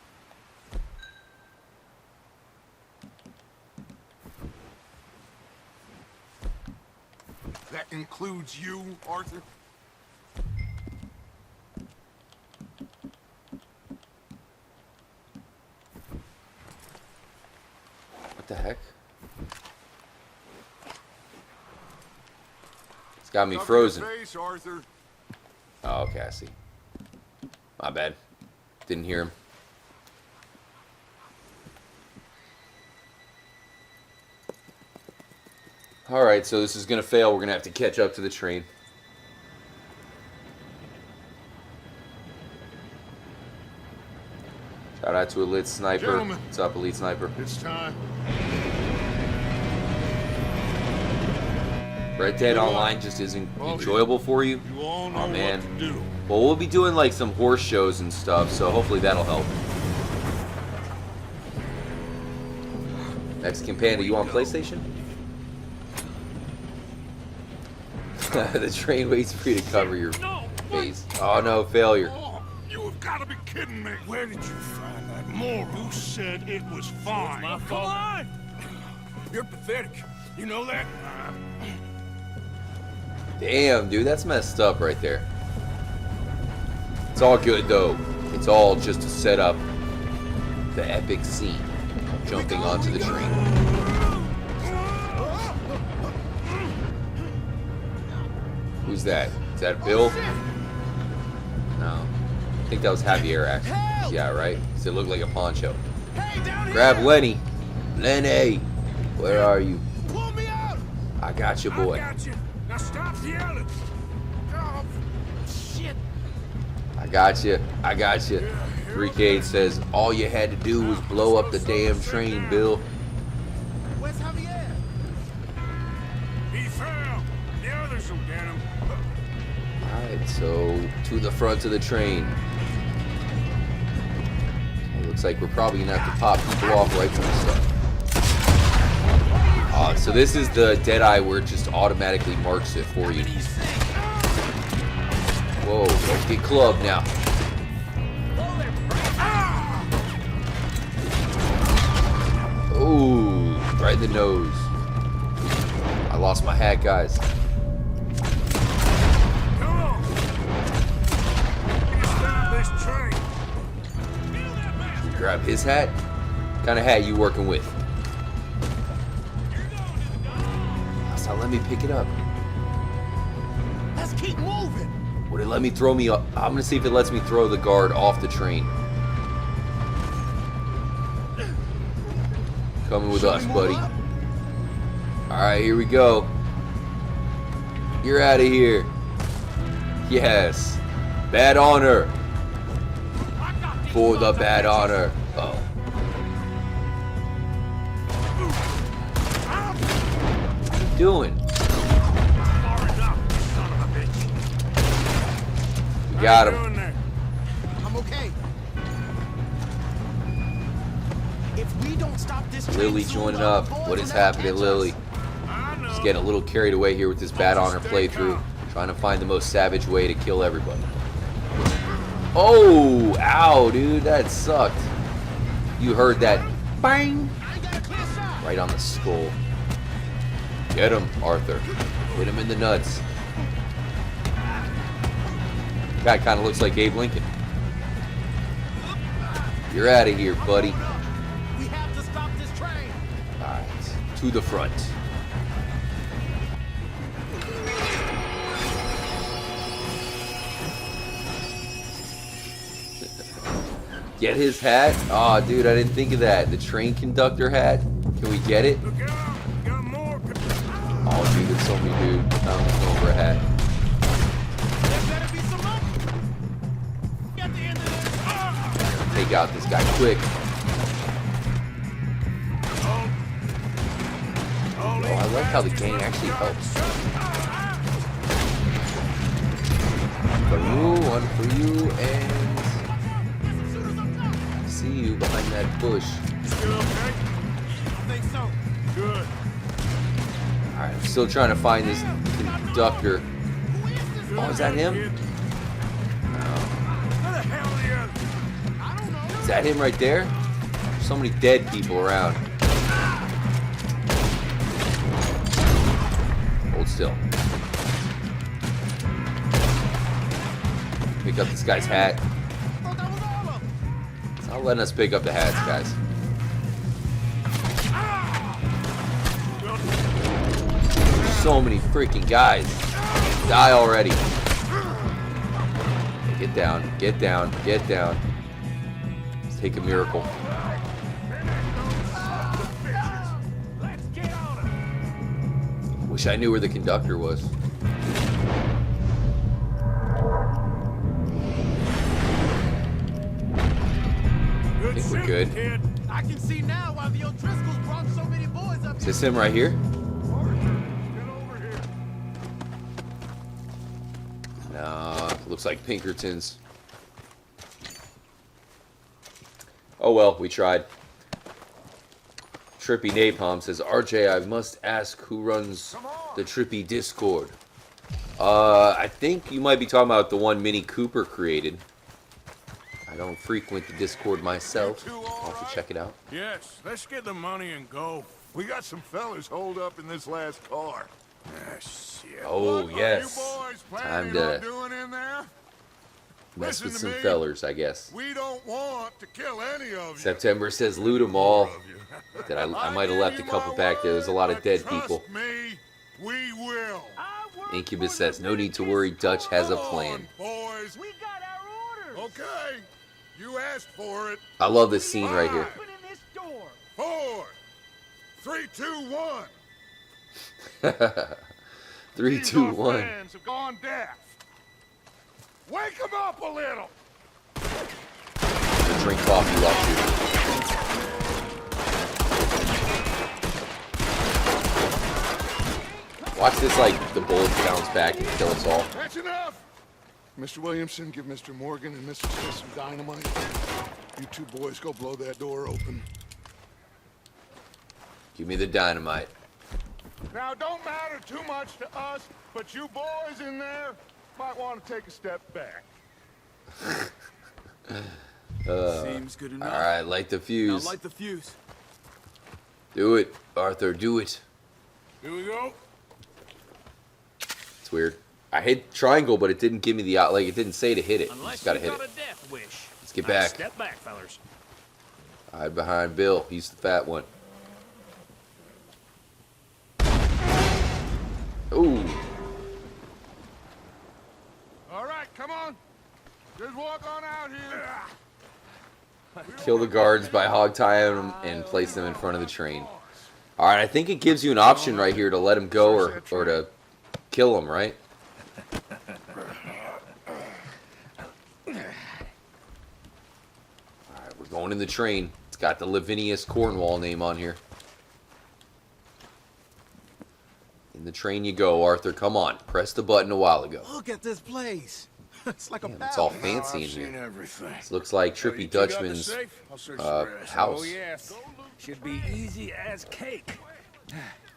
That includes you, Arthur? What the heck? It's got me frozen. Face, Arthur. Oh, okay, I see. My bad. Didn't hear him. Alright, so this is going to fail. We're going to have to catch up to the train. Shout out to Elite Sniper. Gentlemen, What's up, Elite Sniper? it's time. Red Dead Online just isn't enjoyable for you? You all know Oh, man. what to do. Well, we'll be doing like some horse shows and stuff, so hopefully that'll help. Mexican Panda, you on PlayStation? The train waits for you to cover your face. Oh no, failure. Oh, you have got to be kidding me. Where did you find that More who said it was fine. my fault? Come on! You're pathetic. You know that? Damn, dude, that's messed up right there. It's all good though. It's all just to set up the epic scene of jumping onto the train. Who's that? Is that Bill? No. I think that was Javier, actually. Yeah, right? Does it look like a poncho? Grab Lenny. Lenny! Where are you? Pull me out! I got you, boy. I got you. Now stop yelling. Oh, shit. I got you. I got you. 3K says, all you had to do was blow up the damn train, Bill. Where's Javier? He fell. The others will get him. Alright, so to the front of the train. It looks like we're probably gonna have to pop people off right from the start. So this is the Deadeye where it just automatically marks it for you. Whoa, don't get clubbed now. Ooh, right in the nose. I lost my hat, guys. Come on. Stop this train. Grab his hat. What kind of hat you working with? That's not let me pick it up. Let's keep moving. Would it let me throw me up? I'm gonna see if it lets me throw the guard off the train. Coming with us, buddy. Alright, here we go. You're out of here. Yes. Bad honor. For the bad honor. Oh. What are you doing? We got him. I'm okay. If we don't stop this train, Lily joining up. What is happening, Lily? Just getting a little carried away here with this bad honor playthrough. Trying to find the most savage way to kill everybody. Oh, ow, dude, that sucked. You heard that bang right on the skull. Get him, Arthur. Hit him in the nuts. Guy kind of looks like Abe Lincoln. You're out of here, buddy. We have to stop this train. All right, to the front. Get his hat? Oh, dude, I didn't think of that. The train conductor hat. Can we get it? Look out. We got more. Oh, dude, there's so many dudes. I'm looking over a hat. There better be some luck. At the end of this. Take out this guy quick. Oh, I like how the gang actually helps. For you, one for you, and see you behind that bush. Still okay? I think so. Good. Alright, I'm still trying to find this conductor. Oh, is that him? Where the hell are the others? I don't know. Is that him right there? There's so many dead people around. Hold still. Pick up this guy's hat. I thought that was all of them. It's not letting us pick up the hats, guys. So many freaking guys. Die already. Okay, get down, get down, get down. Let's take a miracle. Wish I knew where the conductor was. I think we're good. Kid. I can see now why the O'Driscolls brought so many boys up Is this him right here? Get over here. looks like Pinkertons. Oh well, we tried. Trippy Napalm says, RJ, I must ask who runs the Trippy Discord. I think you might be talking about the one Mini Cooper created. I don't frequent the Discord myself. I'll have to check it out. Yes, let's get the money and go. We got some fellas holed up in this last car. Ah, shit. Oh, What yes. are you boys Time planning on to doing in there? mess Listen with to some me. fellers, I guess. We don't want to kill any of you. September says loot 'em all. That I might have left a couple back there. There's a lot of dead people. Trust me, we will. Incubus says, no need to worry, Dutch has a plan. Come on, boys. We got our orders. Okay, you asked for it. I love this scene right here. Open in this door. 4, 3, 2, 1. 3, 2, 1. Friends have gone deaf. Wake them up a little. Drink coffee while shooting. Watch this, like, the bullets bounce back and kill us all. That's enough. Mr. Williamson, give Mr. Morgan and Mr. Smith some dynamite. You two boys go blow that door open. Give me the dynamite. Now, it don't matter too much to us, but you boys in there might want to take a step back. Seems good enough. Alright, light the Now fuse. light the fuse. Do it, Arthur, do it. Here we go. It's weird. I hit triangle, but it didn't give me the, like, it didn't say to hit it. You Unless just gotta you hit got it. a death wish. Let's get Now back. Step back, fellers. Hide behind Bill. He's the fat one. Ooh. All right, come on. Just walk on out here. Kill the guards by hog tying them and place them in front of the train. Alright, I think it gives you an option right here to let him go or to kill him, right? Alright, we're going in the train. It's got the Lavinius Cornwall name on here. In the train you go, Arthur. Come on. Press the button a while ago. Look at this place. It's like Damn, a it's all palace. fancy in Seen here. everything. This looks like Trippy Dutchman's I'll search the rest. house. Oh, yes. Should be easy as cake.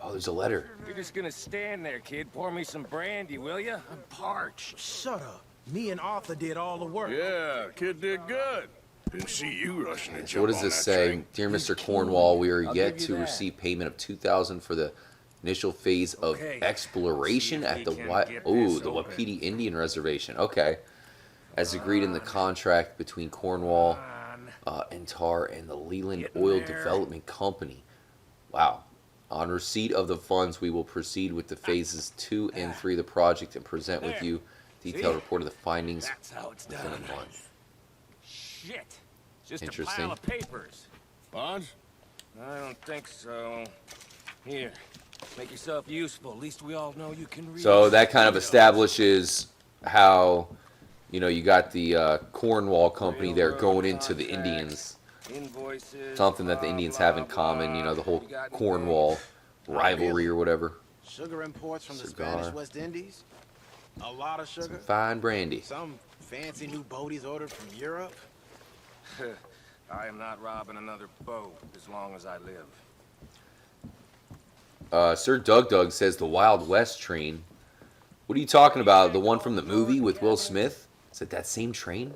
Oh, there's a letter. You're just gonna stand there, kid. Pour me some brandy, will ya? I'm parched. Shut up. Me and Arthur did all the work. Yeah, kid did good. Didn't see you rushing to So jump what does on this that say? train. Dear Mr. Cornwall, we are I'll yet give you to that. receive payment of $2,000 for the initial phase of Okay. exploration See if at we the can get oh, this the open. Wapiti Indian Reservation. Okay. As agreed in the contract between Cornwall, and Tar and the Leland Getting Oil there. Development Company. Wow. On receipt of the funds, we will proceed with the phases 2 and 3 of the project and present with There. you detailed See? report of the findings That's how it's within done. a month. Shit. Just a Interesting. pile of papers. Bonds? I don't think so. Here. Make yourself useful. At least we all know you can read. So that kind of establishes how, you know, you got the Cornwall company there going into the Indians. Invoices, Something that the blah, Indians blah, have in common, you know, the whole You got any Cornwall rivalry or whatever. Sugar imports from the Cigar. Spanish West Indies. A lot of Some sugar. fine brandy. Some fancy new boaties ordered from Europe. I am not robbing another boat as long as I live. Sir Doug says the Wild West train. What are you talking about? The one from the movie with Will Smith? Is it that same train?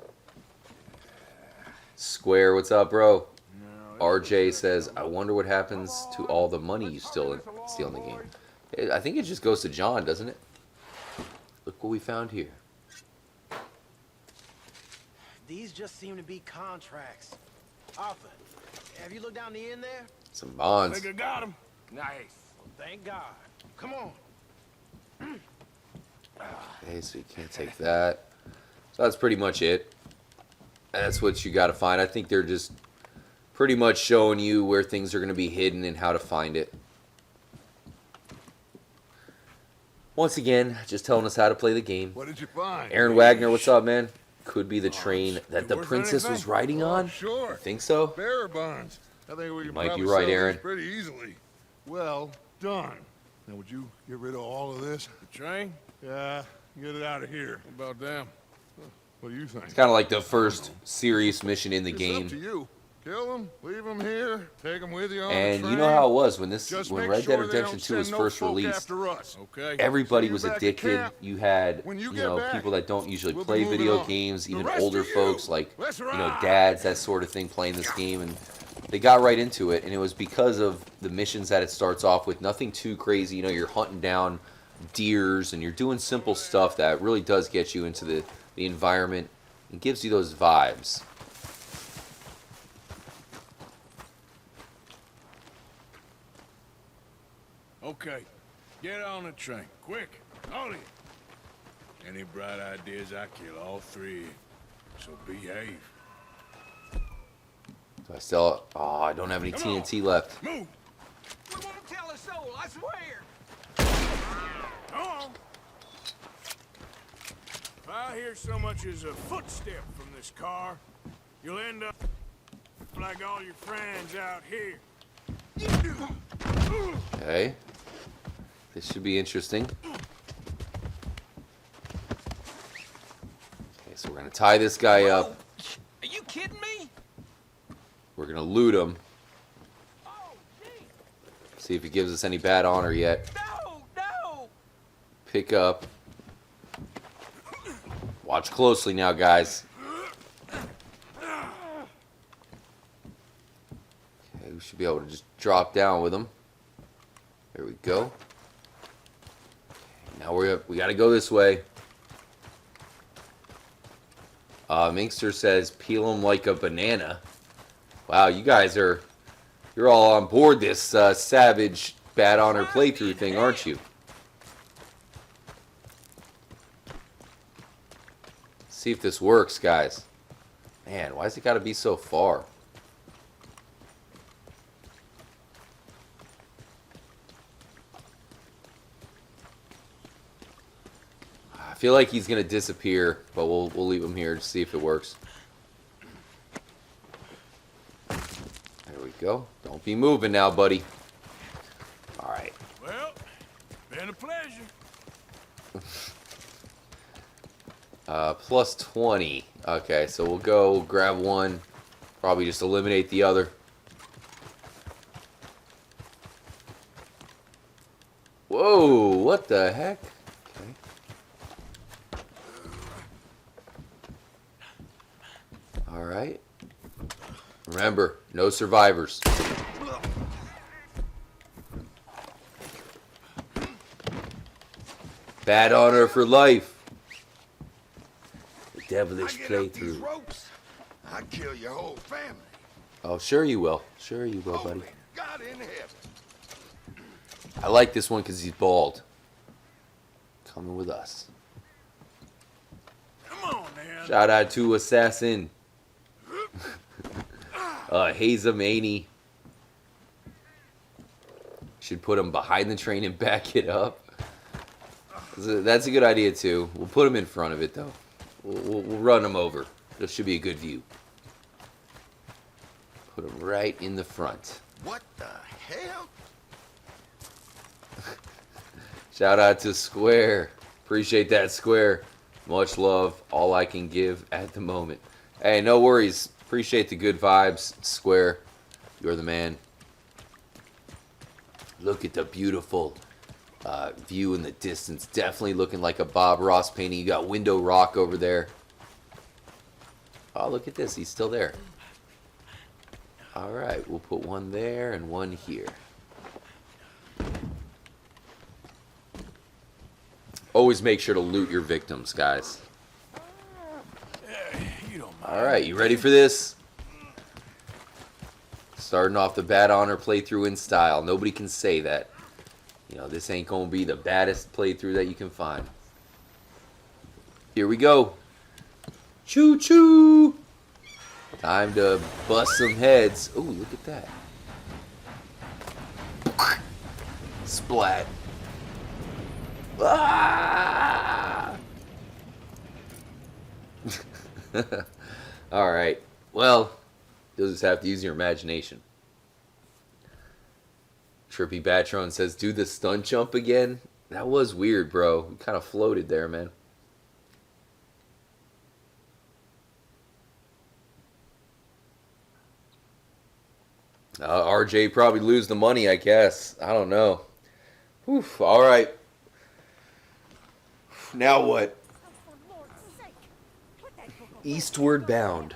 Square, what's up, bro? RJ says, I wonder what happens to all the money you steal in the game. I think it just goes to John, doesn't it? Look what we found here. These just seem to be contracts. Arthur, have you looked down the end there? Some I bonds. think I got him. Nice. Thank God. Come on. Okay, so you can't take that. So that's pretty much it. That's what you got to find. I think they're just pretty much showing you where things are going to be hidden and how to find it. Once again, just telling us how to play the game. What did you find? Aaron Wagner, what's up, man? Could be the train that the worth princess was anything? riding on. Sure. You think so? Bearer bonds. I think we can might be probably right, sell Aaron. these pretty easily. Well done. Now, would you get rid of all of this? The train? Yeah, get it out of here. What about them? What do you think? It's kind of like the first serious mission in the It's game. up to you. Kill them, leave them here, take them with you on And the you know how it was when Just when make Red sure Dead they Redemption don't 2 was send no first folk released. after us. Okay. Everybody See you was back at addicted. camp. You had, When you you get know, back, people that don't usually we'll be play moving video on. games, The even rest older of you, folks like, let's you know, ride. dads, that sort of thing, playing this game, and they got right into it. And it was because of the missions that it starts off with. Nothing too crazy. You know, you're hunting down deers and you're doing simple stuff that really does get you into the environment and gives you those vibes. Okay, get on the train, quick, all of you. Any bright ideas, I kill all three, so behave. So I still, oh, I don't have any Come on. TNT left. Move! We won't tell a soul, I swear. Come on! If I hear so much as a footstep from this car, you'll end up like all your friends out here. Okay. This should be interesting. Okay, so we're going to tie this guy up. Are you kidding me? We're going to loot him. See if he gives us any bad honor yet. No! Pick up. Watch closely now, guys. Okay, we should be able to just drop down with him. There we go. Now we got to go this way. Minkster says, peel him like a banana. Wow, you guys you're all on board this savage bad honor playthrough thing, aren't you? See if this works, guys. Man, why's it got to be so far? I feel like he's gonna disappear, but we'll leave him here to see if it works. There we go. Don't be moving now, buddy. All right. Well, been a pleasure. Plus 20. Okay, so we'll go grab one. Probably just eliminate the other. Whoa, what the heck? Okay. All right. Remember, no survivors. Bad honor for life. The devilish playthrough. Ropes, I kill your whole family. Oh, sure you will. Sure you will, buddy. Holy God in heaven. I like this one because he's bald. Coming with us. Come on, man. Shout out to Assassin. Haza Maney. Should put him behind the train and back it up. That's a good idea too. We'll put him in front of it though. We'll run him over. This should be a good view. Put him right in the front. What the hell? Shout out to Square. Appreciate that, Square. Much love. All I can give at the moment. Hey, no worries. Appreciate the good vibes, Square. You're the man. Look at the beautiful view in the distance. Definitely looking like a Bob Ross painting. You got Window Rock over there. Oh, look at this. He's still there. All right. We'll put one there and one here. Always make sure to loot your victims, guys. You don't mind. All right, you ready for this? Starting off the Bad Honor playthrough in style. Nobody can say that. You know, this ain't going to be the baddest playthrough that you can find. Here we go. Choo-choo. Time to bust some heads. Ooh, look at that. Splat. Ah! All right. Well, you'll just have to use your imagination. Trippy Batron says, do the stunt jump again? That was weird, bro. We kind of floated there, man. RJ probably lose the money, I guess. I don't know. Whew, all right. Now what? Eastward bound.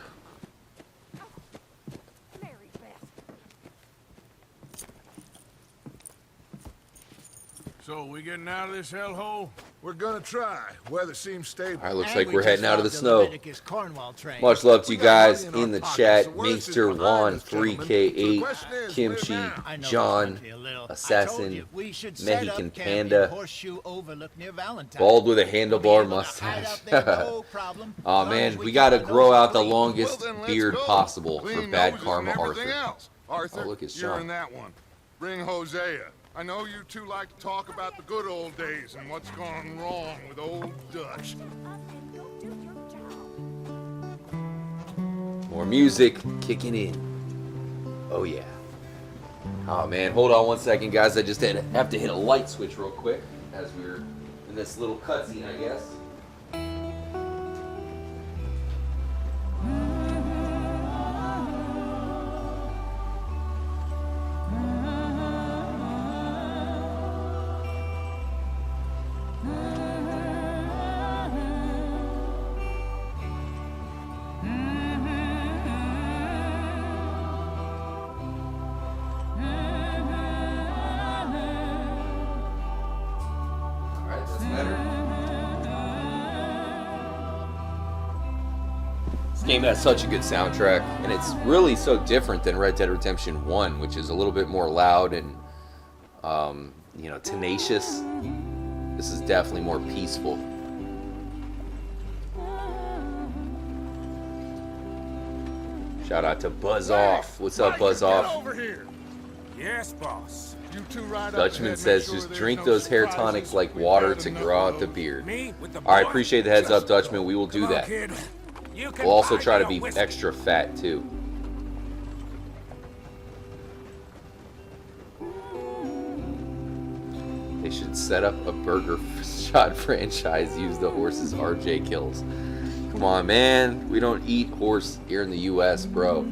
So, we getting out of this hellhole? We're gonna try. Weather seems stable. All right, looks And like we we're just heading out of the robbed snow. Leviticus Cornwall train. Much love to you We got guys money in in the our chat. pockets. The worst is Mingster, behind Juan, us, gentlemen. So the 3K8, question is, Kimchi, where now? I know John, it's a little. I told Assassin, you, we should set Mexican up camp Panda, in Horseshoe Overlook near Valentine. bald with a We'll be handlebar able to hide mustache. out there, no problem, as Oh long as man, we we keep gotta our grow noses out the clean. longest Well, then, let's beard go. possible Clean for Bad noses Karma and everything Arthur. else. Arthur, Oh, look, it's you're Sean. in that one. Bring Hosea. I know you two like to talk about the good old days and what's gone wrong with old Dutch. More music kicking in. Oh yeah. Oh man, hold on one second, guys. I just have to hit a light switch real quick as we're in this little cutscene, I guess. Alright, that's better. This game has such a good soundtrack, and it's really so different than Red Dead Redemption 1, which is a little bit more loud and, you know, tenacious. This is definitely more peaceful. Shout out to Buzz Off. What's up, Buzz Get Off? over here. Yes, boss. You two ride up Dutchman ahead, says make sure just there's drink no those hair surprises. tonics like We've water had to enough grow of out the those. beard. Me with the Alright, boy? appreciate the heads up, Dutchman. We will do Come on, that. kid. You can We'll also buy try me to a be whiskey. extra fat too. They should set up a burger shot franchise. Use the horses RJ kills. Come on, man. We don't eat horse here in the U.S., bro.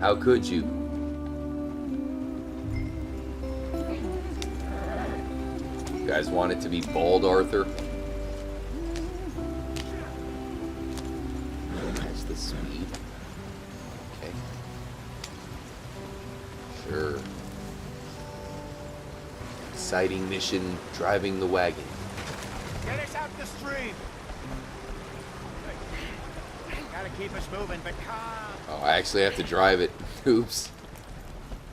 How could you? You guys want it to be bald, Arthur? That's the speed. Okay. Sure. Exciting mission, driving the wagon. Get us out the stream. Gotta keep us moving, but calm. Oh, I actually have to drive it. Oops.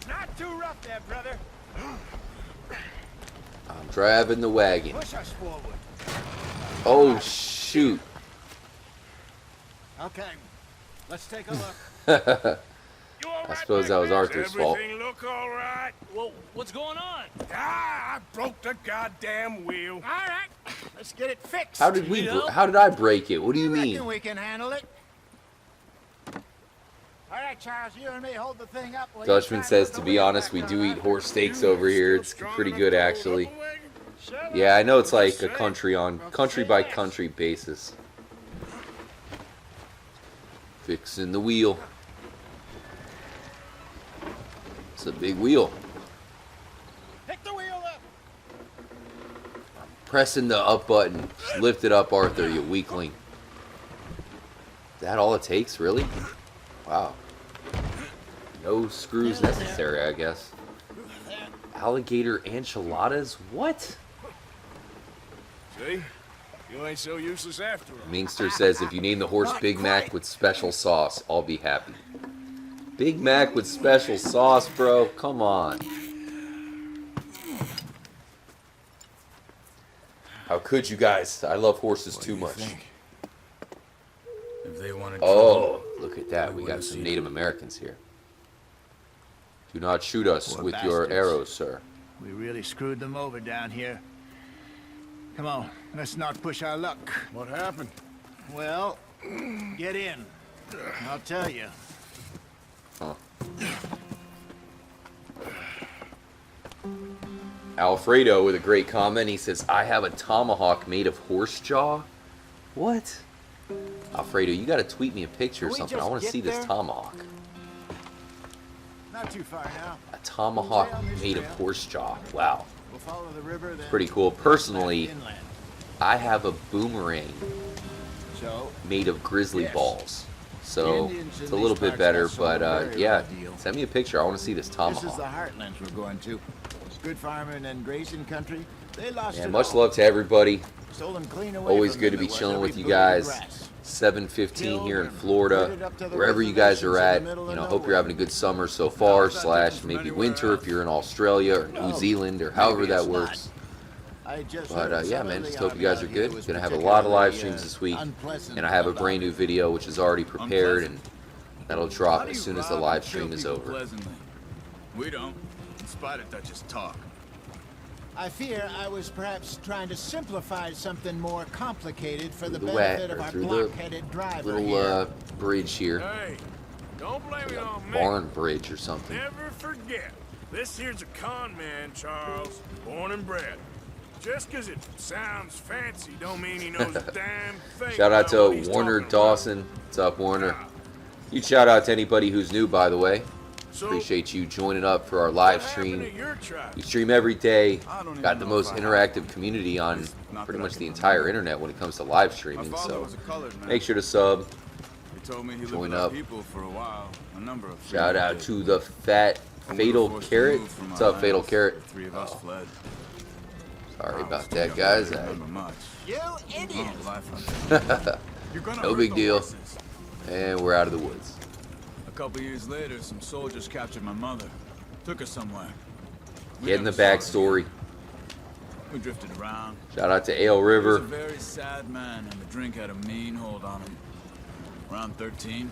Not too rough there, brother. I'm driving the wagon. Push us forward. Oh, shoot. Okay, let's take a look. You all I right suppose back that was there? Arthur's fault. Everything look all right? Well, what's going on? Ah, I broke the goddamn wheel. All right, let's get it fixed. How did how did I break it? What do you Reckon mean? we can handle it. All right, Charles, you and me hold the thing up. while you Dutchman try says, put to the be wheel honest, we back do on. eat horse steaks over here. It's Strong pretty enough good, to hold actually. up a wagon? Shut Yeah, I know it's Just like a saying. country by country basis. Fixing the wheel. It's a big wheel. Pick the wheel up. Pressing the up button. Just lift it up, Arthur, you weakling. Is that all it takes, really? Wow. No screws necessary, I guess. Alligator enchiladas? What? See? You ain't so useless after all. Mingster says, if you name the horse Big Mac with special sauce, I'll be happy. Big Mac with special sauce, bro. Come on. How could you guys? I love horses too much. If they wanted Oh, look at that. We got some Native Americans here. Do not shoot us Poor with your bastards. arrows, sir. We really screwed them over down here. Come on, let's not push our luck. What happened? Well, get in. I'll tell you. Alfredo with a great comment. He says, I have a tomahawk made of horse jaw. What? Alfredo, you got to tweet me a picture or Can we something. I just want to get see this there? tomahawk. Not too far now. A tomahawk made of horse jaw. Wow. We'll follow the river, then Pretty cool. Personally, inland. I have a boomerang So, made of grizzly Yes. balls. The So Indians in it's a little these bit parts better, got some but very yeah, raw deal. send me a picture. I want to see this this is tomahawk. the heartlands we're going to. It's good farming and grazing country. They lost And it much all. love to everybody. Stolen clean away Always from good to them be at chilling every with you blade of guys. grass. 7:15 here in Killed Florida. and up to the Wherever you guys are at, reservations in the middle you know, of hope you're nowhere. having a good summer so far, slash maybe winter if you're in Australia or New No, Zealand or however maybe that it's not. works. I just But heard yeah, some man, of just the hope you guys are army out here good. was Gonna have a lot of live particularly, streams this week, unpleasant and I have a about brand new it. video which is already prepared, and that'll How drop do as you soon as the rob live and kill stream is people over. pleasantly? We don't. In spite of Dutch's talk. I fear I was perhaps trying to simplify something more complicated for the Through the benefit wet, of or our through the block-headed driver Little here. bridge here, Hey, don't blame it on me. barn bridge or something. Never forget, this here's a con man, Charles, born and bred. Just 'cause it sounds fancy don't mean he knows a damn thing. Shout out about to what he's Warner talking about. Dawson. What's up, Warner? Huge shout out to anybody who's new, by the way. So, Appreciate you joining up for our live what happened stream. to your tribe? We stream every day. I don't Got even the know most if I interactive community on It's not pretty that I much can the remember. entire internet when it comes to live My streaming. father So was a colored man. make sure to sub. He told me he lived join with our up. people for a while. A number of Shout freedom out did. to the fat When we were Fatal forced to Carrot. move from What's our up, Fatal lands, Carrot? the three of us fled. Sorry I was about too that, young guys. to remember much. You Oh, idiot! life up. You're gonna No hurt big the deal. horses. And we're out of the woods. A couple years later, some soldiers captured my mother. Took her somewhere. We Getting the never saw her again. backstory. We drifted around. Shout out to Ale He was River. a very sad man, and the drink had a mean hold on him. Around 13,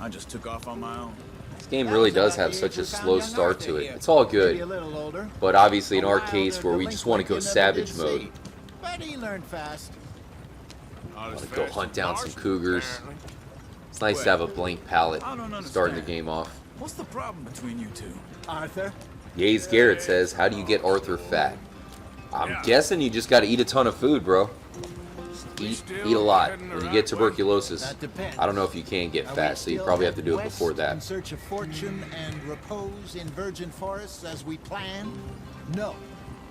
I just took off on my own. This game That really was does about have the such age a we found slow young start Arthur to it. here. It's all Maybe a good. little older. But obviously, in A our wilder case, where we just want to go delinquent savage than ever mode, did see. But he learned fast. Not as wanna go fast hunt as down some Marshall, cougars. apparently. it's nice to have a blank palette I don't starting the understand. game off. What's the problem between you two? Arthur, Yates Garrett says, "How do you get Arthur fat?" I'm Yeah. guessing you just got to eat a ton of food, bro. Eat a lot. When you get tuberculosis, that depends. I don't know if you can get Are we fat, so you still probably have to do it west before in that. search of fortune and repose in virgin forests as we planned? No.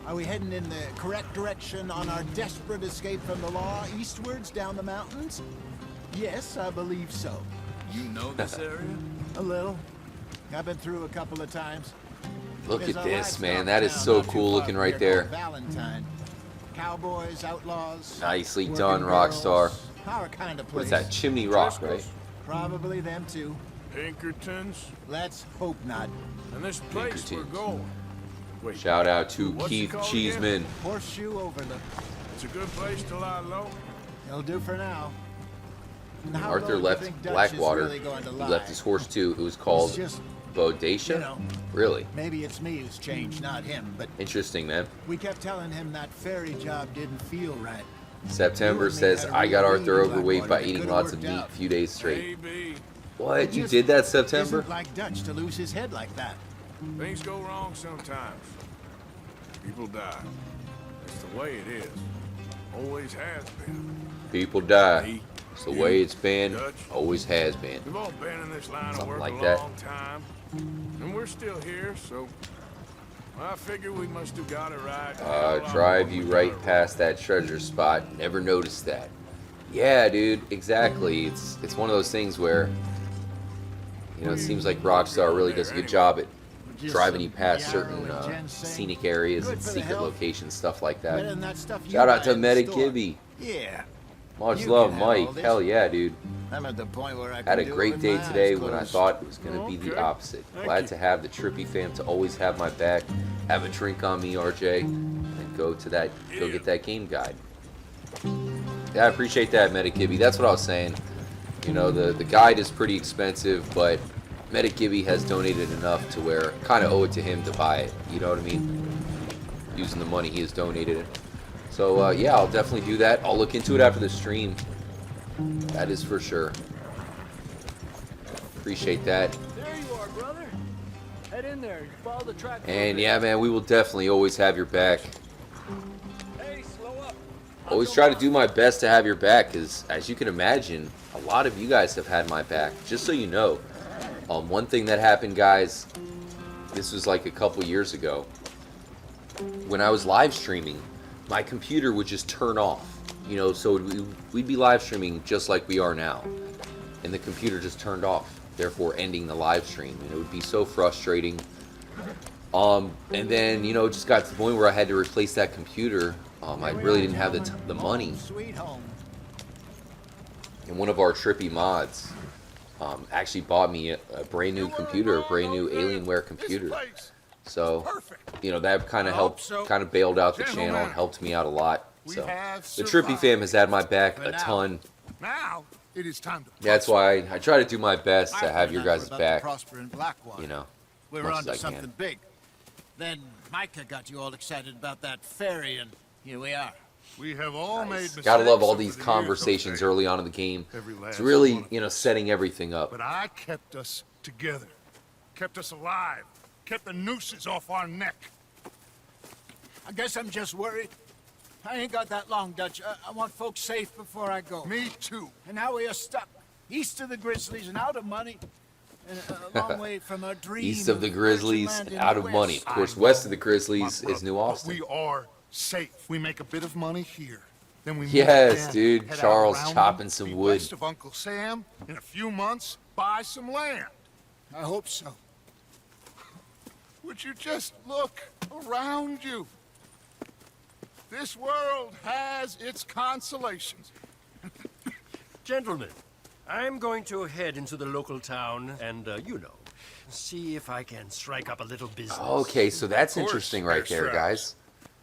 Are we heading in the correct direction on our desperate escape from the law eastwards down the mountains? Yes, I believe so. You know this area? A little. I've been through a couple of times. Look There's at a this, livestock man. That is town so not too cool far looking from right here there. called Valentine. Cowboys, outlaws. Nicely working done, girls, Rockstar. Our kind of What place. is that? Chimney Rock, right? Probably them too. Pinkertons. Let's hope not. And this place we're Pinkertons. going. Wait, Shout out to What's it Keith called Cheeseman. Horseshoe Overlook. it's a good place to lie low. It'll do for now. And how Arthur low do you left think Dutch Blackwater. is really going to He lie? left his horse too. It was It's called just, Bodacia. you know. Really maybe it's me who's changed, not him, but interesting, man. we kept telling him that ferry job didn't feel right. September You and me says, had a "I got real Arthur meeting, overweight by Blackwater. It eating could've lots of worked meat out. a few days straight." Maybe What? It You just did that, September? Isn't like Dutch to lose his head like that. things go wrong sometimes. People die. It's the way it is. Always has been. People die. Me, It's the you, way it's been. Dutch. Always has been. We've all been in this line of Something work like a that. long time. And we're still here, so I figure we must have got it right. Drive you right past that treasure spot. Never noticed that. Yeah, dude. Exactly. It's one of those things where, you know, it seems like Rockstar really does a good job at Just driving some you past yarrow certain and ginseng. scenic areas Good and for the secret health. locations, stuff like Better that. than that stuff you Shout out buy to in the Medic store. Gibby. Yeah. Much You love, can have all Mike. this. Hell yeah, dude. I'm at the point where I can Had a do it great with day my eyes today when I closed. thought it was going to be the Okay. opposite. Thank Glad you. to have the Trippy fam to always have my back. Have a drink on me, RJ, and go get that game guide. Yeah, I appreciate that, Medic Gibby. That's what I was saying. You know, the guide is pretty expensive, but Medic Gibby has donated enough to where I kind of owe it to him to buy it. You know what I mean? Using the money he has donated. So, yeah, I'll definitely do that. I'll look into it after the stream. That is for sure. Appreciate that. There you are, brother. Head in there. You follow the track. for a And bit. yeah, man, we will definitely always have your back. Hey, slow up. Always try to do my best to have your back, because as you can imagine, a lot of you guys have had my back. Just so you know, one thing that happened, guys, this was like a couple years ago. When I was live streaming, my computer would just turn off. You know, so we'd be live streaming just like we are now. And the computer just turned off, therefore ending the live stream. And it would be so frustrating. And then, you know, it just got to the point where I had to replace that computer. I really didn't have the money. And one of our trippy mods actually bought me a brand new computer, a brand new Alienware computer. So, you know, that kind of helped, kind of bailed out the channel and helped me out a lot. So, the Trippy fam has had my back a ton. Now it is time to. That's why I try to do my best to have your guys' back. You know, we were onto something big. Then Micah got you all excited about that ferry, and here we are. We have all made mistakes. Gotta love all these conversations early on in the game. It's really, you know, setting everything up. But I kept us together, kept us alive, kept the nooses off our neck. I guess I'm just worried. I ain't got that long, Dutch. I want folks safe before I go. Me too. And now we are stuck east of the Grizzlies and out of money. And a long way from our dream. East of the Grizzlies and out of money. Of course, west of the Grizzlies is New Austin. We are safe. We make a bit of money here. Then we yes, dude. Charles chopping some wood. West of Uncle Sam. In a few months, buy some land. I hope so. Would you just look around you? This world has its consolations. Gentlemen, I'm going to head into the local town and, you know, see if I can strike up a little business. Okay, so that's interesting right there, guys.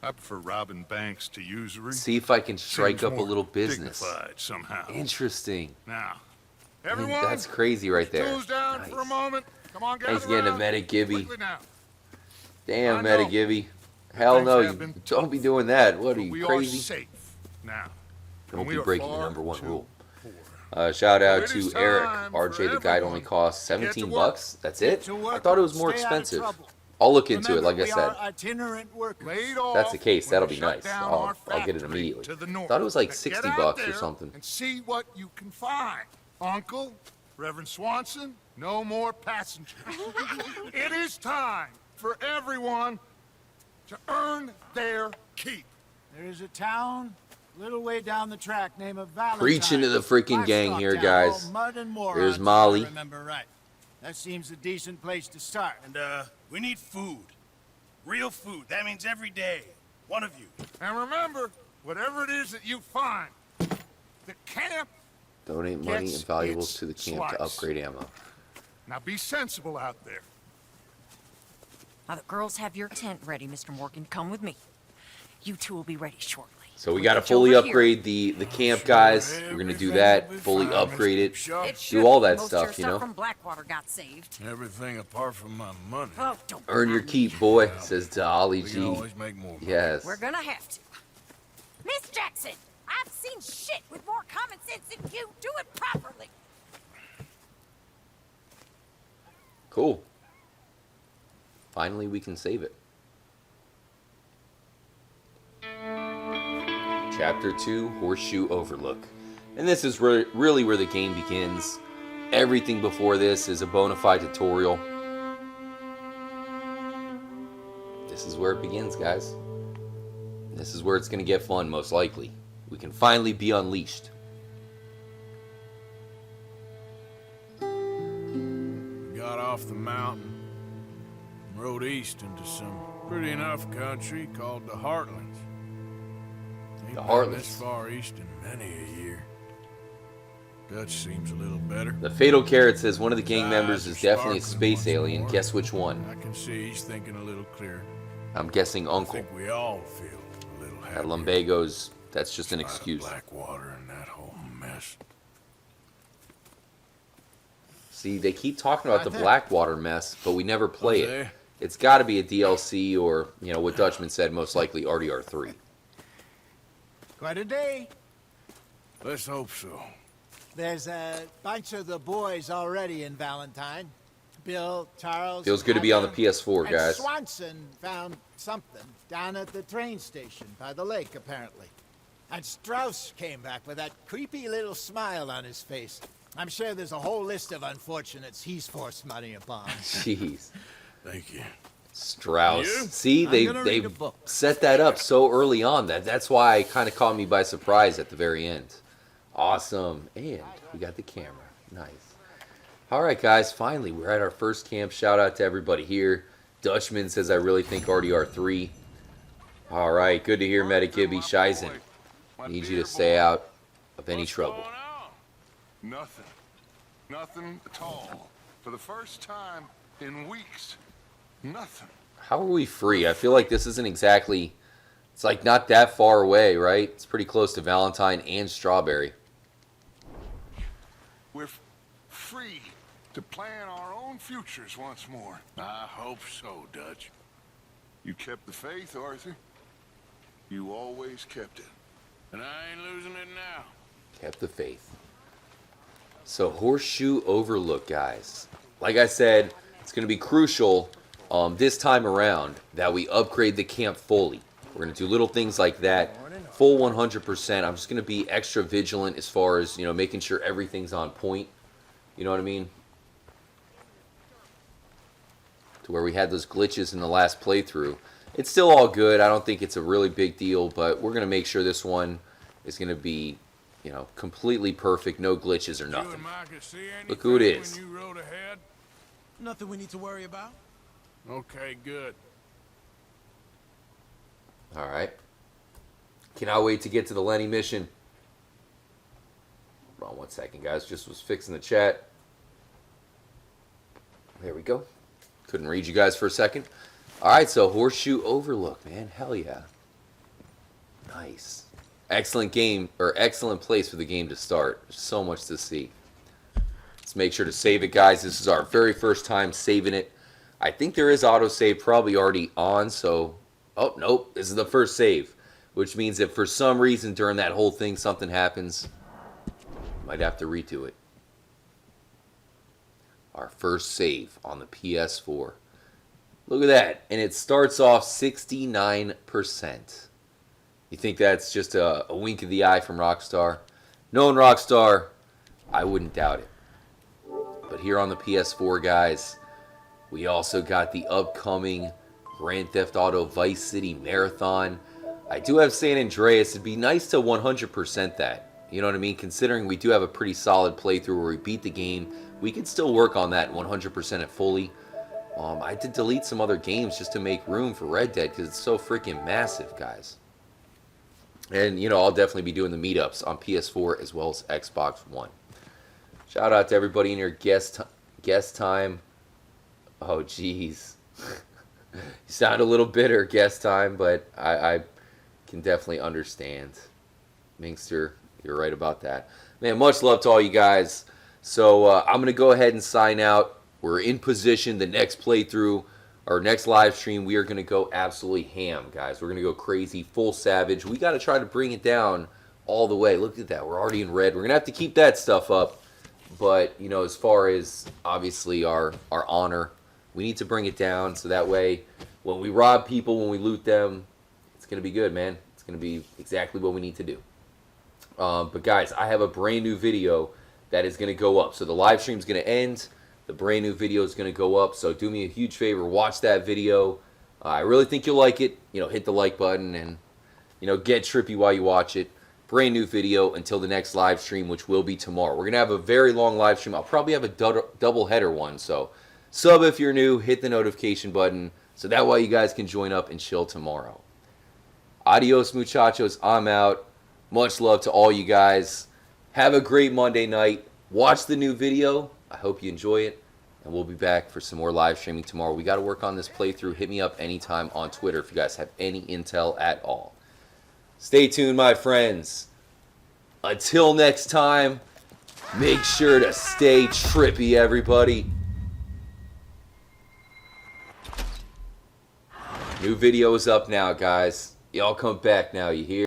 I prefer robbing banks to usury. See if I can strike up a little business. Dignified somehow. Interesting. Now, everyone, that's crazy right there. Tools down for a moment. Come on, gather Thanks again to around. Metagibby. Quickly now. Damn, I know. Metagibby. Hell no, Things you happen, don't be doing that. What are We you, are crazy? safe now. Don't And we be are breaking the far #1 too rule. poor. Shout out It is to Eric. time RJ, for the guide only everyone costs to get to 17 work. bucks. That's it? To I work, thought it was more stay out of expensive. trouble. I'll look into it, Remember, like I we said. are itinerant workers. Laid If that's the off case, when that'll we be shut nice. down I'll our get it factory immediately. to the north. Thought it was like Now 60 get out bucks or there something. And see what you can find. Uncle, Reverend Swanson, no more passengers. It is time for everyone to earn their keep. There is a town a little way down the track named Valentine. Preaching to the freaking gang Livestock here, town, guys. all mud and morons, There's if Molly. I remember right. That seems a decent place to start. And, we need food. Real food. That means every day. One of you. And remember, whatever it is that you find, the camp. Donate money Gets and valuables its to the camp to slice. upgrade ammo. Now be sensible out there. Now the girls have your tent ready, Mr. Morgan. Come with me. You two will be ready shortly. So we We'll got to get you fully over here. upgrade the camp, guys. We're going to do that. Fully upgrade it. Do all that Most stuff, of you your know? stuff from Blackwater got saved. Everything apart from my money. Oh, don't Earn your mind keep, me. boy, says to Ollie We G. can always make more. Yes. We're gonna have to. Miss Jackson, I've seen shit with more common sense than you. Do it properly. Cool. Finally, we can save it. Chapter 2, Horseshoe Overlook. And this is really where the game begins. Everything before this is a bona fide tutorial. This is where it begins, guys. This is where it's going to get fun, most likely. We can finally be unleashed. We got off the mountain, rode east into some pretty enough country called the Heartlands. Ain't The been Heartlands. this far east in many a year. Dutch seems a little better. The Fatal Carrot says one of the gang members is definitely a space alien. Guess which one? I can see he's thinking a little clearer. I'm guessing I Uncle. think we all feel a little happier. At Lumbago's, that's just an Out of excuse. Blackwater and that whole mess. See, they keep talking about the Blackwater mess, but we never play it. Jose? It's got to be a DLC or, you know, what Dutchman said, most likely RDR3. Quite a day. Let's hope so. There's a bunch of the boys already in Valentine. Bill, Charles. Feels good to be on the Hannah, PS4, and guys. Swanson found something down at the train station by the lake, apparently. And Strauss came back with that creepy little smile on his face. I'm sure there's a whole list of unfortunates he's forced money upon. Jeez. Thank you. Strauss. See, they set that up so early on. That's why it kind of caught me by surprise at the very end. Awesome. And we got the camera. Nice. All right, guys. Finally, we're at our first camp. Shout out to everybody here. Dutchman says, I really think RDR3. All right. Good to hear, Metagibby. Shizen. Need you to stay out of any trouble. Nothing. Nothing at all. For the first time in weeks. Nothing. How are we free? I feel like this isn't exactly... It's like not that far away, right? It's pretty close to Valentine and Strawberry. We're free to plan our own futures once more. I hope so, Dutch. You kept the faith, Arthur. You always kept it. And I ain't losing it now. Kept the faith. So, Horseshoe Overlook, guys. Like I said, it's going to be crucial this time around that we upgrade the camp fully. We're going to do little things like that. Full 100%. I'm just going to be extra vigilant as far as, you know, making sure everything's on point. You know what I mean? To where we had those glitches in the last playthrough. It's still all good. I don't think it's a really big deal, but we're going to make sure this one is going to be, you know, completely perfect. No glitches or nothing. Look who it is. When you rode ahead? Nothing we need to worry about. Okay, good. All right. Cannot wait to get to the Lenny mission. Hold on one second, guys. Just was fixing the chat. There we go. Couldn't read you guys for a second. All right, so Horseshoe Overlook, man. Hell yeah. Nice. Excellent game, or excellent place for the game to start. There's so much to see. Let's make sure to save it, guys. This is our very first time saving it. I think there is autosave probably already on, so... Oh, nope. This is the first save. Which means if for some reason during that whole thing something happens, might have to redo it. Our first save on the PS4. Look at that. And it starts off 69%. You think that's just a wink of the eye from Rockstar? Knowing Rockstar, I wouldn't doubt it. But here on the PS4, guys, we also got the upcoming Grand Theft Auto Vice City Marathon. I do have San Andreas. It'd be nice to 100% that. You know what I mean? Considering we do have a pretty solid playthrough where we beat the game, we could still work on that 100% it fully. I did delete some other games just to make room for Red Dead because it's so freaking massive, guys. And, you know, I'll definitely be doing the meetups on PS4 as well as Xbox One. Shout out to everybody in your guest time. Oh, jeez. You sound a little bitter, guest time, but I can definitely understand. Minkster, you're right about that. Man, much love to all you guys. So I'm going to go ahead and sign out. We're in position. The next playthrough, our next live stream, we are going to go absolutely ham, guys. We're going to go crazy, full savage. We got to try to bring it down all the way. Look at that. We're already in red. We're going to have to keep that stuff up. But, you know, as far as, obviously, our honor, we need to bring it down so that way when we rob people, when we loot them, it's going to be good, man. It's going to be exactly what we need to do. But, guys, I have a brand new video that is going to go up. So the live stream is going to end. The brand new video is going to go up. So do me a huge favor. Watch that video. I really think you'll like it. You know, hit the like button and, you know, get trippy while you watch it. Brand new video until the next live stream, which will be tomorrow. We're going to have a very long live stream. I'll probably have a double header one. So sub if you're new. Hit the notification button. So that way you guys can join up and chill tomorrow. Adios, muchachos. I'm out. Much love to all you guys. Have a great Monday night. Watch the new video. I hope you enjoy it. And we'll be back for some more live streaming tomorrow. We got to work on this playthrough. Hit me up anytime on Twitter if you guys have any intel at all. Stay tuned, my friends. Until next time, make sure to stay trippy, everybody. New video is up now, guys. Y'all come back now, you hear?